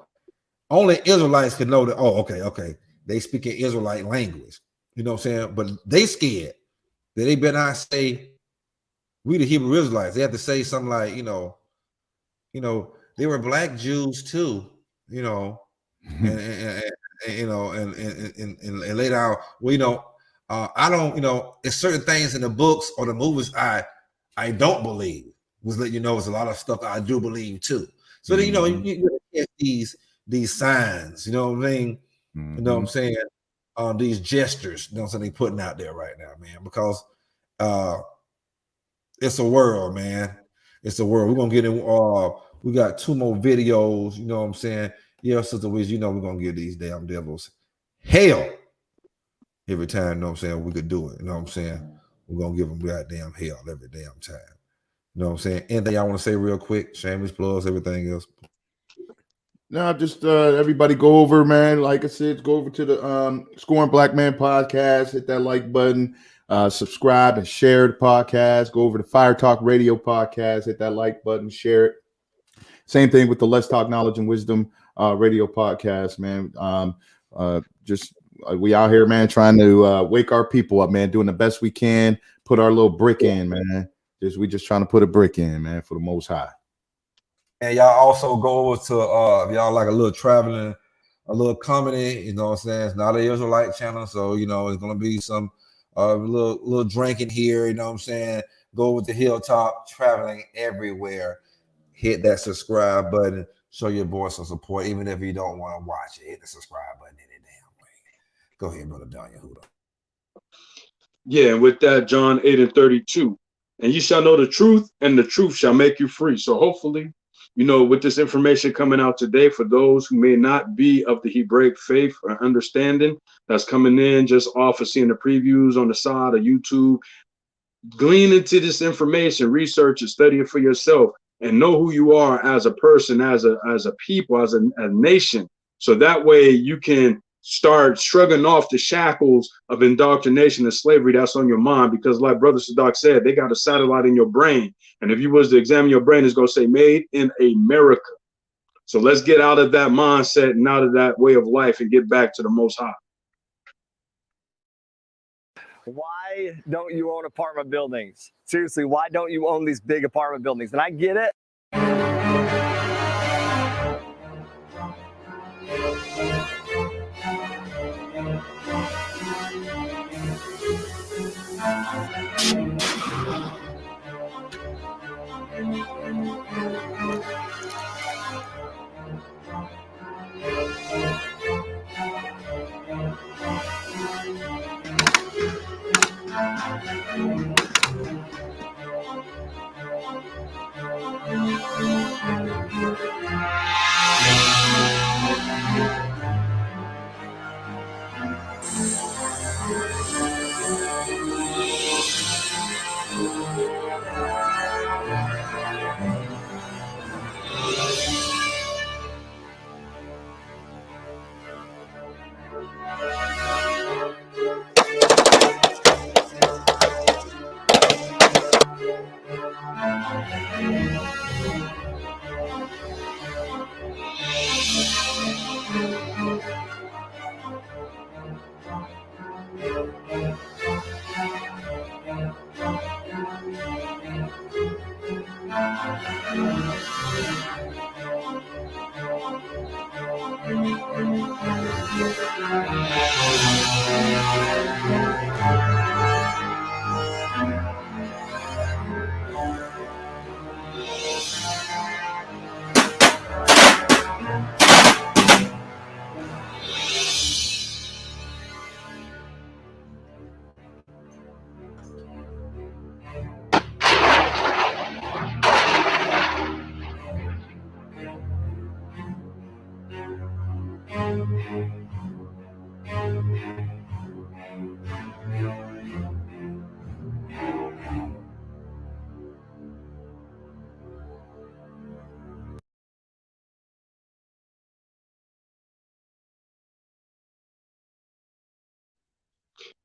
only Israelites can know that, okay, they speak in Israelite language, you know what I'm saying? But they scared that they better not say, we the Hebrew Israelites. They have to say something like, they were black Jews too, and laid out. Well, I don't, it's certain things in the books or the movies I don't believe. Was let you know it's a lot of stuff I do believe too. So then, you get these signs, you know what I mean? You know what I'm saying? These gestures, you know what I'm saying, they putting out there right now, man, because it's a world, man. It's a world. We're gonna get in. We got 2 more videos. You know what I'm saying? Yeah, Sister Wiz, we're gonna give these damn devils hell every time. You know what I'm saying? We could do it. You know what I'm saying? We're gonna give them goddamn hell every damn time. You know what I'm saying? Anything y'all want to say real quick? Shameless plugs, everything else. No, just everybody go over, man. Like I said, go over to the Scoring Black Man podcast, hit that like button, subscribe and share the podcast. Go over to Fire Talk Radio podcast, hit that like button, share it. Same thing with the Let's Talk Knowledge and Wisdom radio podcast, man. Just we out here, man, trying to wake our people up, man, doing the best we can, put our little brick in, man. We just trying to put a brick in, man, for the Most High. And y'all also go over to if y'all like a little traveling, a little comedy, you know what I'm saying? It's not an Israelite channel, so you know it's gonna be some little drinking here, you know what I'm saying? Go with the Hilltop, traveling everywhere. Hit that subscribe button, show your boy some support, even if you don't want to watch it. Hit the subscribe button any damn way. Go ahead, brother Don Yehuda. Yeah, and with that, John 8:32, and you shall know the truth, and the truth shall make you free. So hopefully, you know, with this information coming out today, for those who may not be of the Hebraic faith or understanding, that's coming in just off of seeing the previews on the side of YouTube, glean into this information, research it, study it for yourself, and know who you are as a person, as a people, as a nation. So that way you can start shrugging off the shackles of indoctrination and slavery that's on your mind. Because like Brother Sadak said, they got a satellite in your brain. And if you was to examine your brain, it's going to say made in America. So let's get out of that mindset and out of that way of life and get back to the Most High. Why don't you own apartment buildings? Seriously, why don't you own these big apartment buildings? And I get it.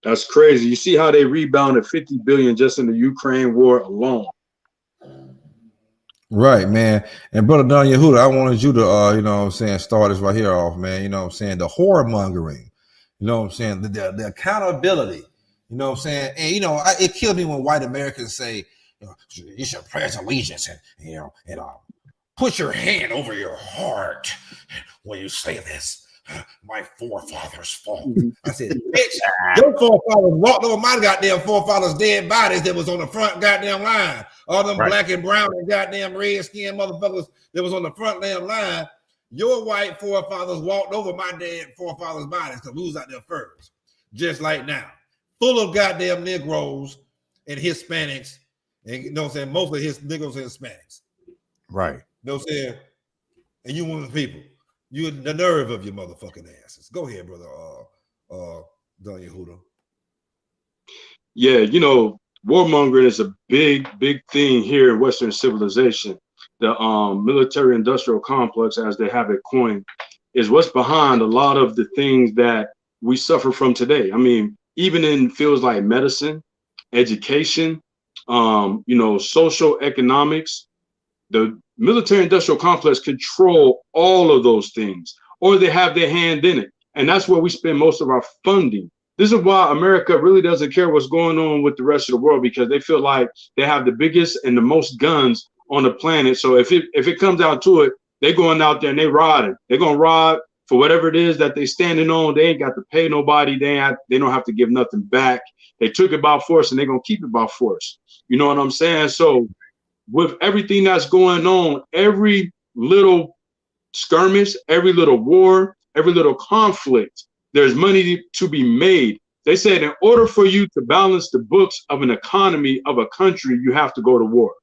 That's crazy. You see how they rebounded 50 billion just in the Ukraine war alone. Right, man. And brother Don Yehuda, I wanted you to you know what I'm saying, start this right here off, man. You know what I'm saying? The horror mongering, you know what I'm saying? The accountability, you know what I'm saying? And you know, it killed me when white Americans say, you know, you should pledge allegiance and you know, and put your hand over your heart when you say this. My forefathers fought. I said, bitch, your forefathers walked over my goddamn forefathers' dead bodies that was on the front goddamn line. All them black and brown and goddamn red skinned motherfuckers that was on the front damn line. Your white forefathers walked over my dead forefathers' bodies because we was out there first. Just like now. Full of goddamn Negroes and Hispanics. And you know what I'm saying? Mostly his Negroes and Hispanics. Right. You know what I'm saying? And you one of the people. You the nerve of your motherfucking asses. Go ahead, brother. Don Yehuda. Yeah, you know, warmongering is a big thing here in Western civilization. The military-industrial complex, as they have it coined, is what's behind a lot of the things that we suffer from today. I mean, even in fields like medicine, education, you know, social economics, the military-industrial complex control all of those things, or they have their hand in it. And that's where we spend most of our funding. This is why America really doesn't care what's going on with the rest of the world, because they feel like they have the biggest and the most guns on the planet. So if it comes out to it, they're going out there and they riding. They're gonna ride for whatever it is that they standing on. They ain't got to pay nobody. They don't have to give nothing back. They took it by force and they're gonna keep it by force. You know what I'm saying? So with everything that's going on, every little skirmish, every little war, every little conflict, there's money to be made. They said in order for you to balance the books of an economy of a country, you have to go to war.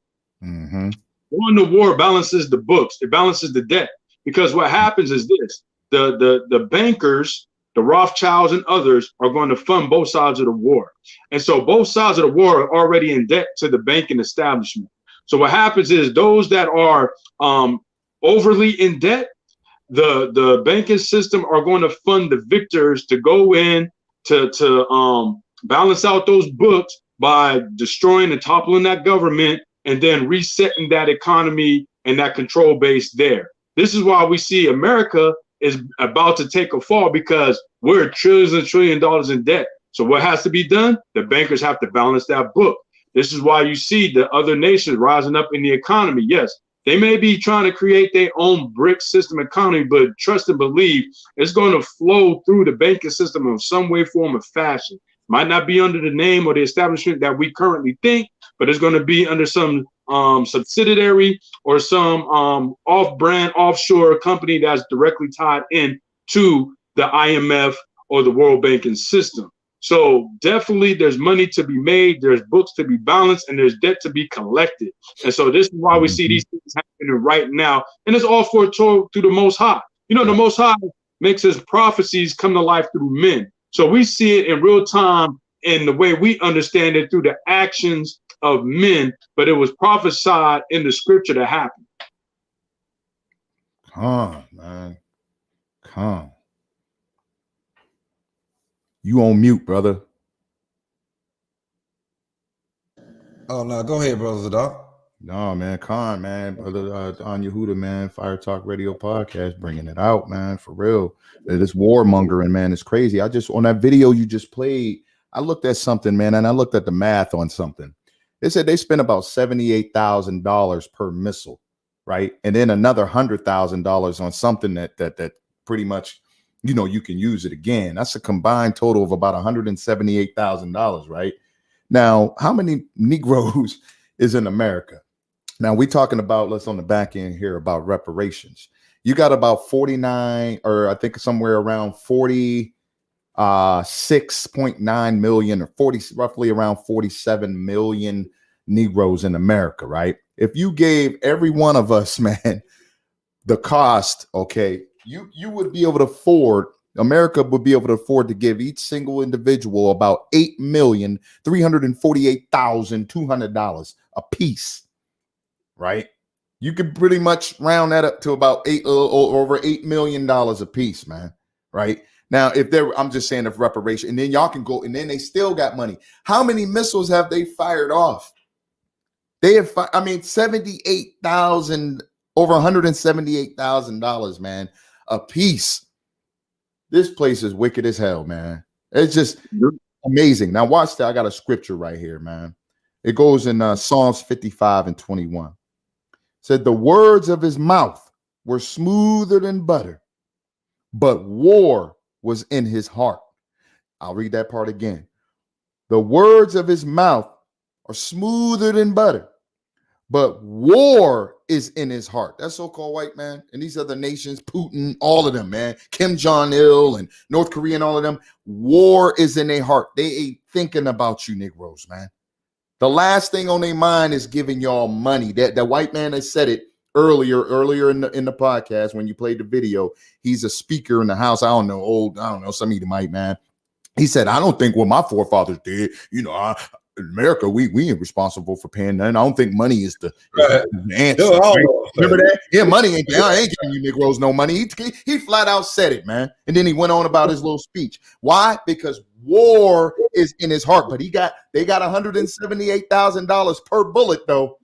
Mm-hmm. Going to war balances the books. It balances the debt. Because what happens is this: the bankers, the Rothschilds and others are going to fund both sides of the war. And so both sides of the war are already in debt to the banking establishment. So what happens is those that are overly in debt, the banking system are going to fund the victors to go in to balance out those books by destroying and toppling that government and then resetting that economy and that control base there. This is why we see America is about to take a fall, because we're trillions and $1 trillion in debt. So what has to be done? The bankers have to balance that book. This is why you see the other nations rising up in the economy. Yes, they may be trying to create their own brick system economy, but trust and believe it's going to flow through the banking system in some way, form, or fashion. Might not be under the name or the establishment that we currently think, but it's going to be under some subsidiary or some off-brand offshore company that's directly tied in to the IMF or the World Banking System. So definitely there's money to be made, there's books to be balanced, and there's debt to be collected. And so this is why we see these things happening right now. And it's all foretold through the Most High. You know, the Most High makes his prophecies come to life through men. So we see it in real time in the way we understand it through the actions of men, but it was prophesied in the scripture to happen. Come on, man. Come. You on mute, brother. Oh no, go ahead, brother Zadok. No, man, Khan, man, brother on Yehuda, man, Fire Talk Radio Podcast, bringing it out, man, for real. This warmongering, man, is crazy. I just, on that video you just played, I looked at something, man, and I looked at the math on something. They said they spent about $78,000 per missile, right? And then another $100,000 on something that pretty much, you know, you can use it again. That's a combined total of about $178,000, right? Now, how many Negroes is in America? Now, we're talking about, let's on the back end here about reparations. You got about 49, or I think somewhere around 46.9 million, or 40, roughly around 47 million Negroes in America, right? If you gave every one of us, man, the cost, okay, you would be able to afford, America would be able to afford to give each single individual about $8,348,200 a piece, right? You could pretty much round that up to about over $8 million a piece, man, right? Now, if they're, I'm just saying, if reparation, and then y'all can go, and then they still got money. How many missiles have they fired off? They have, I mean, 78,000, over $178,000, man, a piece. This place is wicked as hell, man. It's just amazing. Now, watch that. I got a scripture right here, man. It goes in Psalms 55:21. It said, the words of his mouth were smoother than butter, but war was in his heart. I'll read that part again. The words of his mouth are smoother than butter, but war is in his heart. That so-called white man and these other nations, Putin, all of them, man, Kim Jong-il and North Korea and all of them, war is in their heart. They ain't thinking about you Negroes, man. The last thing on their mind is giving y'all money. That white man that said it earlier in the podcast when you played the video. He's a speaker in the House. I don't know, some Edomite man. He said, I don't think what my forefathers did, you know, America, we ain't responsible for paying nothing. I don't think money is the answer. Right? Remember that? Yeah, money ain't. I ain't giving you Negroes no money. He flat out said it, man. And then he went on about his little speech. Why? Because war is in his heart. But they got $178,000 per bullet, though.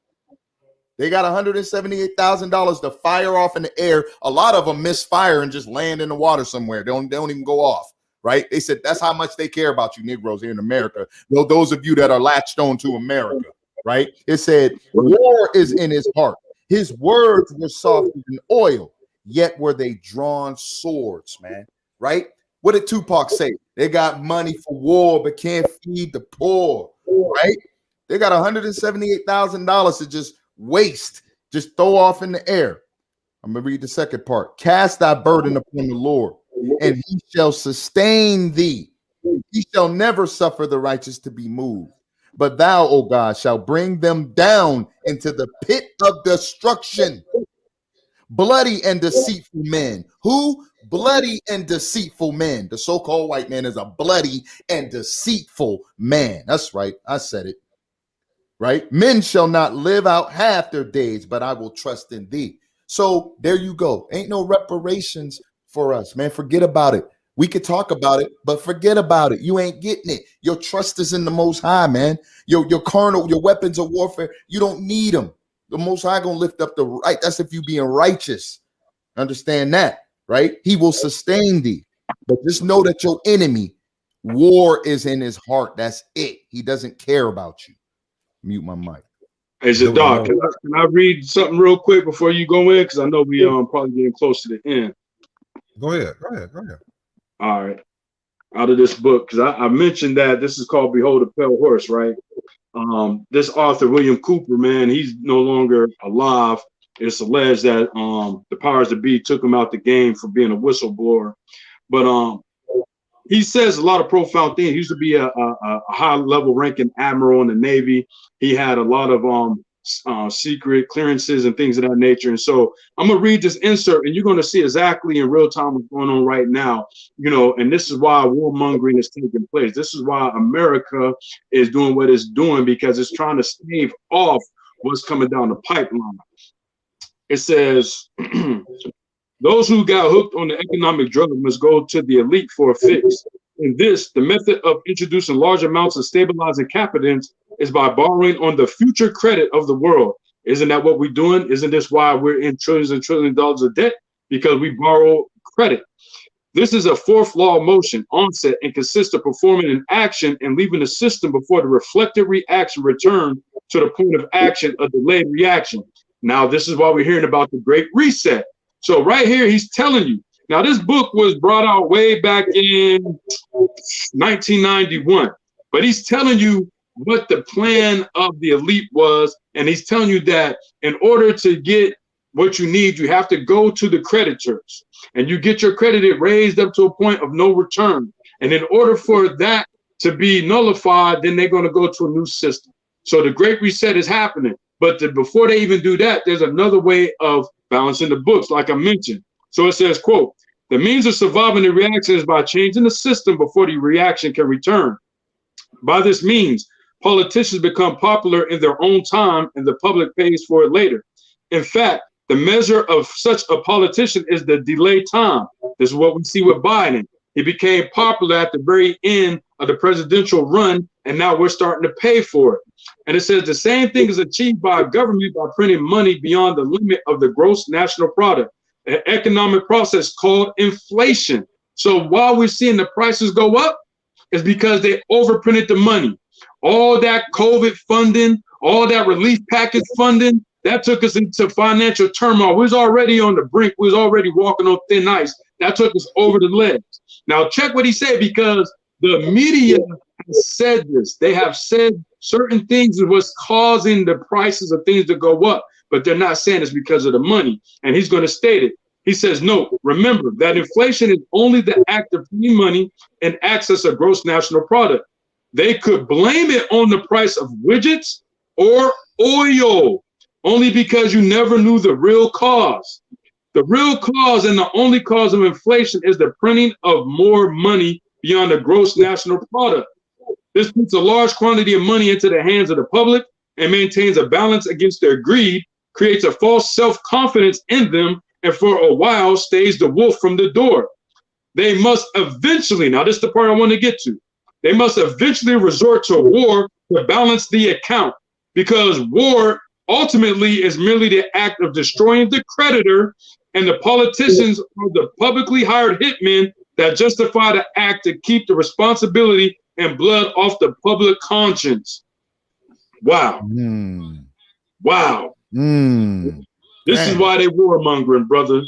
They got $178,000 to fire off in the air. A lot of them misfire and just land in the water somewhere. They don't even go off, right? They said that's how much they care about you Negroes here in America. Those of you that are latched on to America, right? It said, war is in his heart. His words were soft than oil, yet were they drawn swords, man, right? What did Tupac say? They got money for war, but can't feed the poor, right? They got $178,000 to just waste, just throw off in the air. I'm going to read the second part. Cast thy burden upon the Lord, and he shall sustain thee. He shall never suffer the righteous to be moved. But thou, O God, shall bring them down into the pit of destruction. Bloody and deceitful men. Who? Bloody and deceitful men. The so-called white man is a bloody and deceitful man. That's right. I said it. Right? Men shall not live out half their days, but I will trust in thee. So there you go. Ain't no reparations for us, man. Forget about it. We could talk about it, but forget about it. You ain't getting it. Your trust is in the Most High, man. Your carnal, your weapons of warfare, you don't need them. The Most High gonna lift up the right. That's if you being righteous. Understand that, right? He will sustain thee. But just know that your enemy, war is in his heart. That's it. He doesn't care about you. Mute my mic. Hey, Zadok, can I read something real quick before you go in? Because I know we probably getting close to the end. Go ahead. All right. Out of this book, because I mentioned that this is called Behold a Pale Horse, right? This author, William Cooper, man, he's no longer alive. It's alleged that the powers that be took him out the game for being a whistleblower. But he says a lot of profound things. He used to be a high-level ranking admiral in the Navy. He had a lot of secret clearances and things of that nature. And so I'm going to read this insert, and you're going to see exactly in real time what's going on right now. You know, and this is why warmongering is taking place. This is why America is doing what it's doing, because it's trying to stave off what's coming down the pipeline. It says, those who got hooked on the economic drug must go to the elite for a fix. In this, the method of introducing large amounts of stabilizing capitals is by borrowing on the future credit of the world. Isn't that what we're doing? Isn't this why we're in trillions and trillions of dollars of debt? Because we borrow credit. This is a fourth law of motion, onset, and consists of performing an action and leaving the system before the reflected reaction return to the point of action, a delayed reaction. Now, this is why we're hearing about the Great Reset. So right here, he's telling you. Now, this book was brought out way back in 1991, but he's telling you what the plan of the elite was, and he's telling you that in order to get what you need, you have to go to the creditors, and you get your credit raised up to a point of no return. And in order for that to be nullified, then they're going to go to a new system. So the Great Reset is happening. But before they even do that, there's another way of balancing the books, like I mentioned. So it says, quote, the means of surviving the reaction is by changing the system before the reaction can return. By this means, politicians become popular in their own time and the public pays for it later. In fact, the measure of such a politician is the delay time. This is what we see with Biden. He became popular at the very end of the presidential run, and now we're starting to pay for it. And it says the same thing is achieved by a government by printing money beyond the limit of the gross national product, an economic process called inflation. So while we're seeing the prices go up, it's because they overprinted the money. All that COVID funding, all that relief package funding, that took us into financial turmoil. We was already on the brink. We was already walking on thin ice. That took us over the ledge. Now check what he said, because the media has said this. They have said certain things is what's causing the prices of things to go up, but they're not saying it's because of the money. And he's going to state it. He says, no, remember that inflation is only the act of printing money and access of gross national product. They could blame it on the price of widgets or oil, only because you never knew the real cause. The real cause and the only cause of inflation is the printing of more money beyond the gross national product. This puts a large quantity of money into the hands of the public and maintains a balance against their greed, creates a false self-confidence in them, and for a while stays the wolf from the door. They must eventually, now this is the part I want to get to, they must eventually resort to war to balance the account, because war ultimately is merely the act of destroying the creditor, and the politicians are the publicly hired hitmen that justify the act to keep the responsibility and blood off the public conscience. Wow. Wow. This is why they warmongering, brother.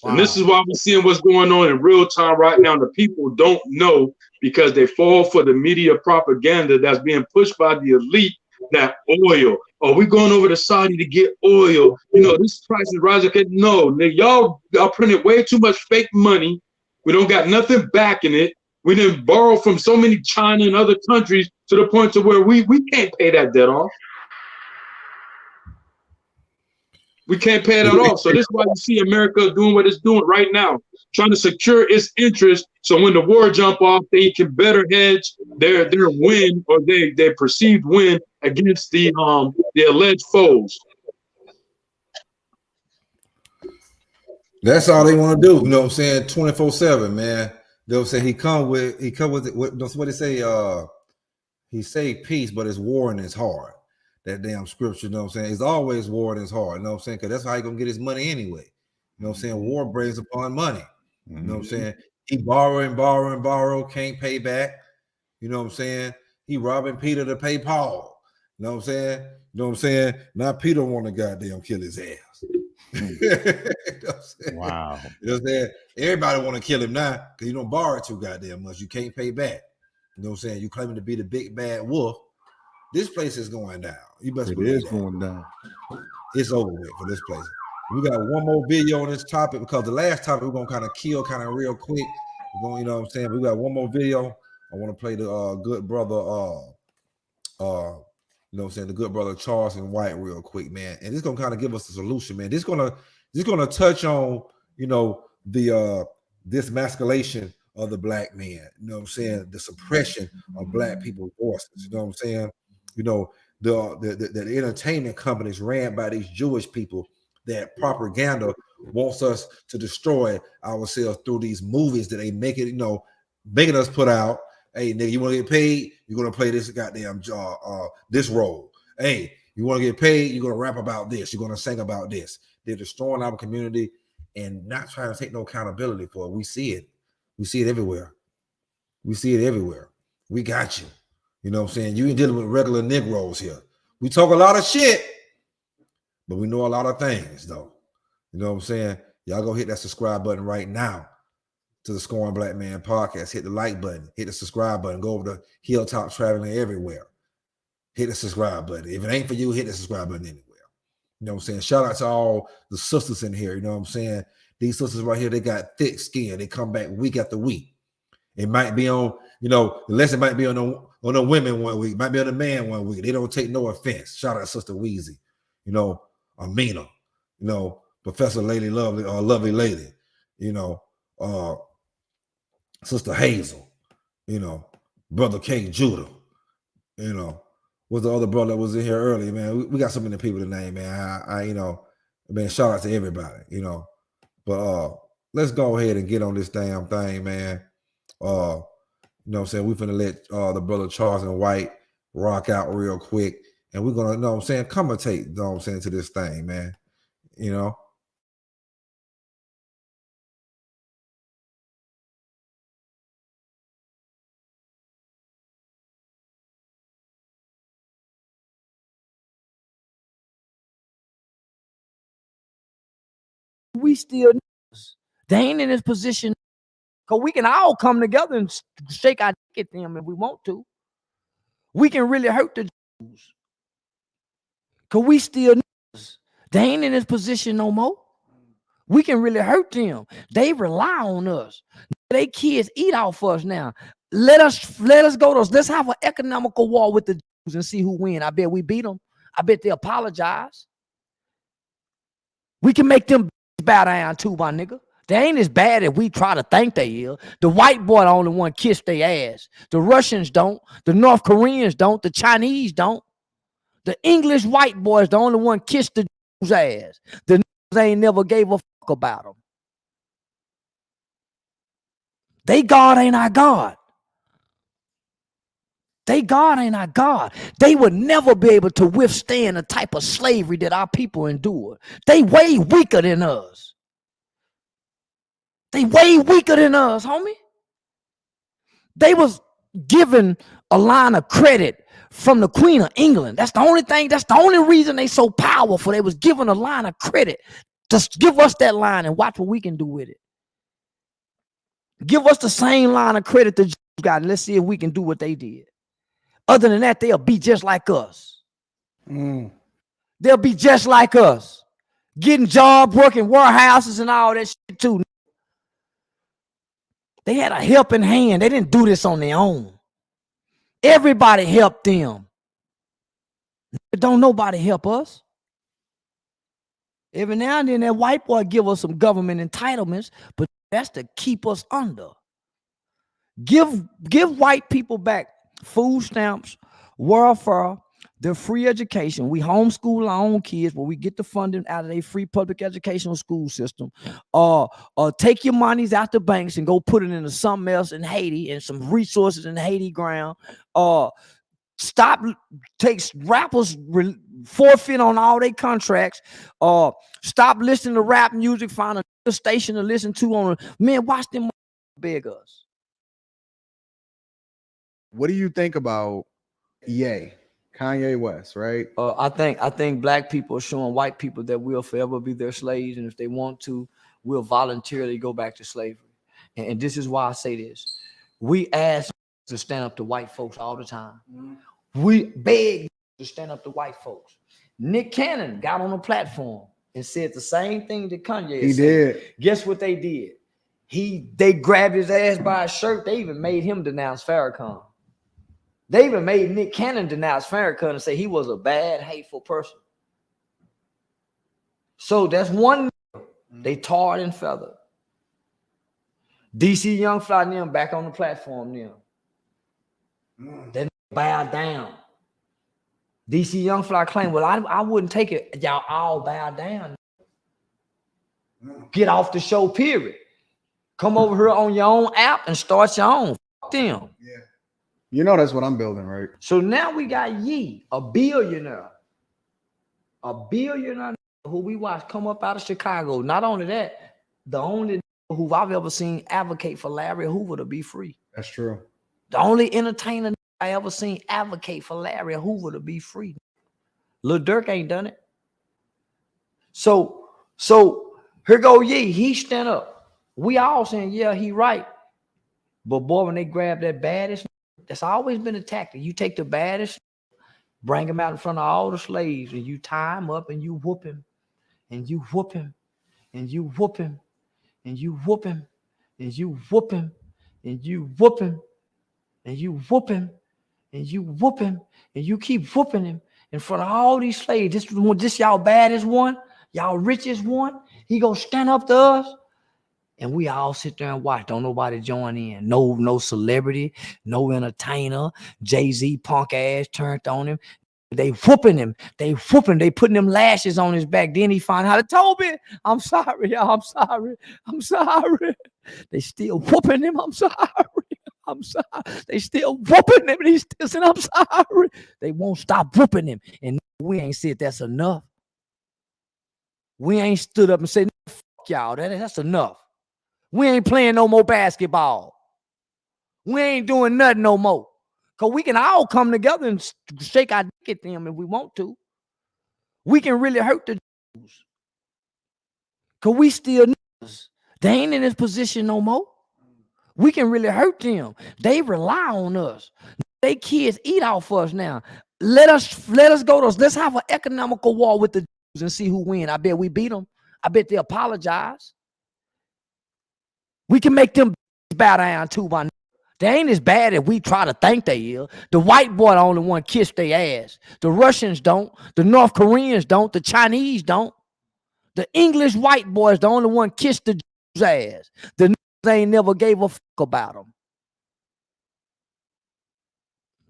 And this is why we're seeing what's going on in real time right now. The people don't know because they fall for the media propaganda that's being pushed by the elite. That oil, oh, we're going over to Saudi to get oil. You know, this price is rising. Okay, no, nigga, y'all printed way too much fake money. We don't got nothing backing it. We didn't borrow from so many China and other countries to the point to where we can't pay that debt off. We can't pay that off. So this is why you see America doing what it's doing right now, trying to secure its interest. So when the war jump off, they can better hedge their win or their perceived win against the alleged foes. That's all they want to do. You know what I'm saying? 24/7, man. They'll say he come with it. That's what they say. He say peace, but it's war and it's hard. That damn scripture, you know what I'm saying? It's always war and it's hard, you know what I'm saying? Because that's how he gonna get his money anyway. You know what I'm saying? War brings upon money. You know what I'm saying? He borrow, can't pay back. You know what I'm saying? He robbing Peter to pay Paul. You know what I'm saying? You know what I'm saying? Now Peter want to goddamn kill his ass. You know what I'm saying? Wow. You know what I'm saying? Everybody want to kill him now because you don't borrow too goddamn much. You can't pay back. You know what I'm saying? You claiming to be the big bad wolf. This place is going down. You best believe it is going down. It's over with for this place. We got one more video on this topic because the last topic we're gonna kind of kill real quick. We're going, you know what I'm saying? We got one more video. I want to play the good brother, you know what I'm saying, the good brother Charles and White real quick, man. And this gonna kind of give us a solution, man. This gonna touch on, you know, the dismasculation of the black man. You know what I'm saying? The suppression of black people's voices. You know what I'm saying? You know, the entertainment companies ran by these Jewish people that propaganda wants us to destroy ourselves through these movies that they make it, you know, making us put out. Hey, nigga, you want to get paid? You're gonna play this goddamn this role. Hey, you want to get paid? You're gonna rap about this. You're gonna sing about this. They're destroying our community and not trying to take no accountability for it. We see it. We see it everywhere. We see it everywhere. We got you. You know what I'm saying? You ain't dealing with regular Negroes here. We talk a lot of shit, but we know a lot of things, though. You know what I'm saying? Y'all go hit that subscribe button right now to the Scoring Black Man podcast. Hit the like button. Hit the subscribe button. Go over to Hilltop Traveling Everywhere. Hit the subscribe button. If it ain't for you, hit the subscribe button anywhere. You know what I'm saying? Shout out to all the sisters in here. You know what I'm saying? These sisters right here, they got thick skin. They come back week after week. It might be on, you know, the lesson might be on the women one week, might be on the man one week. They don't take no offense. Shout out to Sister Weezy, you know, Amina, you know, Professor Lady Lovely, Lovely Lady, you know, Sister Hazel, you know, Brother King Judah, you know, was the other brother that was in here earlier, man. We got so many people to name, man. I you know, man, shout out to everybody, you know. But let's go ahead and get on this damn thing, man. You know what I'm saying? We're finna let the brother Charles and White rock out real quick. And we're gonna, you know what I'm saying, commentate, you know what I'm saying, to this thing, man. You know. We still they ain't in this position because we can all come together and shake our dick at them if we want to. We can really hurt the Jews because we still they ain't in this position no more. We can really hurt them. They rely on us. They kids eat off us now. Let us go to, let's have an economical war with the Jews and see who win. I bet we beat them. I bet they apologize. We can make them bow down too, my nigga. They ain't as bad as we try to think they is. The white boy the only one kiss their ass. The Russians don't. The North Koreans don't. The Chinese don't. The English white boys the only one kiss the Jews' ass. The niggas ain't never gave a fuck about them. They God ain't our God. They God ain't our God. They would never be able to withstand the type of slavery that our people endured. They way weaker than us. They way weaker than us, homie. They was given a line of credit from the Queen of England. That's the only thing. That's the only reason they so powerful. They was given a line of credit. Just give us that line and watch what we can do with it. Give us the same line of credit the Jews got, and let's see if we can do what they did. Other than that, they'll be just like us. They'll be just like us. Getting jobs, working warehouses and all that shit too. They had a helping hand. They didn't do this on their own. Everybody helped them. Don't nobody help us. Every now and then that white boy give us some government entitlements, but that's to keep us under. Give white people back food stamps, welfare, their free education. We homeschool our own kids, where we get the funding out of their free public educational school system. Take your monies out the banks and go put it into something else in Haiti and some resources in Haiti ground. Stop, takes rappers forfeit on all their contracts. Stop listening to rap music. Find a station to listen to on. Man, watch them beg us. What do you think about Ye, Kanye West, right? I think black people are showing white people that we'll forever be their slaves, and if they want to, we'll voluntarily go back to slavery. And this is why I say this: we ask to stand up to white folks all the time. We beg to stand up to white folks. Nick Cannon got on a platform and said the same thing that Kanye He said. did. Guess what they did? They grabbed his ass by his shirt. They even made him denounce Farrakhan. They even made Nick Cannon denounce Farrakhan and say he was a bad, hateful person. So that's one they tarred and feathered. DC Young Fly and them back on the platform now. They bow down. DC Young Fly claimed, well, I wouldn't take it. Y'all all bow down. Get off the show, period. Come over here on your own app and start your own. Fuck them. Yeah. You know that's what I'm building, right? So now we got Ye, a billionaire who we watch come up out of Chicago. Not only that, the only who I've ever seen advocate for Larry Hoover to be free. That's true. The only entertainer I ever seen advocate for Larry Hoover to be free. Lil Durk ain't done it. So here go Ye. He stand up. We all saying, yeah, he right. But boy, when they grab that baddest, that's always been a tactic. You take the baddest, bring him out in front of all the slaves, and you tie him up and you whoop him, and you whoop him, and you whoop him, and you whoop him, and you whoop him, and you whoop him, and you whoop him, and you whoop him, and you keep whooping him in front of all these slaves. This y'all baddest one, y'all richest one. He gonna stand up to us. And we all sit there and watch. Don't nobody join in. No celebrity, no entertainer. Jay-Z punk ass turned on him. They whooping him. They putting them lashes on his back. Then he find out, Toby, I'm sorry, y'all. I'm sorry. They still whooping him. I'm sorry. They still whooping him. And he still saying, I'm sorry. They won't stop whooping him. And we ain't said that's enough. We ain't stood up and said, fuck y'all. That's enough. We ain't playing no more basketball. We ain't doing nothing no more. Because we can all come together and shake our dick at them if we want to. We can really hurt the Jews. Because we still niggas. They ain't in this position no more. We can really hurt them. They rely on us. They kids eat off us now. Let us go to us. Let's have an economical war with the Jews and see who win. I bet we beat them. I bet they apologize. We can make them bow down too, man. They ain't as bad as we try to think they is. The white boy the only one kiss their ass. The Russians don't. The North Koreans don't. The Chinese don't. The English white boys the only one kiss the Jews' ass. The niggas ain't never gave a fuck about them.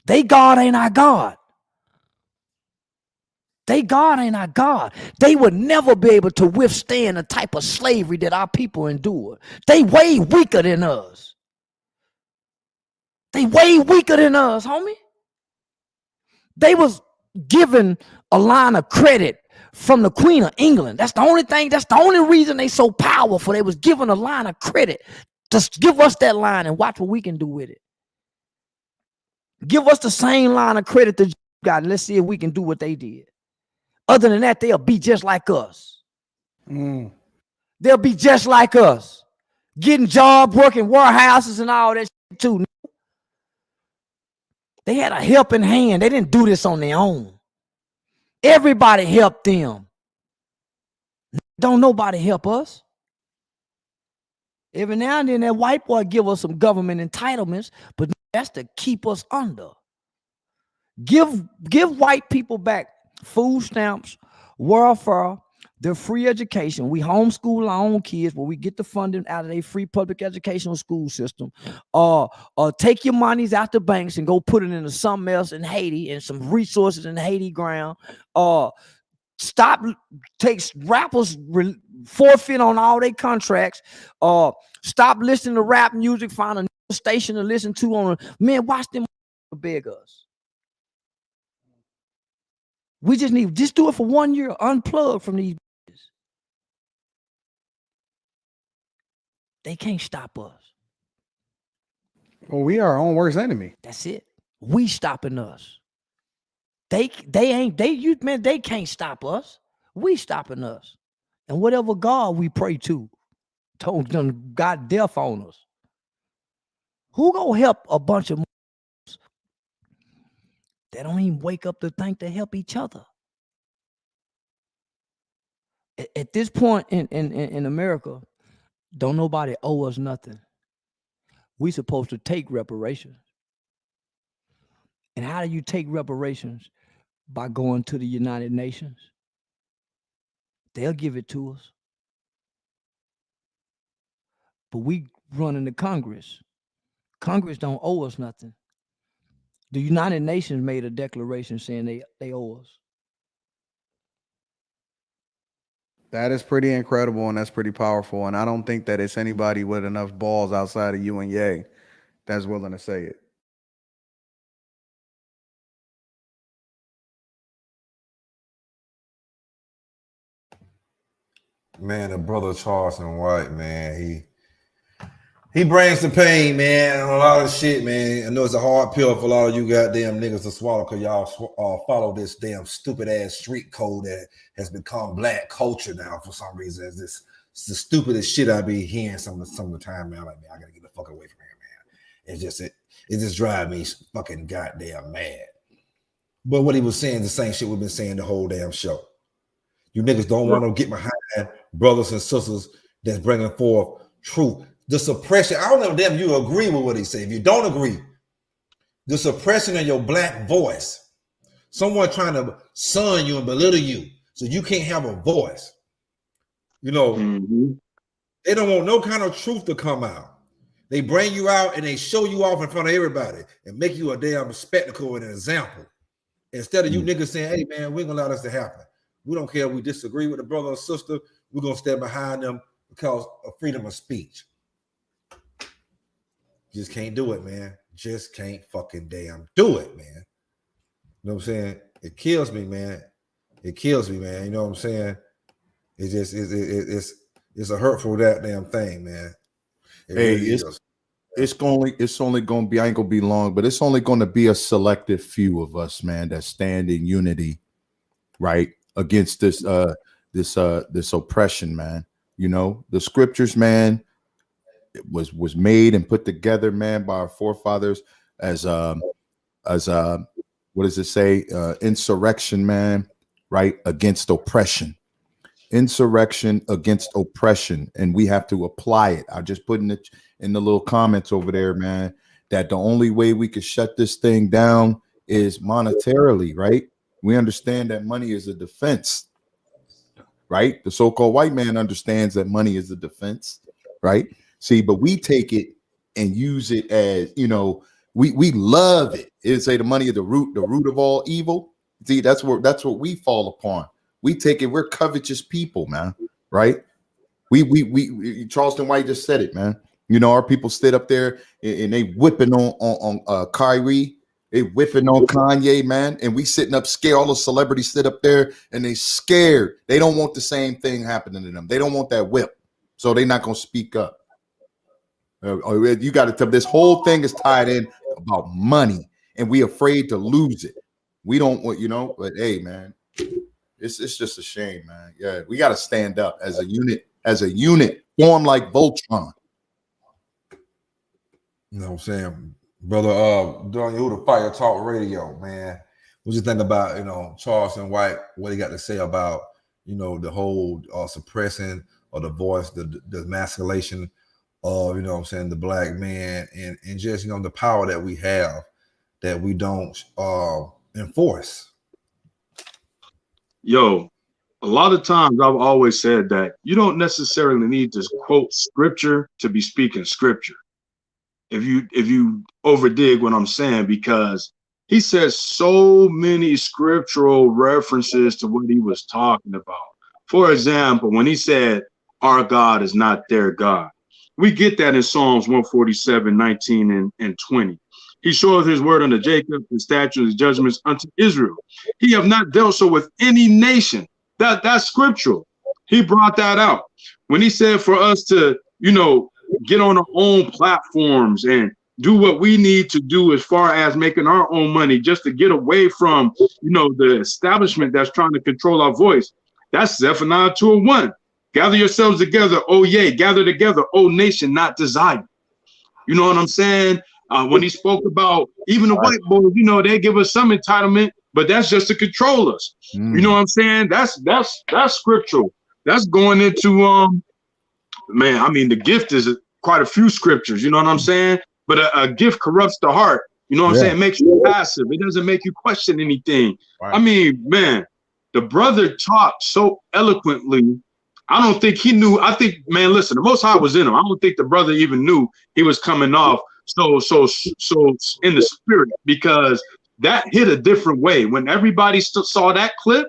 They God ain't our God. They God ain't our God. They would never be able to withstand the type of slavery that our people endured. They way weaker than us. They way weaker than us, homie. They was given a line of credit from the Queen of England. That's the only thing. That's the only reason they so powerful. They was given a line of credit. Just give us that line and watch what we can do with it. Give us the same line of credit that you got, and let's see if we can do what they did. Other than that, they'll be just like us. They'll be just like us, getting jobs, working warehouses and all that shit too. They had a helping hand. They didn't do this on their own. Everybody helped them. Don't nobody help us. Every now and then that white boy give us some government entitlements, but that's to keep us under. Give white people back food stamps, welfare, their free education. We homeschool our own kids, but we get the funding out of their free public educational school system. Take your monies out the banks and go put it into something else in Haiti and some resources in Haiti ground. Stop, takes rappers forfeit on all their contracts. Stop listening to rap music. Find a station to listen to on. Man, watch them beg us. We just do it for 1 year. Unplug from these. They can't stop us. Well, we are our own worst enemy. That's it. We stopping us. They can't stop us. We stopping us. And whatever God we pray to, told God death on us. Who gonna help a bunch of that don't even wake up to think to help each other? At this point in America, don't nobody owe us nothing. We supposed to take reparations. And how do you take reparations? By going to the United Nations. They'll give it to us. But we run into Congress. Congress don't owe us nothing. The United Nations made a declaration saying they owe us. That is pretty incredible and that's pretty powerful. And I don't think that it's anybody with enough balls outside of you and Ye that's willing to say it. Man, the brother Charleston White, man, he brings the pain, man, and a lot of shit, man. I know it's a hard pill for a lot of you goddamn niggas to swallow because y'all follow this damn stupid ass street code that has become black culture now for some reason. It's the stupidest shit I be hearing some of the time, man. I'm like, man, I gotta get the fuck away from here, man. It just drives me fucking goddamn mad. But what he was saying, the same shit we've been saying the whole damn show. You niggas don't want to get behind brothers and sisters that's bringing forth truth. The suppression, I don't know if you agree with what he said. If you don't agree, the suppression of your black voice, someone trying to son you and belittle you so you can't have a voice. You know, they don't want no kind of truth to come out. They bring you out and they show you off in front of everybody and make you a damn spectacle and an example. Instead of you niggas saying, hey, man, we ain't gonna allow this to happen. We don't care if we disagree with a brother or sister. We're going to stand behind them because of freedom of speech. Just can't do it, man. Just can't fucking damn do it, man. You know what I'm saying? It kills me, man. It kills me, man. You know what I'm saying? It's just, it's a hurtful that damn thing, man. It's only going to be, I ain't going to be long, but it's only going to be a selective few of us, man, that stand in unity, right? Against this oppression, man. You know, the scriptures, man, it was made and put together, man, by our forefathers as what does it say? Insurrection, man, right? Against oppression. Insurrection against oppression. And we have to apply it. I just put in the little comments over there, man, that the only way we could shut this thing down is monetarily, right? We understand that money is a defense, right? The so-called white man understands that money is a defense, right? See, but we take it and use it as, you know, we love it. It say the money is the root of all evil. See, that's what we fall upon. We take it. We're covetous people, man, right? We Charleston White just said it, man. You know, our people stood up there and they whipping on Kyrie. They whipping on Kanye, man, and we sitting up scared. All the celebrities sit up there and they scared. They don't want the same thing happening to them. They don't want that whip, so they're not gonna speak up. You got to tell. This whole thing is tied in about money, and we afraid to lose it. We don't want, But hey, man, it's just a shame, man. Yeah, we got to stand up as a unit, form like Voltron. You know what I'm saying? Brother, doing you the Fire Talk Radio, man. What you think about, Charleston White, what he got to say about, the whole suppressing of the voice, the emasculation of, the black man and just, the power that we have that we don't enforce. Yo, a lot of times I've always said that you don't necessarily need to quote scripture to be speaking scripture. If you overdig what I'm saying, because he says so many scriptural references to what he was talking about. For example, when he said, our God is not their God, we get that in Psalms 147, 19 and 20. He showeth his word unto Jacob, his statutes, his judgments unto Israel. He have not dealt so with any nation. That's scriptural. He brought that out. When he said for us to, get on our own platforms and do what we need to do as far as making our own money just to get away from, the establishment that's trying to control our voice. That's Zephaniah 2:1. Gather yourselves together, O yea, gather together, O nation, not desire. You know what I'm saying? When he spoke about even the white boys, they give us some entitlement, but that's just to control us. You know what I'm saying? That's scriptural. That's going into man, I mean, the gift is quite a few scriptures, you know what I'm saying? But a gift corrupts the heart. You know what I'm saying? It makes you passive. It doesn't make you question anything. Right. I mean, man, the brother talked so eloquently. I don't think he knew. I think, man, listen, the Most High was in him. I don't think the brother even knew he was coming off so in the spirit, because that hit a different way. When everybody saw that clip,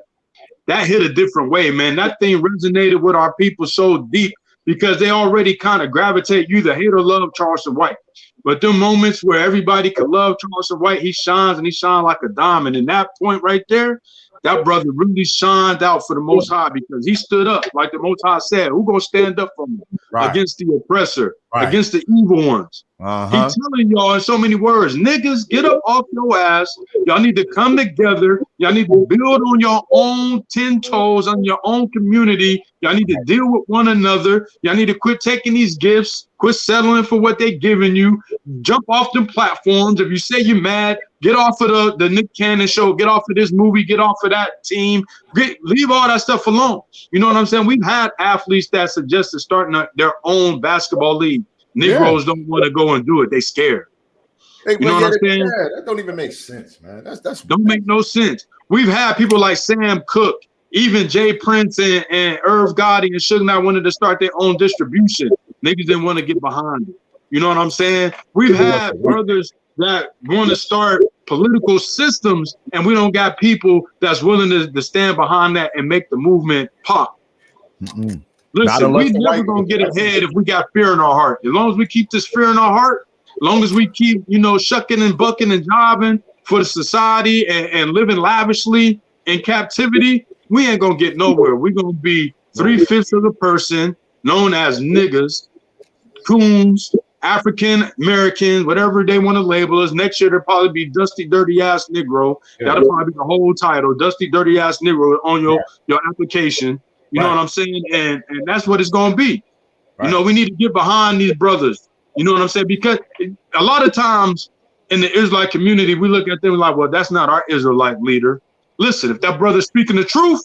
that hit a different way, man. That thing resonated with our people so deep, because they already kind of gravitate, you either hate or love Charleston White. But the moments where everybody could love Charleston White, he shines, and he shines like a diamond. And that point right there, that brother really shined out for the Most High, because he stood up, like the Most High said, who gonna stand up for him against the oppressor, against the evil ones? He's telling y'all in so many words, niggas, get up off your ass. Y'all need to come together. Y'all need to build on your own 10 toes, on your own community. Y'all need to deal with one another. Y'all need to quit taking these gifts, quit settling for what they're giving you. Jump off them platforms. If you say you're mad, get off of the Nick Cannon show, get off of this movie, get off of that team, leave all that stuff alone. You know what I'm saying? We've had athletes that suggested starting their own basketball league. Negroes don't want to go and do it. They scared. Hey, you know what I'm saying? That don't even make sense, man. That's don't make no sense. We've had people like Sam Cooke, even Jay Prince and Irv Gotti and Suge Knight wanted to start their own distribution. Niggas didn't want to get behind it. You know what I'm saying? We've had brothers that want to start political systems, and we don't got people that's willing to stand behind that and make the movement pop. Listen, we never gonna get ahead if we got fear in our heart. As long as we keep this fear in our heart, as long as we keep, shucking and bucking and jobbing for the society and living lavishly in captivity, we ain't gonna get nowhere. We're gonna be 3/5 of the person known as niggas, coons, African Americans, whatever they want to label us. Next year, there'll probably be Dusty Dirty Ass Negro. That'll probably be the whole title, Dusty Dirty Ass Negro, on your application. You know what I'm saying? And that's what it's going to be. We need to get behind these brothers. You know what I'm saying? Because a lot of times in the Israelite community, we look at them like, well, that's not our Israelite leader. Listen, if that brother's speaking the truth,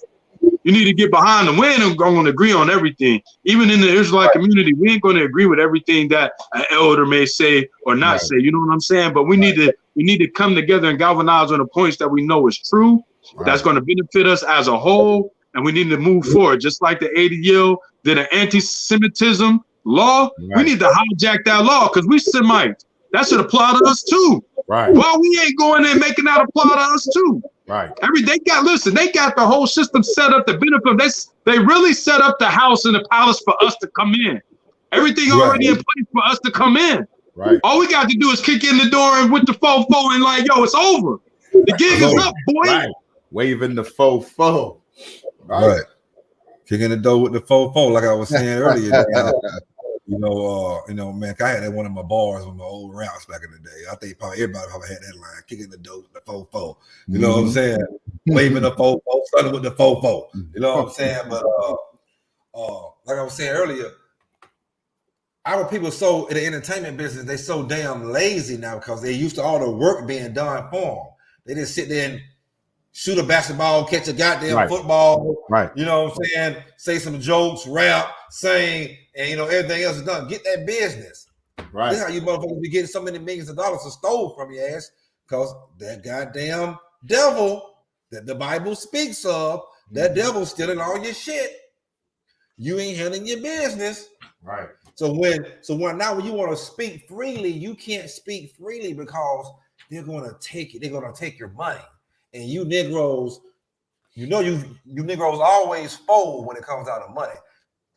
you need to get behind them. We ain't going to agree on everything. Even in the Israelite community, we ain't going to agree with everything that an elder may say or not say. You know what I'm saying? But we need to come together and galvanize on the points that we know is true. That's going to benefit us as a whole. And we need to move forward. Just like the ADL did an anti-Semitism law, we need to hijack that law, because we Semites. That should apply to us too. Why we ain't going there making that apply to us too? They got the whole system set up to benefit them. They really set up the house and the palace for us to come in. Everything already in place for us to come in. Right. All we got to do is kick in the door and with the fofo and like, yo, it's over. The gig is up, boy. Right. Waving the fofo. Right. Kicking the door with the fofo, like I was saying earlier. Man, I had that one of my bars on my old routes back in the day. I think probably everybody probably had that line, kicking the door with the fofo. You know what I'm saying? Waving the fofo, starting with the fofo. You know what I'm saying? But like I was saying earlier, our people so in the entertainment business, they so damn lazy now because they used to all the work being done for them. They just sit there and shoot a basketball, catch a goddamn football. Right. You know what I'm saying? Say some jokes, rap, sing, and everything else is done. Get that business. Right. This is how you motherfuckers be getting so many millions of dollars stole from your ass because that goddamn devil that the Bible speaks of, that devil stealing all your shit. You ain't handling your business. Right. So when you want to speak freely, you can't speak freely because they're going to take it. They're going to take your money. And you Negroes, you Negroes always fold when it comes out of money.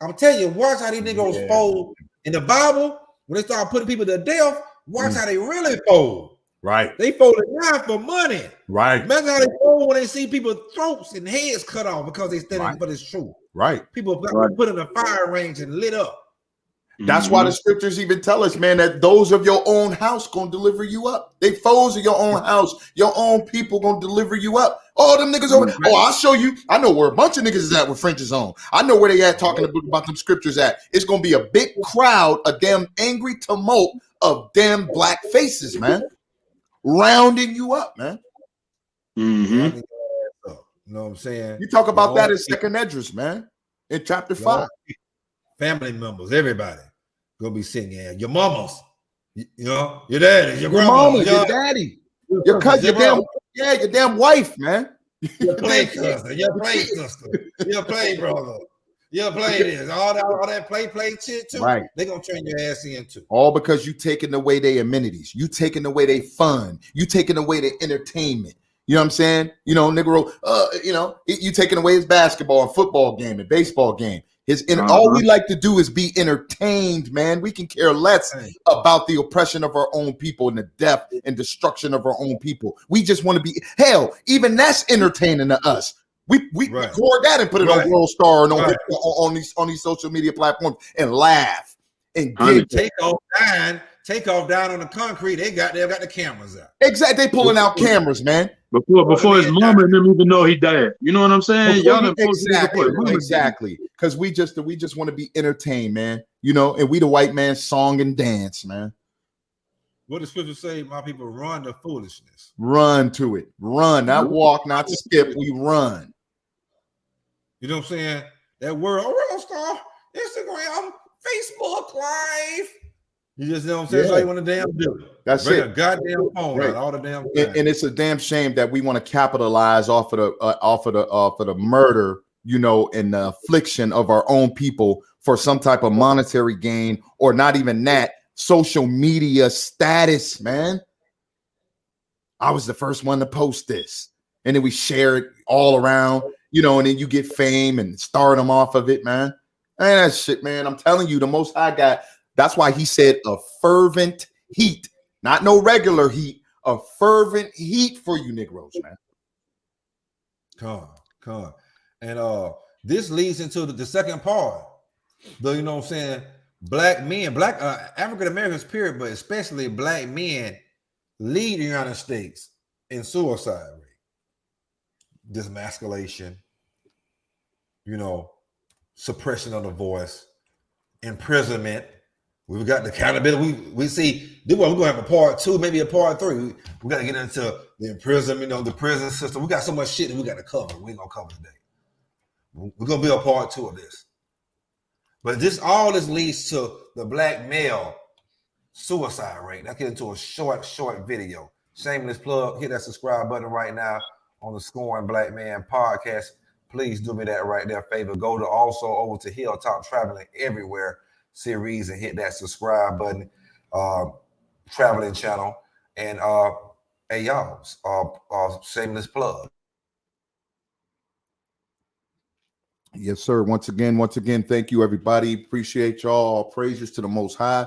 I'm telling you, watch how these Negroes fold in the Bible. When they start putting people to death, watch how they really fold. Right. They folded now for money. Right. Imagine how they fold when they see people's throats and heads cut off because they standing for this truth. Right. People got put in a fire range and lit up. That's why the scriptures even tell us, man, that those of your own house gonna deliver you up. They foes of your own house, your own people gonna deliver you up. Oh, them niggas over. Oh, I'll show you. I know where a bunch of niggas is at with fringes on. I know where they at talking about them scriptures at. It's gonna be a big crowd, a damn angry tumult of damn black faces, man, rounding you up, man. You know what I'm saying? You talk about that in Second Esdras, man, in chapter 5. Family members, everybody gonna be singing. Your mamas, your daddy, your grandma, your daddy, your cousin, your damn wife, man. Your play cousin, your play sister, your play brother, your play this, all that play shit too. Right. They gonna turn your ass into. All because you taking away their amenities, you taking away their fun, you taking away their entertainment. You know what I'm saying? Negro, you taking away his basketball and football game and baseball game. All we like to do is be entertained, man. We can care less about the oppression of our own people and the death and destruction of our own people. We just want to be, hell, even that's entertaining to us. We record that and put it on World Star and on these social media platforms and laugh and take off down on the concrete. They got the cameras out. Exactly, they pulling out cameras, man. Before his mama and them even know he died. You know what I'm saying? Exactly. Because we just want to be entertained, man. And we the white man song and dance, man. What the scripture say? My people run to foolishness. Run to it. Run, not walk, not skip. We run. You know what I'm saying? That word, World Star, Instagram, Facebook Live. You just know what I'm saying? That's all you want to damn do. That's Bring it. a goddamn phone out all the damn time. And it's a damn shame that we want to capitalize off of the murder, and the affliction of our own people for some type of monetary gain, or not even that, social media status, man. I was the first one to post this, and then we share it all around, and then you get fame and stardom off of it, man. Man, that shit, man. I'm telling you, the Most High got. That's why he said a fervent heat, not no regular heat, a fervent heat for you Negroes, man. Come. And this leads into the second part. You know what I'm saying? Black men, African Americans, period, but especially black men lead the United States in suicide rate, demasculation, suppression of the voice, imprisonment. We've got the accountability. We see we're going to have a part 2, maybe a part 3. We got to get into the imprisonment, the prison system. We got so much shit that we got to cover. We ain't going to cover today. We're going to be a part 2 of this. But all this leads to the black male suicide rate. Let's get into a short video. Shameless plug. Hit that subscribe button right now on the Scoring Black Man podcast. Please do me that right there favor. Go to also over to Hilltop Traveling Everywhere series and hit that subscribe button, traveling channel. And hey, y'all, shameless plug. Yes, sir. Once again, thank you, everybody. Appreciate y'all. Praises to the Most High.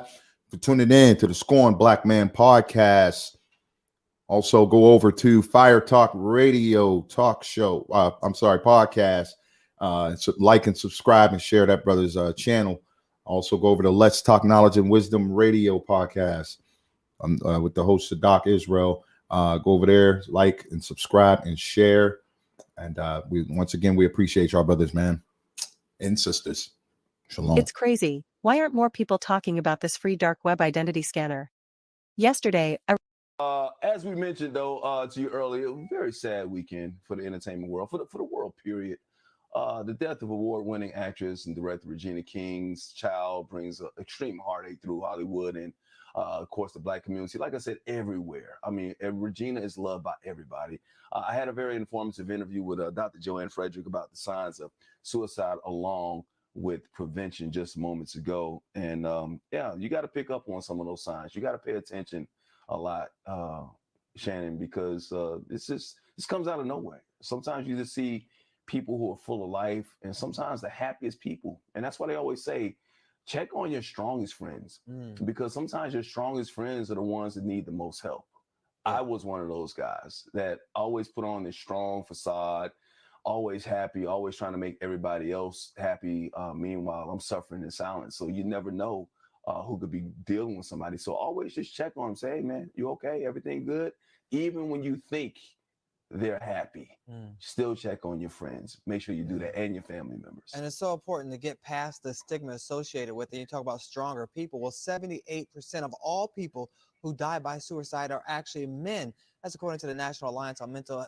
for tuning in to the Scorn Black Man podcast. Also, go over to Fire Talk Radio talk show. Podcast. So like and subscribe and share that brother's channel. Also, go over to Let's Talk Knowledge and Wisdom Radio podcast with the host of Doc Israel. Go over there, like and subscribe and share. And we appreciate y'all, brothers, man, and sisters. Shalom. It's crazy. Why aren't more people talking about this free dark web identity scanner? Yesterday, as we mentioned, though, to you earlier, a very sad weekend for the entertainment world, for the world, period. The death of award-winning actress and director Regina King's child brings extreme heartache through Hollywood and, of course, the Black community. Like I said, everywhere. I mean, Regina is loved by everybody. I had a very informative interview with Dr. Joanne Frederick about the signs of suicide along with prevention just moments ago. And, you got to pick up on some of those signs. You got to pay attention a lot, Shannon, because this comes out of nowhere. Sometimes you just see people who are full of life, and sometimes the happiest people. And that's why they always say, check on your strongest friends, because sometimes your strongest friends are the ones that need the most help. I was one of those guys that always put on this strong facade, always happy, always trying to make everybody else happy. Meanwhile, I'm suffering in silence. So you never know who could be dealing with somebody. So always just check on them. Say, hey, man, you okay? Everything good? Even when you think they're happy, still check on your friends. Make sure you do that, and your family members. And it's so important to get past the stigma associated with it. You talk about stronger people. Well, 78% of all people who die by suicide are actually men. That's according to the National Alliance on Mental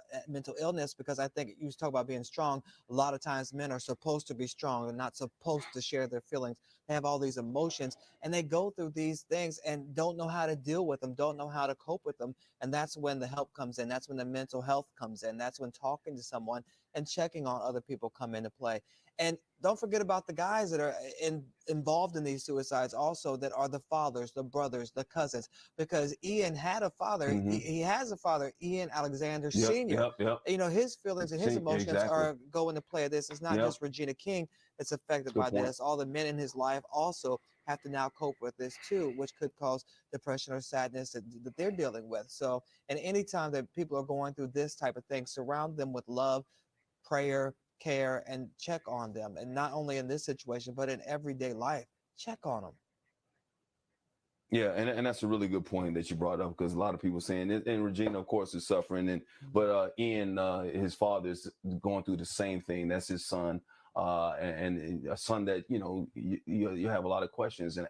Illness, because I think you talk about being strong. A lot of times men are supposed to be strong and not supposed to share their feelings. They have all these emotions, and they go through these things and don't know how to deal with them, don't know how to cope with them. And that's when the help comes in. That's when the mental health comes in. That's when talking to someone and checking on other people come into play. And don't forget about the guys that are involved in these suicides also, that are the fathers, the brothers, the cousins, because Ian had a father. He has a father, Ian Alexander Sr. You know, his feelings and his emotions are going to play this. It's not just Regina King that's affected by this. All the men in his life also have to now cope with this too, which could cause depression or sadness that they're dealing with. So, and anytime that people are going through this type of thing, surround them with love, prayer, care, and check on them. And not only in this situation, but in everyday life, check on them. Yeah, and that's a really good point that you brought up, because a lot of people saying, and Regina, of course, is suffering, but Ian, his father, is going through the same thing. That's his son, and a son that you have a lot of questions and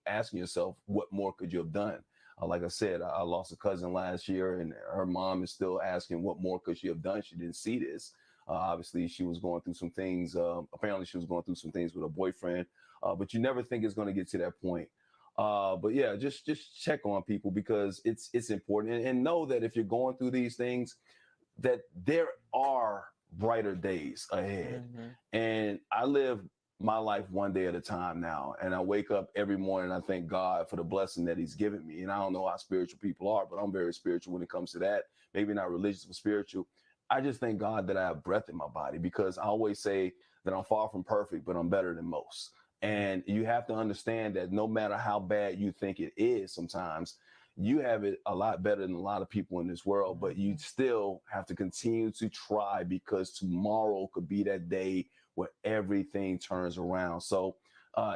asking yourself, what more could you have done? Like I said, I lost a cousin last year, and her mom is still asking, what more could she have done? She didn't see this. Obviously, she was going through some things. Apparently, she was going through some things with her boyfriend, but you never think it's going to get to that point. But yeah, just check on people, because it's important, and know that if you're going through these things, that there are brighter days ahead. And I live my life one day at a time now, and I wake up every morning. I thank God for the blessing that He's given me. And I don't know how spiritual people are, but I'm very spiritual when it comes to that. Maybe not religious, but spiritual. I just thank God that I have breath in my body, because I always say that I'm far from perfect, but I'm better than most. And you have to understand that no matter how bad you think it is, sometimes you have it a lot better than a lot of people in this world, but you still have to continue to try, because tomorrow could be that day where everything turns around. So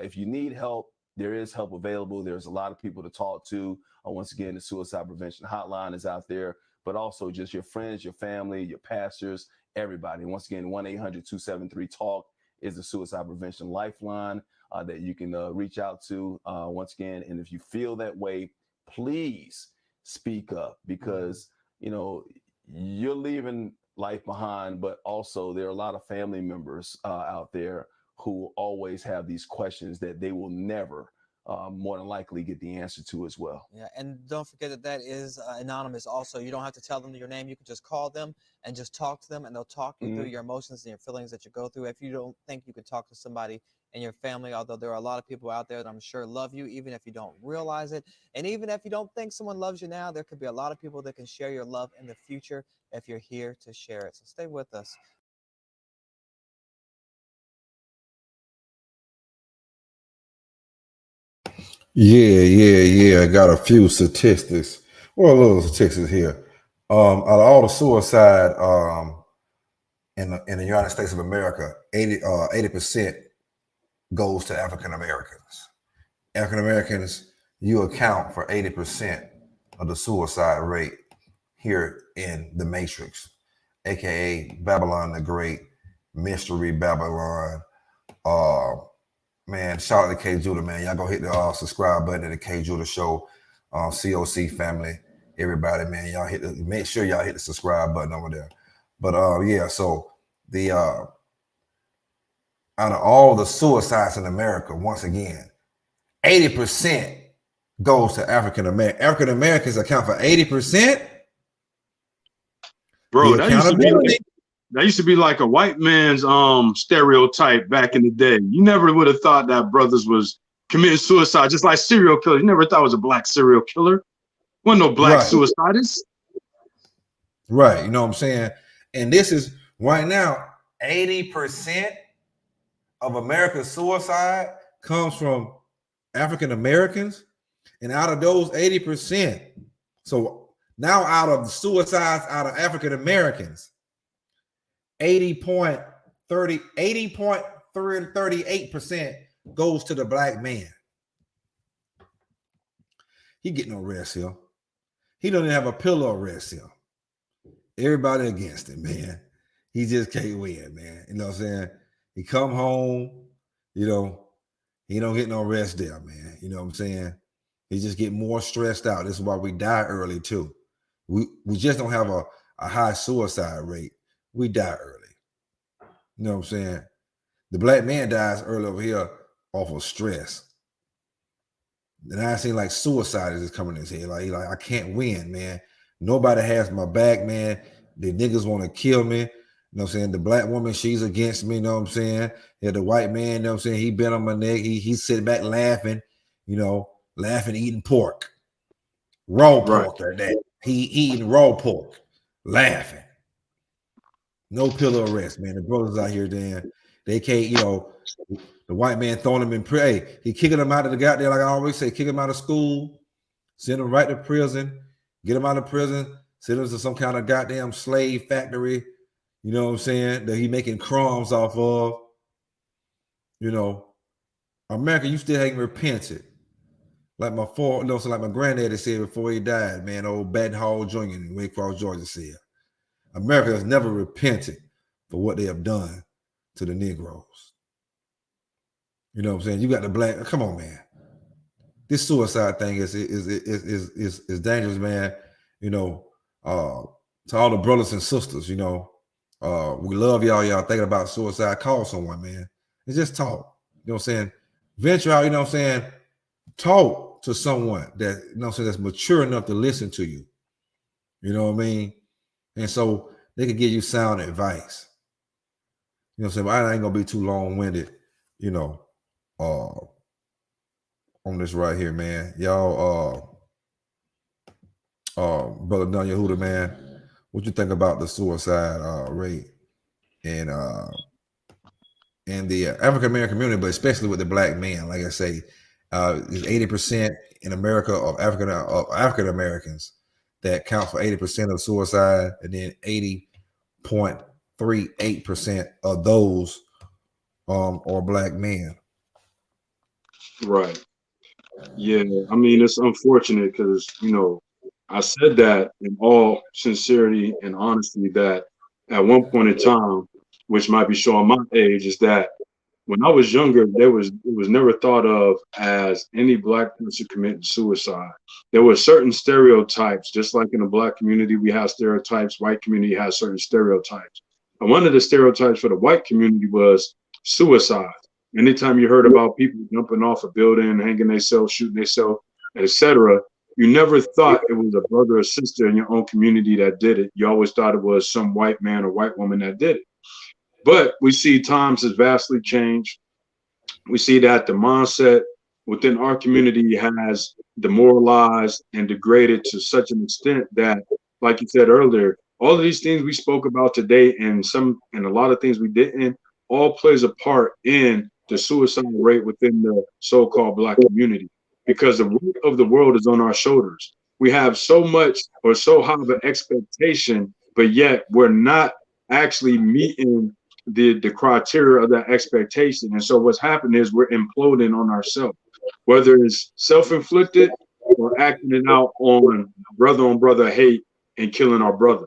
if you need help, there is help available. There's a lot of people to talk to. Once again, the suicide prevention hotline is out there, but also just your friends, your family, your pastors, everybody. Once again, 1-800-273-TALK is the suicide prevention lifeline that you can reach out to once again. And if you feel that way, please speak up, because, you're leaving life behind, but also there are a lot of family members out there who always have these questions that they will never more than likely get the answer to as well. Yeah, and don't forget that is anonymous also. You don't have to tell them your name. You can just call them and just talk to them, and they'll talk you through your emotions and your feelings that you go through. If you don't think you can talk to somebody in your family, although there are a lot of people out there that I'm sure love you, even if you don't realize it. And even if you don't think someone loves you now, there could be a lot of people that can share your love in the future if you're here to share it. So stay with us. Yeah. I got a few statistics. Well, a little statistics here. Out of all the suicide in the United States of America, 80% goes to African Americans. African Americans, you account for 80% of the suicide rate here in the Matrix, aka Babylon the Great, Mystery Babylon. Man, shout out to K Judah, man. Y'all go hit the subscribe button to the K Judah Show, COC family, everybody, man. Y'all make sure y'all hit the subscribe button over there. But yeah, so the out of all the suicides in America, once again, 80% goes to African Americans. African Americans account for 80%. Bro, The that used to be accountability. like a white man's stereotype back in the day. You never would have thought that brothers was committing suicide, just like serial killers. You never thought it was a black serial killer. Wasn't no black Right. suicidists. Right. You know what I'm saying? And this is right now, 80% of America's suicide comes from African Americans. And out of those 80%, so now out of the suicides out of African Americans, 80.38% goes to the black man. He get no rest here. He don't even have a pillow of rest here. Everybody against him, man. He just can't win, man. You know what I'm saying? He come home, you know, he don't get no rest there, man. You know what I'm saying? He just get more stressed out. This is why we die early too. We just don't have a high suicide rate. We die early. You know what I'm saying? The black man dies early over here off of stress. And I seen like suicide is coming in his head. Like I can't win, man. Nobody has my back, man. The niggas want to kill me. You know what I'm saying? The black woman, she's against me. You know what I'm saying? Yeah, the white man, you know what I'm saying? He bent on my neck. He's sitting back laughing, you know, laughing, eating pork. Raw pork or that. He eating raw pork, laughing. No pillow of rest, man. The brothers out here, then they can't, you know, the white man throwing them in prison. He kicking them out of the goddamn, like I always say, kick them out of school, send them right to prison, get them out of prison, send them to some kind of goddamn slave factory, you know what I'm saying, that he making crumbs off of. You know, America, you still haven't repented. Like my granddaddy said before he died, man, old Baton Hall Jr. in Waycross, Georgia said, America has never repented for what they have done to the Negroes. You know what I'm saying? You got the black. Come on, man. This suicide thing is dangerous, man. You know, to all the brothers and sisters, you know, we love y'all. Y'all thinking about suicide? Call someone, man. And just talk. You know what I'm saying? Venture out. You know what I'm saying? Talk to someone that, you know what I'm saying, that's mature enough to listen to you. You know what I mean? And so they can give you sound advice. You know what I'm saying? But I ain't gonna be too long-winded, you know, on this right here, man. Y'all, Brother Don Yehuda, man, what you think about the suicide rate in the African American community, but especially with the black man? Like I say, is 80% in America of African Americans that count for 80% of suicide, and then 80.38% of those are black men. Right. Yeah. I mean, it's unfortunate because, you know, I said that in all sincerity and honesty that at one point in time, which might be showing my age, is that when I was younger, it was never thought of as any black person committing suicide. There were certain stereotypes, just like in the black community, we have stereotypes, white community has certain stereotypes. And one of the stereotypes for the white community was suicide. Anytime you heard about people jumping off a building, hanging themselves, shooting themselves, etc., you never thought it was a brother or sister in your own community that did it. You always thought it was some white man or white woman that did it. But we see times has vastly changed. We see that the mindset within our community has demoralized and degraded to such an extent that, like you said earlier, all of these things we spoke about today and a lot of things we didn't, all plays a part in the suicide rate within the so-called black community. because the weight of the world is on our shoulders. We have so much or so high of an expectation, but yet we're not actually meeting the criteria of that expectation. And so what's happening is we're imploding on ourselves, whether it's self-inflicted or acting it out on brother hate and killing our brother.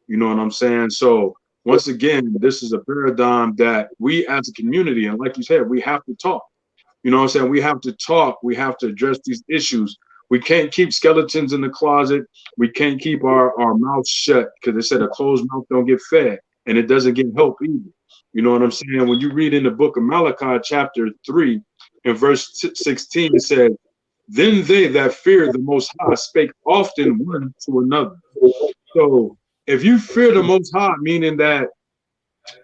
You know what I'm saying? So once again, this is a paradigm that we as a community, and like you said, we have to talk. You know what I'm saying? We have to talk. We have to address these issues. We can't keep skeletons in the closet. We can't keep our mouths shut, because they said a closed mouth don't get fed, and it doesn't get help either. You know what I'm saying? When you read in the book of Malachi, chapter 3, and verse 16, it says, "Then they that fear the Most High spake often one to another." So if you fear the Most High, meaning that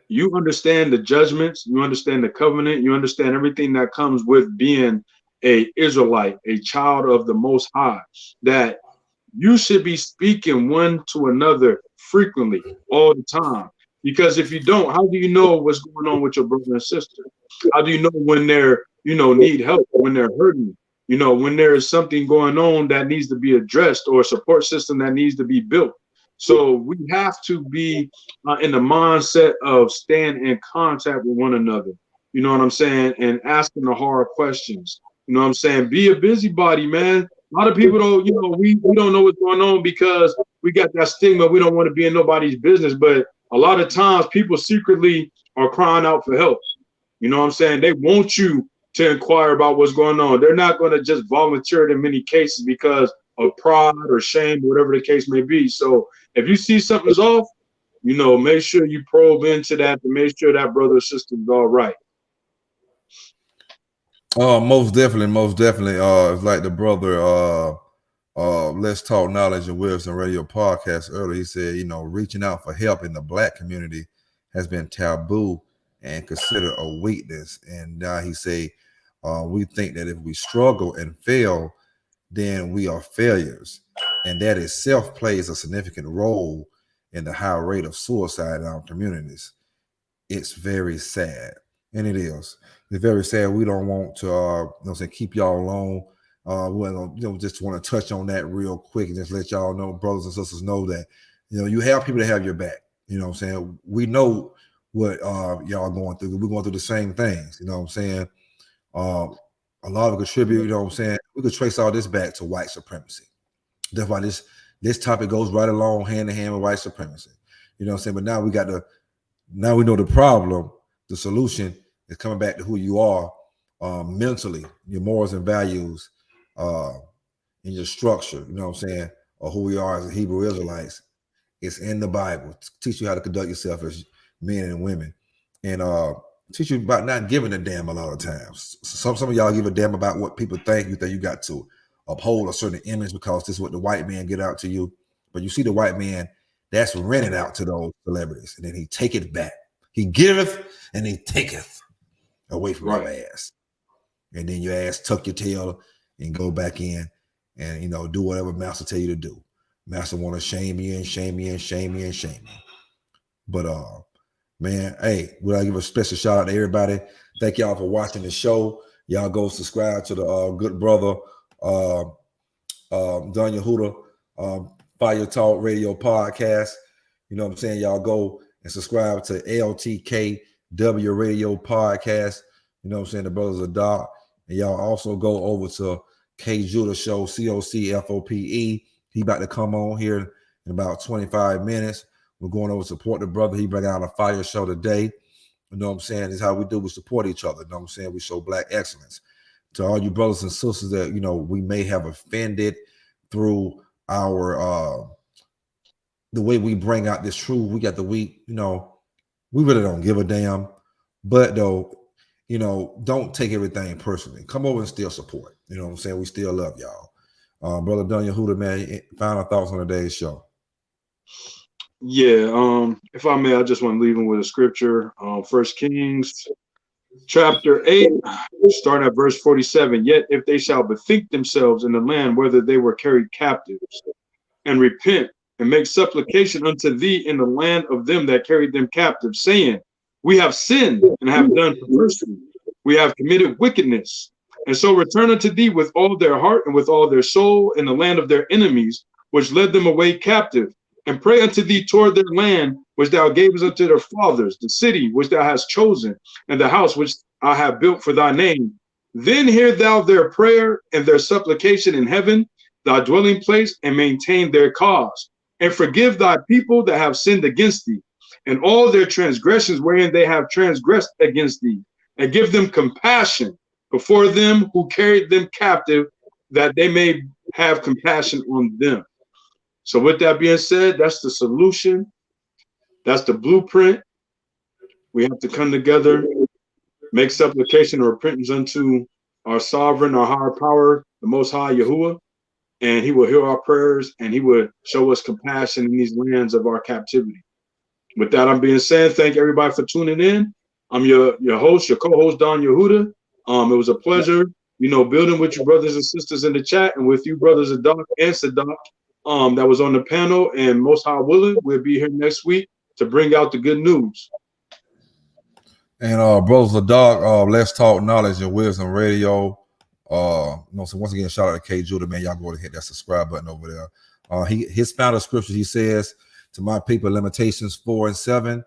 you understand the judgments, you understand the covenant, you understand everything that comes with being a Israelite, a child of the Most High, that you should be speaking one to another frequently, all the time. Because if you don't, how do you know what's going on with your brother and sister? How do you know when they're, need help, when they're hurting? When there is something going on that needs to be addressed, or a support system that needs to be built. So we have to be in the mindset of staying in contact with one another. You know what I'm saying? And asking the hard questions. You know what I'm saying? Be a busybody, man. A lot of people don't, we don't know what's going on because we got that stigma. We don't want to be in nobody's business. But a lot of times people secretly are crying out for help. You know what I'm saying? They want you to inquire about what's going on. They're not going to just volunteer it in many cases because of pride or shame, whatever the case may be. So if you see something's off, make sure you probe into that to make sure that brother or sister is all right. Most definitely. It's like the brother Let's Talk Knowledge and Wisdom Radio podcast earlier. He said, reaching out for help in the Black community has been taboo and considered a weakness. And now he say, we think that if we struggle and fail, then we are failures. And that itself plays a significant role in the high rate of suicide in our communities. It's very sad. And it is. It's very sad. We don't want to keep y'all alone. We just want to touch on that real quick and just let y'all know, brothers and sisters, know that you have people that have your back. You know what I'm saying? We know what y'all going through. We're going through the same things. You know what I'm saying? A lot of contribute. You know what I'm saying? We could trace all this back to white supremacy. That's why this topic goes right along hand in hand with white supremacy. You know what I'm saying? But now we know the problem. The solution is coming back to who you are mentally, your morals and values, and your structure, you know what I'm saying, or who we are as Hebrew Israelites. It's in the Bible to teach you how to conduct yourself as men and women, and teach you about not giving a damn a lot of times. Some of y'all give a damn about what people think. You think you got to uphold a certain image because this is what the white man get out to you. But you see the white man that's rented out to those celebrities, and then he take it back. He giveth and he taketh away from your ass. And then your ass tuck your tail and go back in and do whatever master tell you to do. Master want to shame you and shame you and shame you and shame you. But man, hey, would I give a special shout out to everybody? Thank y'all for watching the show. Y'all go subscribe to the good brother Daniel Huda Fire Talk Radio podcast. You know what I'm saying? Y'all go and subscribe to LTKW Radio podcast. You know what I'm saying? The brothers are dark. And y'all also go over to K Judah Show, COCFOPE. He about to come on here in about 25 minutes. We're going over to support the brother. He bring out a fire show today. You know what I'm saying? This is how we do. We support each other. You know what I'm saying? We show Black excellence. To all you brothers and sisters that, we may have offended through our the way we bring out this truth. We got the week, we really don't give a damn. But though, don't take everything personally. Come over and still support. You know what I'm saying? We still love y'all. Brother Daniel Huda, man, final thoughts on today's show. Yeah, if I may, I just want to leave him with a scripture. 1 Kings chapter 8, starting at verse 47. Yet if they shall bethink themselves in the land, whether they were carried captives, and repent and make supplication unto thee in the land of them that carried them captive, saying, we have sinned and have done perversity. We have committed wickedness And so return unto thee with all their heart and with all their soul in the land of their enemies, which led them away captive, and pray unto thee toward their land, which thou gavest unto their fathers, the city which thou hast chosen, and the house which I have built for thy name. Then hear thou their prayer and their supplication in heaven, thy dwelling place, and maintain their cause, and forgive thy people that have sinned against thee, and all their transgressions wherein they have transgressed against thee, and give them compassion before them who carried them captive, that they may have compassion on them. So with that being said, that's the solution. That's the blueprint. We have to come together, make supplication or repentance unto our sovereign, our higher power, the Most High Yahuwah, and he will hear our prayers and he will show us compassion in these lands of our captivity. With that, I'm being said, thank everybody for tuning in. I'm your host, your co-host, Don Yehuda. It was a pleasure, building with you brothers and sisters in the chat, and with you brothers Adak and Sadak that was on the panel. And most high willing, we'll be here next week to bring out the good news. And brothers Adak, Let's Talk Knowledge and Wisdom Radio. So once again, shout out to K Judah, man. Y'all go to hit that subscribe button over there. His final scripture, he says, to my people, Lamentations 4 and 7.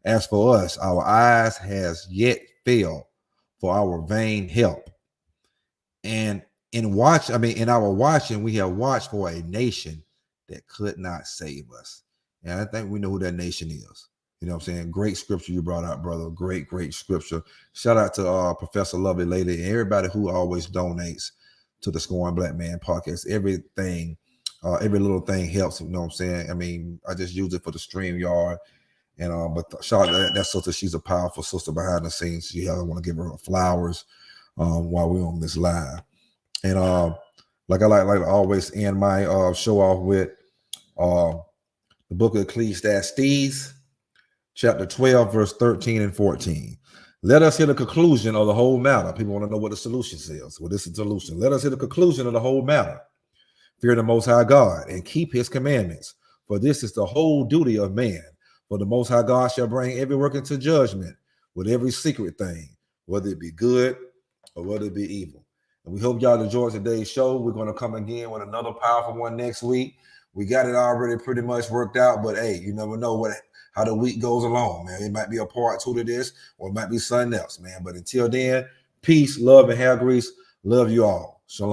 As for us, our eyes has yet failed for our vain help. And in our watching, we have watched for a nation that could not save us. And I think we know who that nation is. You know what I'm saying? Great scripture you brought out, brother. Great scripture. Shout out to Professor Lovely Lady and everybody who always donates to the Scoring Black Man podcast. Everything, every little thing helps. You know what I'm saying? I mean, I just use it for the StreamYard. And but shout out to that sister. She's a powerful sister behind the scenes. I want to give her flowers while we're on this live. And like I like to always end my show off with the book of Ecclesiastes, chapter 12, verse 13 and 14. Let us hear the conclusion of the whole matter. People want to know what the solution is. Well, this is the solution. Let us hear the conclusion of the whole matter. Fear the Most High God and keep his commandments, for this is the whole duty of man. For the Most High God shall bring every work into judgment with every secret thing, whether it be good or whether it be evil. And we hope y'all enjoyed today's show. We're going to come again with another powerful one next week. We got it already pretty much worked out, but hey, you never know how the week goes along, man. It might be a part 2 to this, or it might be something else, man. But until then, peace, love, and hair grease. Love you all.